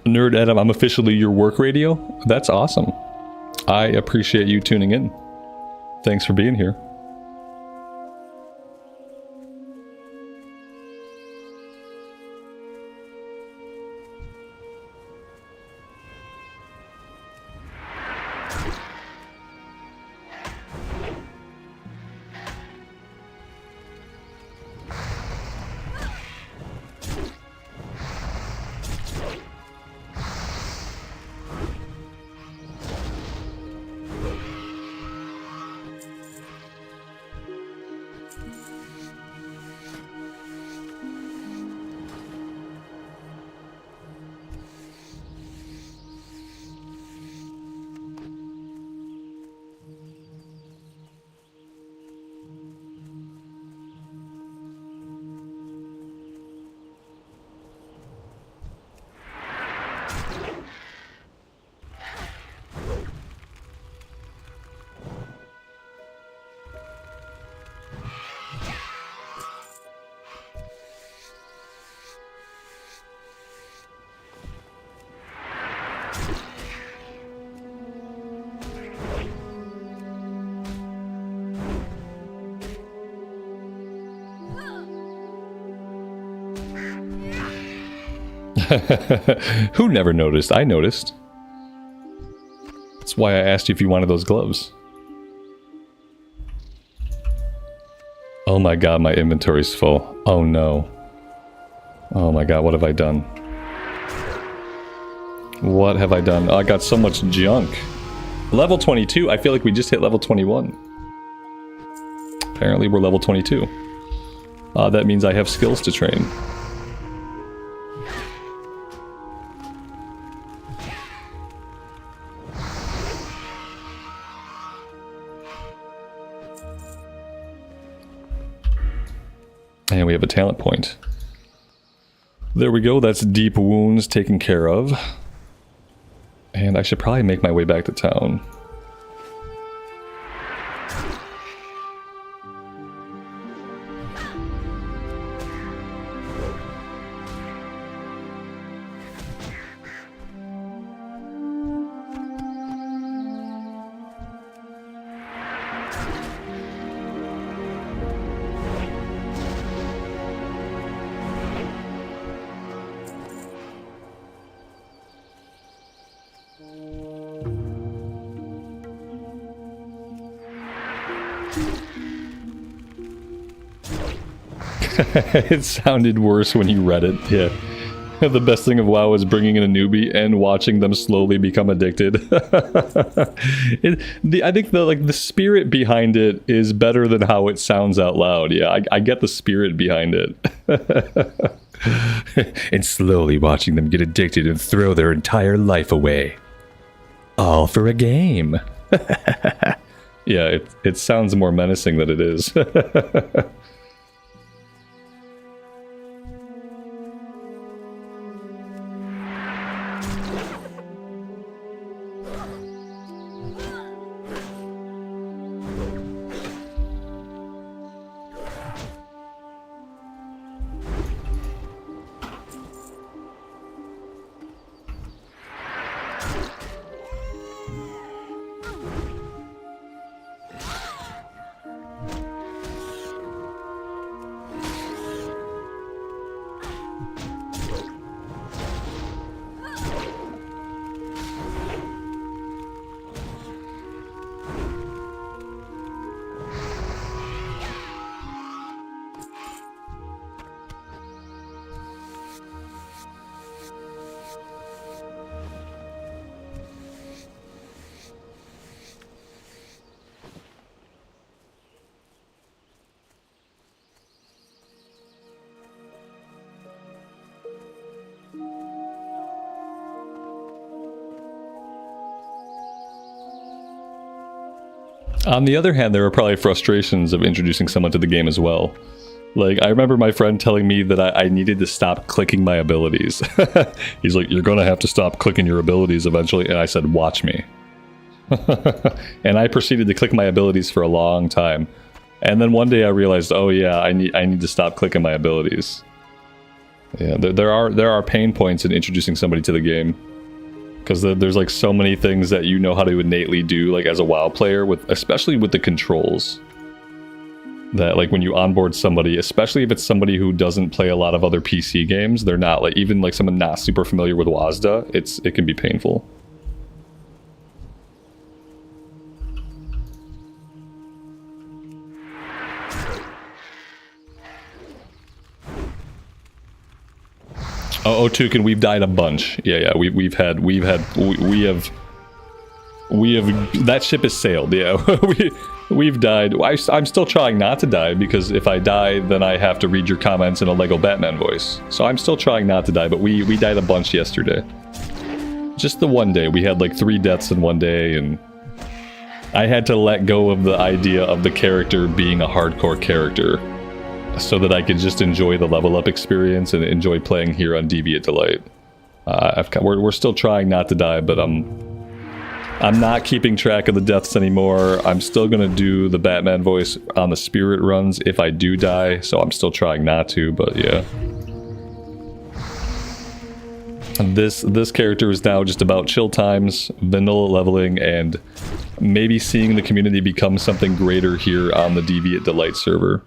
Nerd Adam, I'm officially your work radio? That's awesome. I appreciate you tuning in. Thanks for being here. Who never noticed? I noticed. That's why I asked you if you wanted those gloves. Oh my god, my inventory's full. Oh no. Oh my god, what have I done? What have I done? Oh, I got so much junk. Level 22? I feel like we just hit level 21. Apparently we're level 22. That means I have skills to train. And we have a talent point. There we go, that's deep wounds taken care of. And I should probably make my way back to town. It sounded worse when you read it, yeah. The best thing of WoW is bringing in a newbie and watching them slowly become addicted. I think the spirit behind it is better than how it sounds out loud. Yeah, I get the spirit behind it. And slowly watching them get addicted and throw their entire life away. All for a game. Yeah, it sounds more menacing than it is. On the other hand, there are probably frustrations of introducing someone to the game as well. Like, I remember my friend telling me that I needed to stop clicking my abilities. He's like, you're gonna have to stop clicking your abilities eventually, and I said, watch me. And I proceeded to click my abilities for a long time. And then one day I realized, oh yeah, I need to stop clicking my abilities. Yeah, there are pain points in introducing somebody to the game. Because there's like so many things that you know how to innately do, like as a WoW player, especially with the controls. That like when you onboard somebody, especially if it's somebody who doesn't play a lot of other PC games, they're not like, even like someone not super familiar with WASD, it can be painful. Oh, Tukin, we've died a bunch. Yeah, we have that ship has sailed. Yeah, we've died. I'm still trying not to die, because if I die, then I have to read your comments in a Lego Batman voice. So I'm still trying not to die, but we died a bunch yesterday. Just the one day. We had like 3 deaths in one day, and I had to let go of the idea of the character being a hardcore character, so that I could just enjoy the level up experience and enjoy playing here on Deviate Delight. We're still trying not to die, but I'm not keeping track of the deaths anymore. I'm still gonna do the Batman voice on the spirit runs if I do die, so I'm still trying not to, but yeah. And this character is now just about chill times, vanilla leveling, and maybe seeing the community become something greater here on the Deviate Delight server.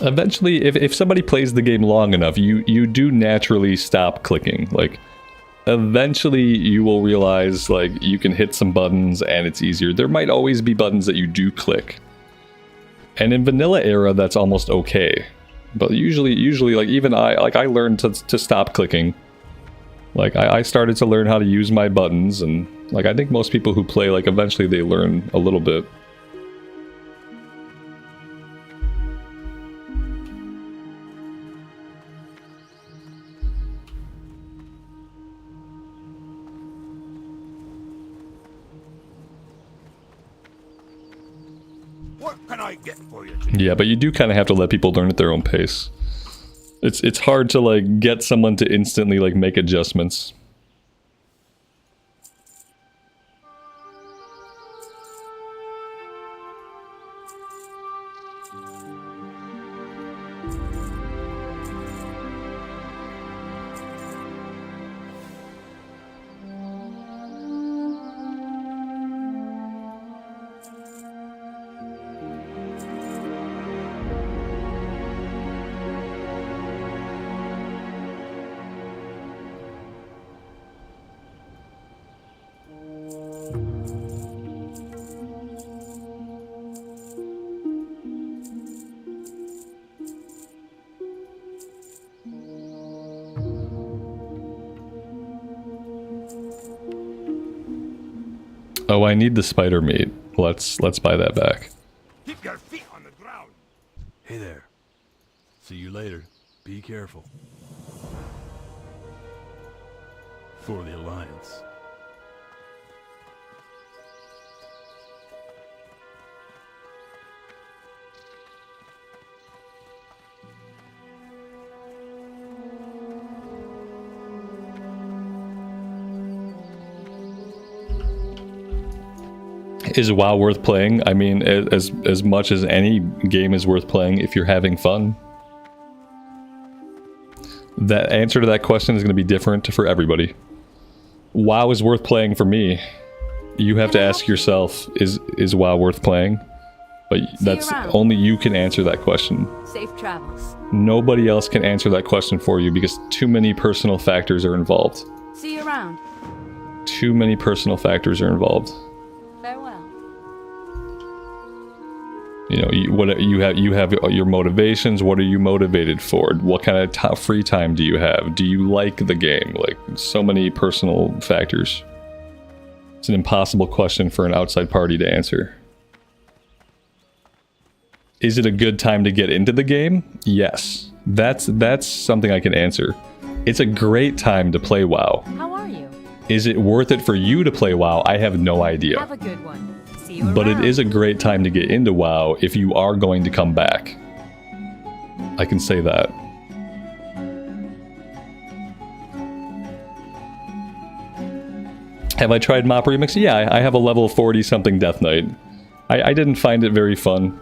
Eventually, if somebody plays the game long enough, you do naturally stop clicking. Like, eventually you will realize, like, you can hit some buttons and it's easier. There might always be buttons that you do click. And in vanilla era, that's almost okay. But usually, like, even I learned to stop clicking. Like, I started to learn how to use my buttons, and, like, I think most people who play, like, eventually they learn a little bit. What can I get for you? Yeah, but you do kind of have to let people learn at their own pace. It's hard to, like, get someone to instantly, like, make adjustments. Oh, I need the spider meat. Let's buy that back. Keep your feet on the ground. Hey there. See you later. Be careful. For the Alliance. Is WoW worth playing? I mean, as much as any game is worth playing if you're having fun. That answer to that question is going to be different for everybody. WoW is worth playing for me. You have to ask yourself, is WoW worth playing? But that's only you can answer that question. Safe travels. Nobody else can answer that question for you because too many personal factors are involved. See you around. Too many personal factors are involved. Farewell. You know, you have your motivations. What are you motivated for? What kind of free time do you have? Do you like the game? Like, so many personal factors. It's an impossible question for an outside party to answer. Is it a good time to get into the game? Yes. That's something I can answer. It's a great time to play WoW. How are you? Is it worth it for you to play WoW? I have no idea. Have a good one. See you But around. it is a great time to get into WoW if you are going to come back. I can say that. Have I tried Mop Remix? Yeah, I have a level 40 something Death Knight. I didn't find it very fun.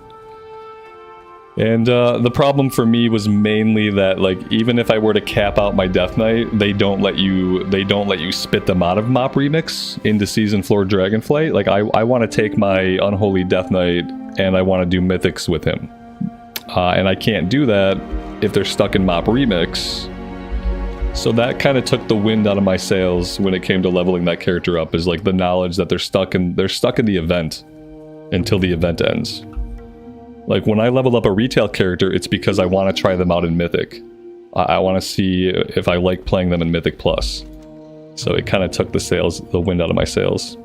And the problem for me was mainly that, like, even if I were to cap out my Death Knight, they don't let you spit them out of Mop Remix into Season Floor Dragonflight. Like, I want to take my Unholy Death Knight and I want to do Mythics with him. And I can't do that if they're stuck in Mop Remix. So that kind of took the wind out of my sails when it came to leveling that character up, is like the knowledge that they're stuck in the event until the event ends. Like, when I leveled up a retail character, it's because I want to try them out in Mythic. I want to see if I like playing them in Mythic Plus. So it kind of took the wind out of my sails.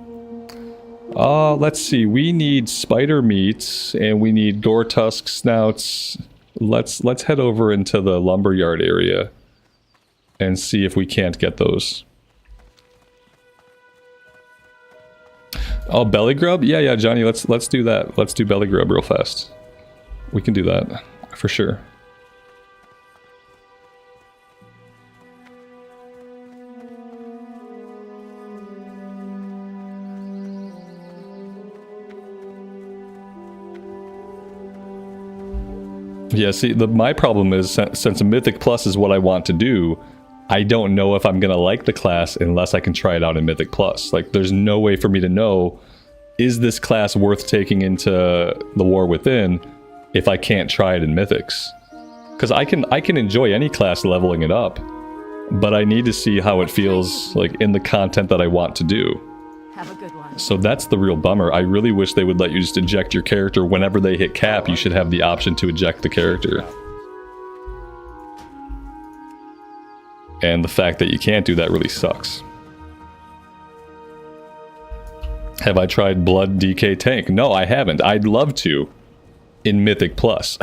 Let's see. We need spider meat, and we need gore tusk snouts. Let's head over into the lumberyard area and see if we can't get those. Oh, belly grub? Yeah, Johnny, let's do that. Let's do belly grub real fast. We can do that, for sure. Yeah, see, my problem is, since Mythic Plus is what I want to do, I don't know if I'm going to like the class unless I can try it out in Mythic Plus. Like, there's no way for me to know, is this class worth taking into the War Within if I can't try it in Mythics? Because I can enjoy any class leveling it up, but I need to see how it feels like in the content that I want to do. Have a good one. So that's the real bummer. I really wish they would let you just eject your character whenever they hit cap. You should have the option to eject the character. And the fact that you can't do that really sucks. Have I tried Blood DK Tank? No, I haven't. I'd love to. In Mythic Plus.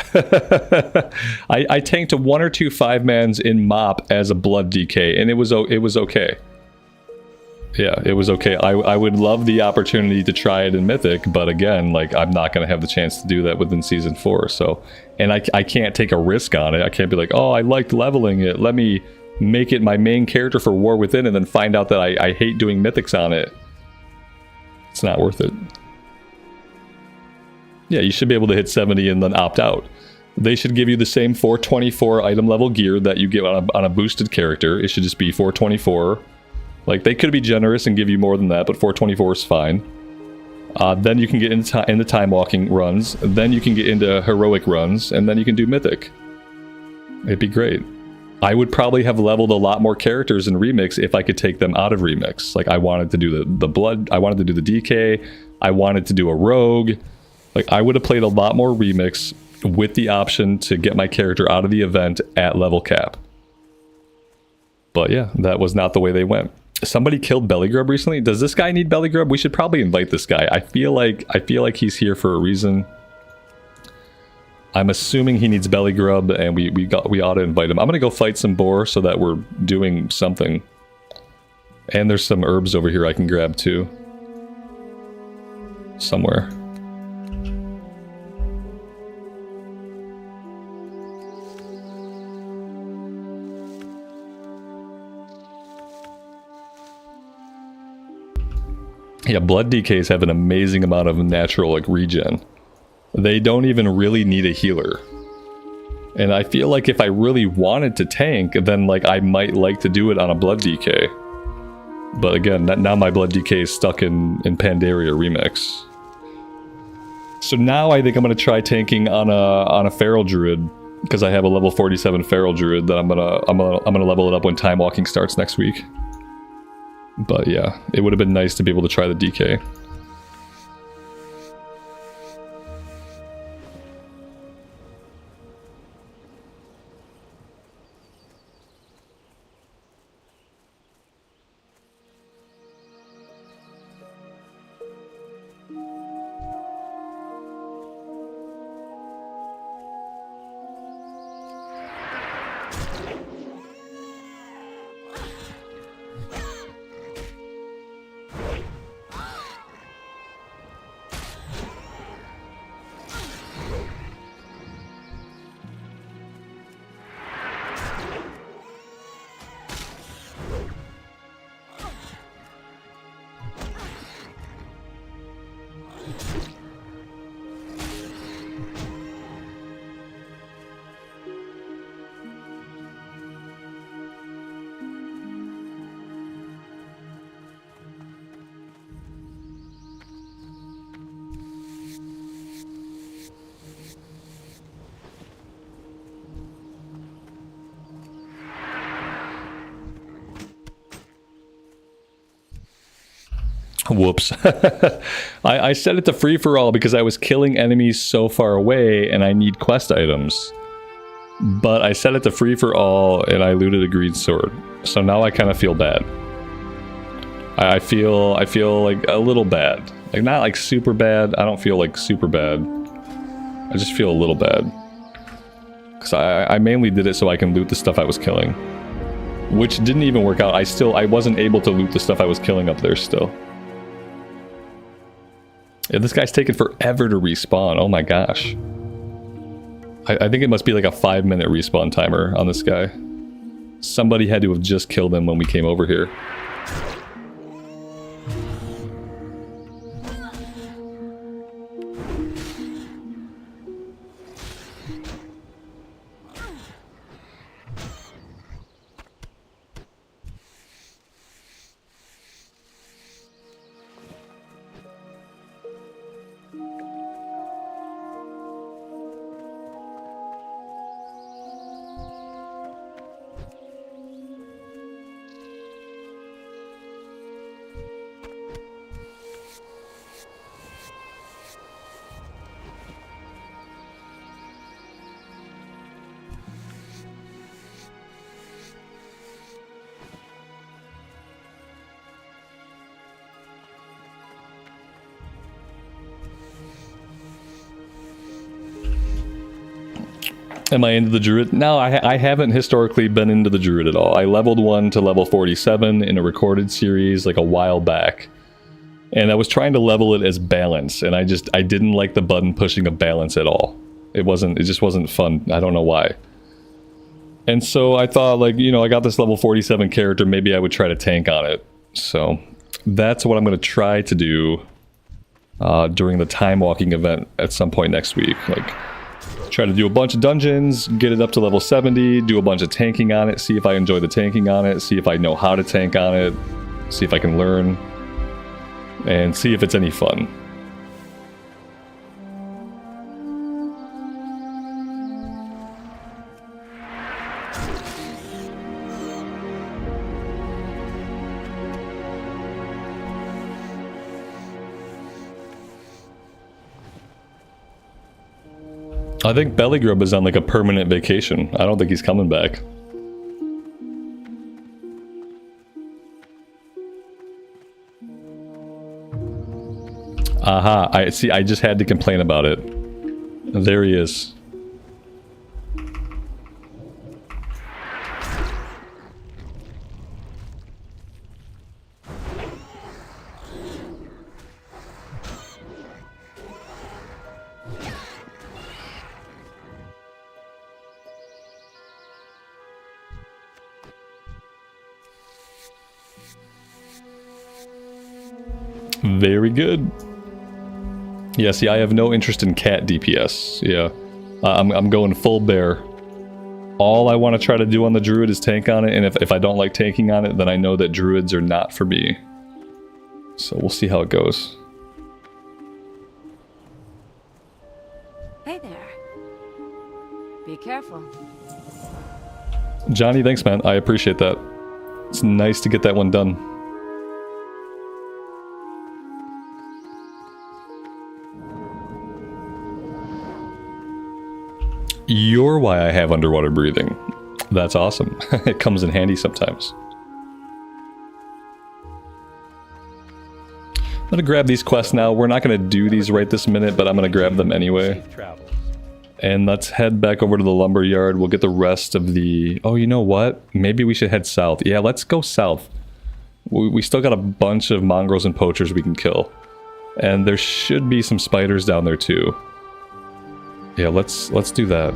I tanked 1 or 2 5-mans in MOP as a Blood DK, and it was okay. Yeah, it was okay. I would love the opportunity to try it in Mythic, but again, like, I'm not going to have the chance to do that within Season 4, so... And I can't take a risk on it. I can't be like, oh, I liked leveling it, let me make it my main character for War Within, and then find out that I hate doing Mythics on it. It's not worth it. Yeah, you should be able to hit 70 and then opt out. They should give you the same 424 item level gear that you get on a boosted character. It should just be 424. Like, they could be generous and give you more than that, but 424 is fine. Then you can get into time walking runs. Then you can get into heroic runs, and then you can do mythic. It'd be great. I would probably have leveled a lot more characters in Remix if I could take them out of Remix. Like, I wanted to do the Blood, I wanted to do the DK, I wanted to do a Rogue. Like, I would have played a lot more Remix with the option to get my character out of the event at level cap. But yeah, that was not the way they went. Somebody killed Belly Grub recently. Does this guy need Belly Grub? We should probably invite this guy. I feel like he's here for a reason. I'm assuming he needs Belly Grub, and we ought to invite him. I'm gonna go fight some boar so that we're doing something. And there's some herbs over here I can grab too. Somewhere. Yeah, Blood DKs have an amazing amount of natural, like, regen. They don't even really need a healer. And I feel like if I really wanted to tank, then, like, I might like to do it on a Blood DK. But again, now my Blood DK is stuck in Pandaria Remix. So now I think I'm gonna try tanking on a Feral Druid, because I have a level 47 Feral Druid that I'm gonna level it up when Time Walking starts next week. But yeah, it would have been nice to be able to try the DK. Whoops. I set it to free for all because I was killing enemies so far away and I need quest items. But I set it to free for all and I looted a green sword. So now I kind of feel bad. I feel like a little bad. Like, not like super bad. I don't feel like super bad. I just feel a little bad. Because I mainly did it so I can loot the stuff I was killing. Which didn't even work out. I wasn't able to loot the stuff I was killing up there still. Yeah, this guy's taking forever to respawn. Oh my gosh. I think it must be like a 5-minute respawn timer on this guy. Somebody had to have just killed him when we came over here. Am I into the druid? No, I haven't historically been into the druid at all. I leveled one to level 47 in a recorded series like a while back. And I was trying to level it as balance, and I didn't like the button pushing of balance at all. It just wasn't fun. I don't know why. And so I thought, like, you know, I got this level 47 character, maybe I would try to tank on it. So that's what I'm going to try to do during the time walking event at some point next week. Like, try to do a bunch of dungeons, get it up to level 70, do a bunch of tanking on it, see if I enjoy the tanking on it, see if I know how to tank on it, see if I can learn, and see if it's any fun. I think Bellygrub is on like a permanent vacation. I don't think he's coming back. Aha, I see. I just had to complain about it. There he is. Very good. Yeah, see, I have no interest in cat DPS. Yeah, I'm going full bear. All I want to try to do on the druid is tank on it, and if I don't like tanking on it, then I know that druids are not for me. So we'll see how it goes. Hey there. Be careful. Johnny, thanks, man. I appreciate that. It's nice to get that one done. You're why I have underwater breathing. That's awesome. It comes in handy sometimes. I'm gonna grab these quests now. We're not gonna do these right this minute, but I'm gonna grab them anyway. Safe travels. And let's head back over to the lumber yard. We'll get the rest of the... Oh, you know what? Maybe we should head south. Yeah, let's go south. We still got a bunch of mongrels and poachers we can kill. And there should be some spiders down there too. Yeah, let's do that.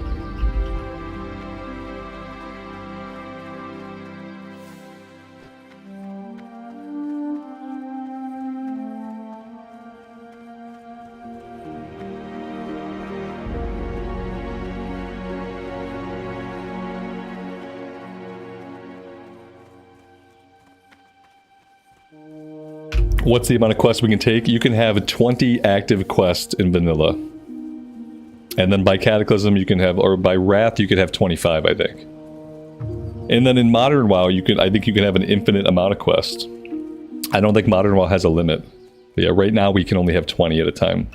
What's the amount of quests we can take? You can have 20 active quests in vanilla. And then by Cataclysm you can have, or by Wrath you could have 25, I think. And then in Modern WoW I think you can have an infinite amount of quests. I don't think Modern WoW has a limit. But yeah, right now we can only have 20 at a time.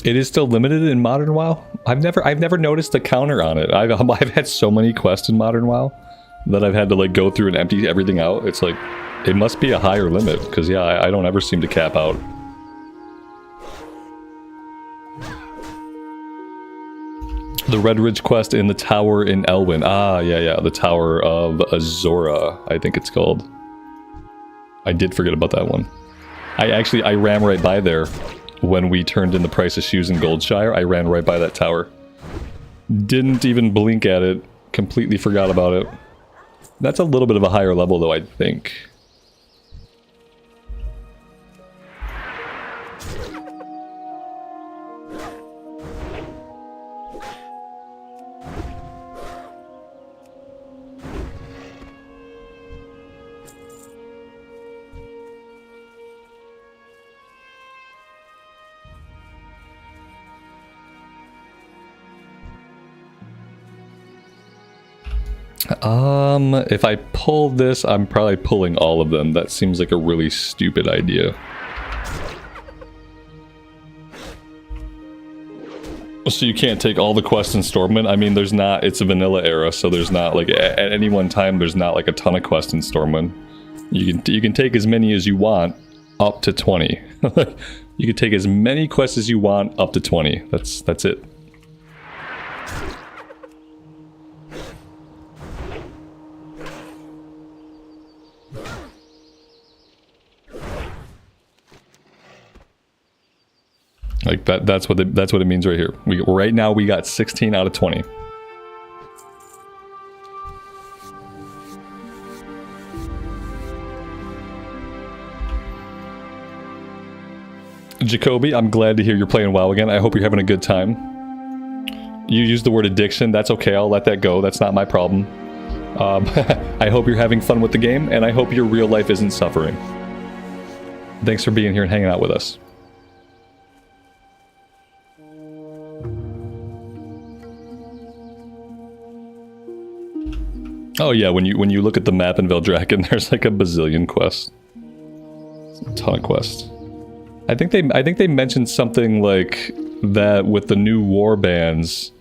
It is still limited in Modern WoW? I've never noticed a counter on it. I've had so many quests in Modern WoW that I've had to like go through and empty everything out. It's like, it must be a higher limit, because yeah, I don't ever seem to cap out. The Redridge quest in the tower in Elwyn. Ah, yeah, the Tower of Azora, I think it's called. I did forget about that one. I ran right by there. When we turned in the price of shoes in Goldshire, I ran right by that tower. Didn't even blink at it. Completely forgot about it. That's a little bit of a higher level though, I think. If I pull this, I'm probably pulling all of them. That seems like a really stupid idea. So you can't take all the quests in Stormwind? I mean, there's not, it's a vanilla era, so there's not, like, at any one time, there's not, like, a ton of quests in Stormwind. You can take as many as you want, up to 20. You can take as many quests as you want, up to 20. That's it. Like that's what it means right here. Right now we got 16 out of 20. Jacoby, I'm glad to hear you're playing WoW again. I hope you're having a good time. You used the word addiction. That's okay. I'll let that go. That's not my problem. I hope you're having fun with the game, and I hope your real life isn't suffering. Thanks for being here and hanging out with us. Oh yeah, when you look at the map in Veldraken, there's like a bazillion quests. A ton of quests. I think they mentioned something like that with the new war bands,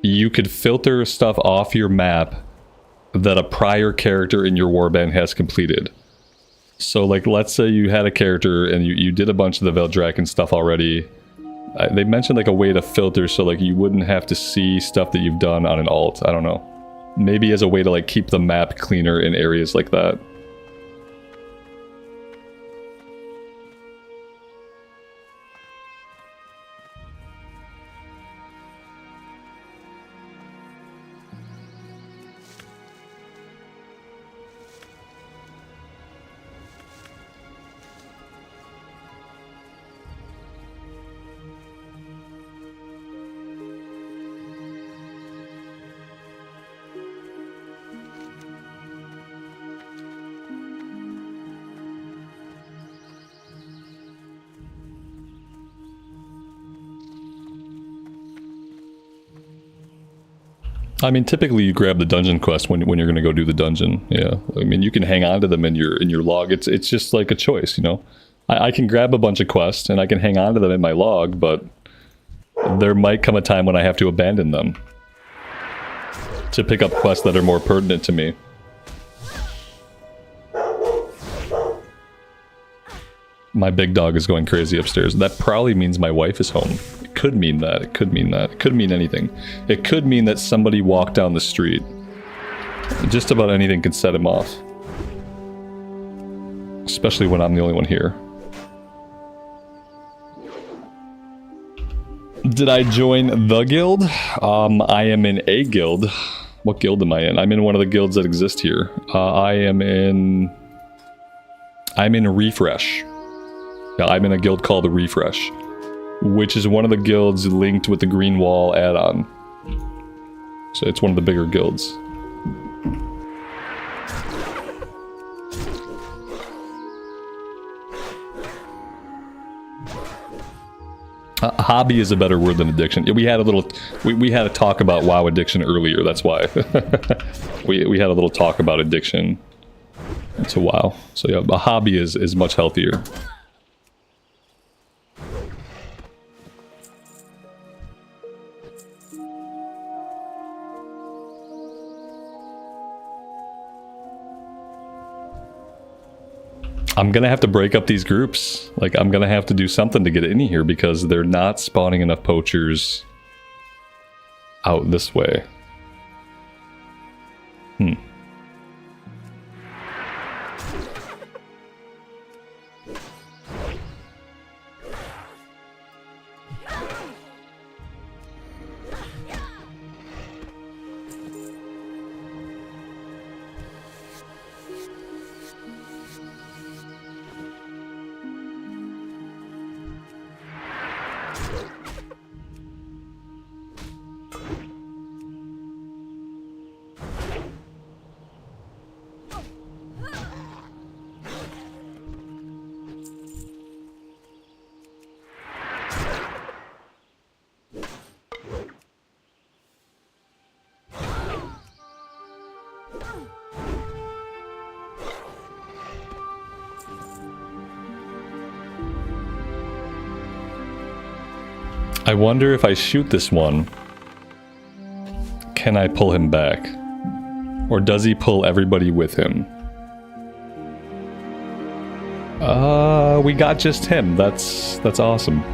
you could filter stuff off your map that a prior character in your warband has completed. So like, let's say you had a character and you did a bunch of the Veldraken stuff already. They mentioned like a way to filter so like you wouldn't have to see stuff that you've done on an alt. I don't know. Maybe as a way to like keep the map cleaner in areas like that. I mean, typically you grab the dungeon quest when you're going to go do the dungeon. Yeah, I mean, you can hang on to them in your log. It's just like a choice, you know. I can grab a bunch of quests and I can hang on to them in my log, but there might come a time when I have to abandon them to pick up quests that are more pertinent to me. My big dog is going crazy upstairs. That probably means my wife is home. It could mean that. It could mean that. It could mean anything. It could mean that somebody walked down the street. Just about anything could set him off. Especially when I'm the only one here. Did I join the guild? I am in a guild. What guild am I in? I'm in one of the guilds that exist here. I'm in Refresh. Yeah, I'm in a guild called the Refresh, which is one of the guilds linked with the Green Wall add-on. So it's one of the bigger guilds. Hobby is a better word than addiction. Yeah, we had a little, we had a talk about WoW addiction earlier. That's why we had a little talk about addiction to WoW. So yeah, a hobby is much healthier. I'm gonna have to break up these groups. Like, I'm gonna have to do something to get in here because they're not spawning enough poachers out this way. I wonder if I shoot this one, can I pull him back? Or does he pull everybody with him? We got just him. That's awesome.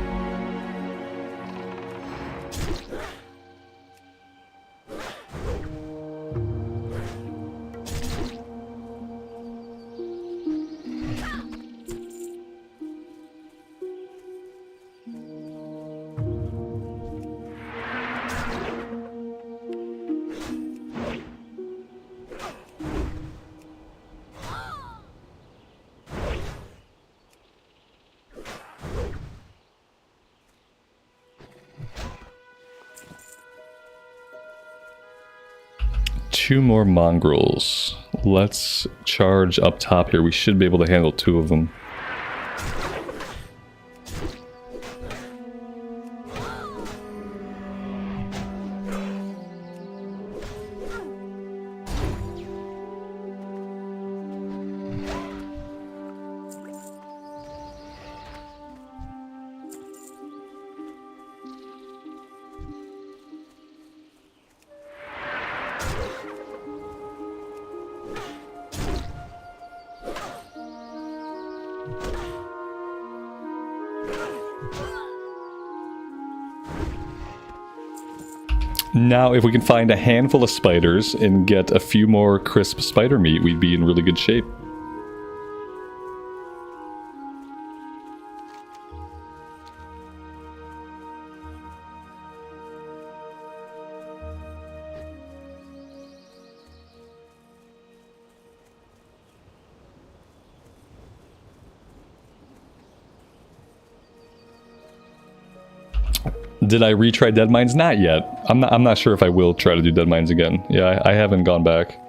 Two more mongrels. Let's charge up top here. We should be able to handle two of them. Now, if we can find a handful of spiders and get a few more crisp spider meat, we'd be in really good shape. Did I retry Dead Mines? Not yet. I'm not sure if I will try to do Dead Mines again. Yeah, I haven't gone back.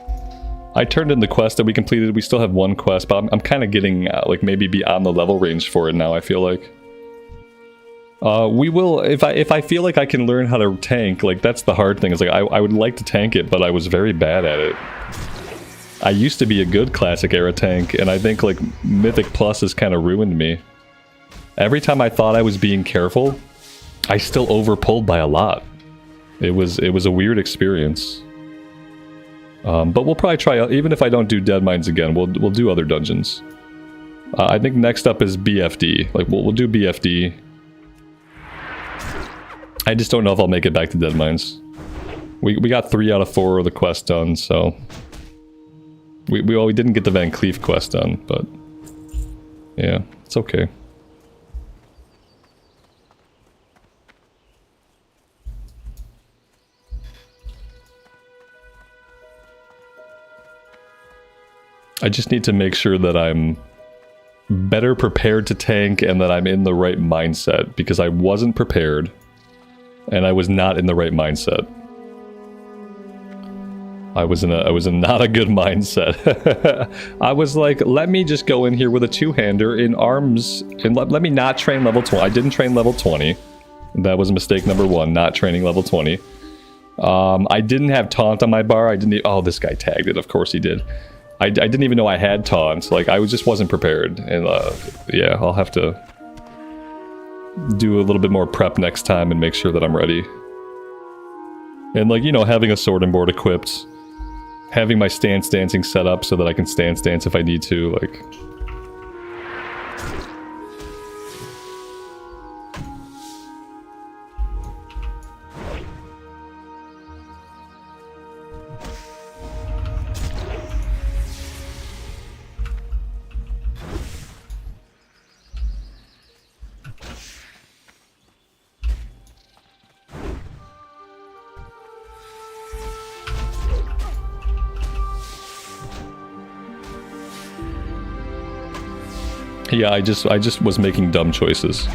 I turned in the quest that we completed. We still have one quest, but I'm kind of getting like maybe beyond the level range for it now, I feel like. We will, if I feel like I can learn how to tank, like that's the hard thing. Is like I would like to tank it, but I was very bad at it. I used to be a good classic era tank, and I think like Mythic Plus has kind of ruined me. Every time I thought I was being careful, I still overpulled by a lot. It was a weird experience. But we'll probably try, even if I don't do Dead Mines again, we'll do other dungeons. I think next up is BFD. Like we'll do BFD. I just don't know if I'll make it back to Dead Mines. We got 3 out of 4 of the quests done, so we didn't get the Van Cleef quest done, but yeah, it's okay. I just need to make sure that I'm better prepared to tank and that I'm in the right mindset, because I wasn't prepared and I was not in the right mindset. I was in not a good mindset. I was like, let me just go in here with a two-hander in arms and let me not train level 20. I didn't train level 20. That was mistake number 1, not training level 20. I didn't have taunt on my bar. Oh, this guy tagged it. Of course he did. I didn't even know I had taunts. Like, I just wasn't prepared. And, yeah, I'll have to do a little bit more prep next time and make sure that I'm ready. And, like, you know, having a sword and board equipped. Having my stance dancing set up so that I can stance dance if I need to, like... Yeah, I just was making dumb choices.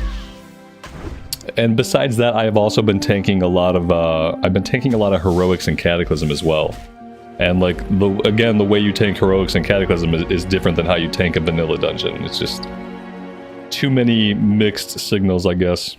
And besides that, I have also been tanking a lot of heroics and cataclysm as well. And like the way you tank heroics and cataclysm is different than how you tank a vanilla dungeon. It's just too many mixed signals, I guess.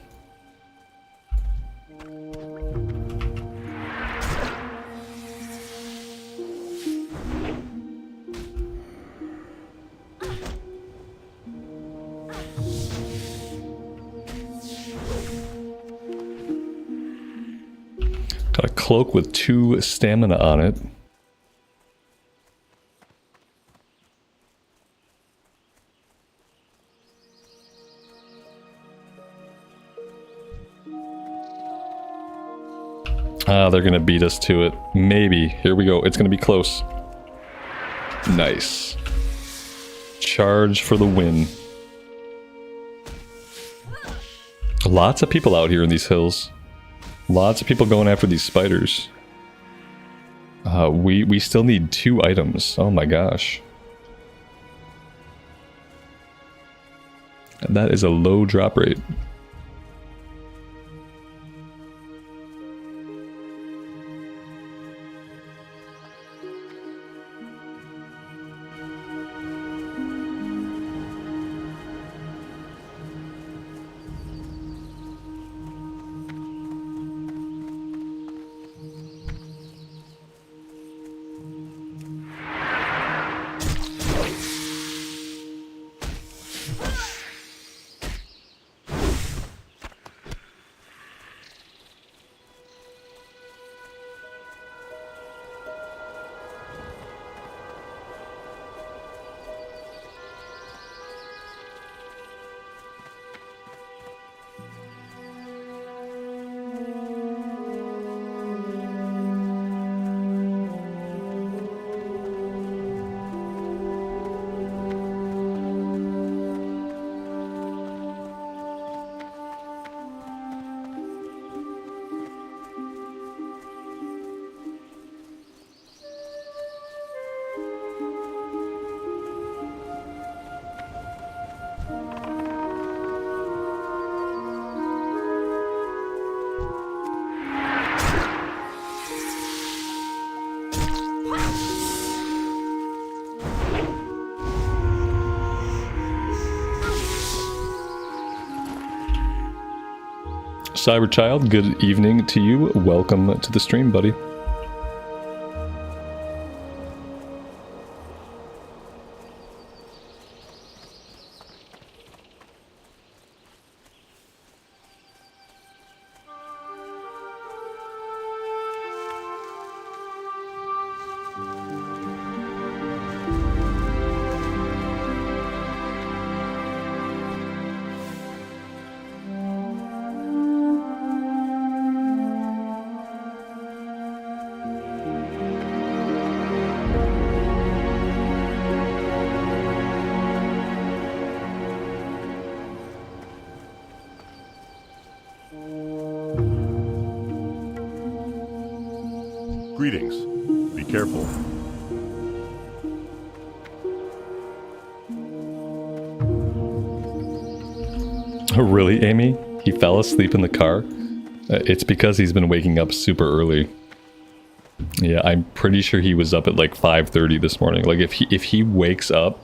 Got a cloak with 2 stamina on it. Ah, they're gonna beat us to it. Maybe. Here we go. It's gonna be close. Nice. Charge for the win. Lots of people out here in these hills. Lots of people going after these spiders. We still need 2 items. Oh my gosh. That is a low drop rate. Cyberchild, good evening to you. Welcome to the stream, buddy. Greetings. Be careful. Oh, really, Amy? He fell asleep in the car? It's because he's been waking up super early. Yeah, I'm pretty sure he was up at like 5:30 this morning. Like if he wakes up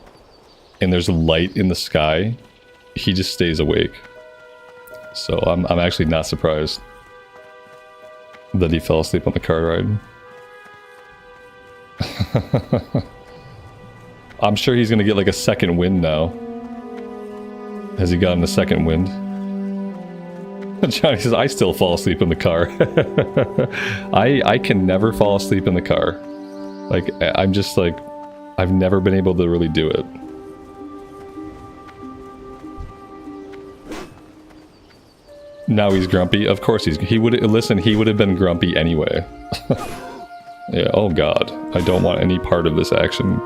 and there's a light in the sky, he just stays awake. So I'm actually not surprised that he fell asleep on the car ride. I'm sure he's gonna get like a second wind now. Has he gotten a second wind? Johnny says, I still fall asleep in the car. I can never fall asleep in the car. Like, I'm just like, I've never been able to really do it. Now he's grumpy. Of course he would have been grumpy anyway. Yeah, oh god. I don't want any part of this action.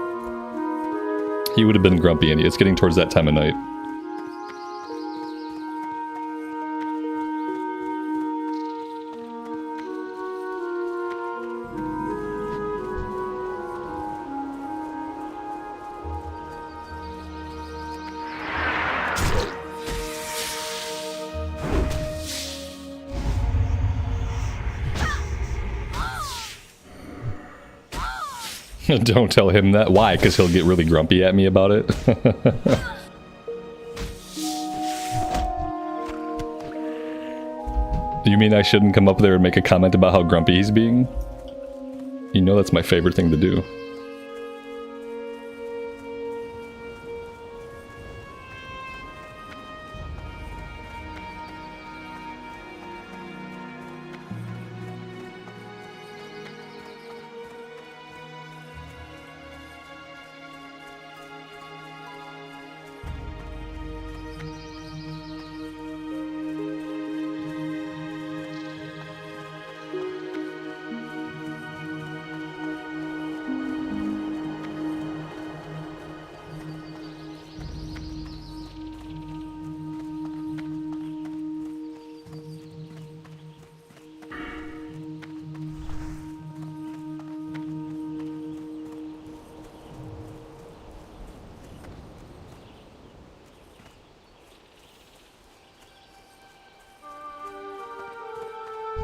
He would have been grumpy, and it's getting towards that time of night. Don't tell him that. Why? Because he'll get really grumpy at me about it. You mean I shouldn't come up there and make a comment about how grumpy he's being? You know that's my favorite thing to do.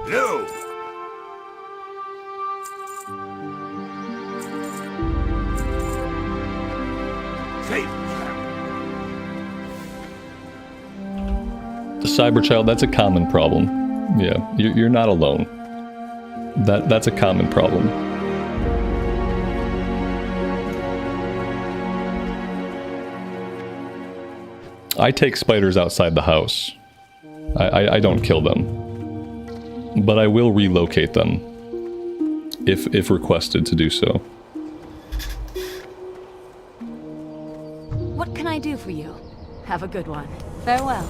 No! Safe travel. The cyber child, that's a common problem. Yeah, you're not alone. That's a common problem. I take spiders outside the house. I don't kill them. But I will relocate them. If requested to do so. What can I do for you? Have a good one. Farewell.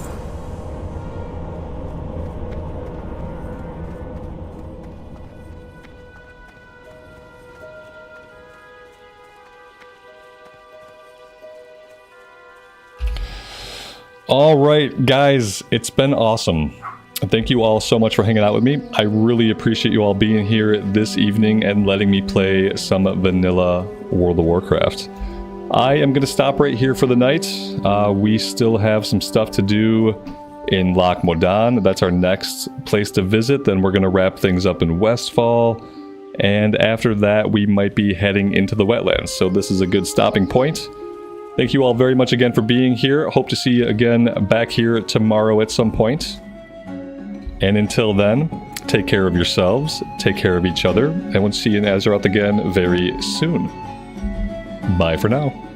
Alright, guys, it's been awesome. Thank you all so much for hanging out with me. I really appreciate you all being here this evening and letting me play some vanilla World of Warcraft. I am going to stop right here for the night. We still have some stuff to do in Loch Modan. That's our next place to visit. Then we're going to wrap things up in Westfall. And after that, we might be heading into the wetlands. So this is a good stopping point. Thank you all very much again for being here. Hope to see you again back here tomorrow at some point. And until then, take care of yourselves, take care of each other, and we'll see you in Azeroth again very soon. Bye for now.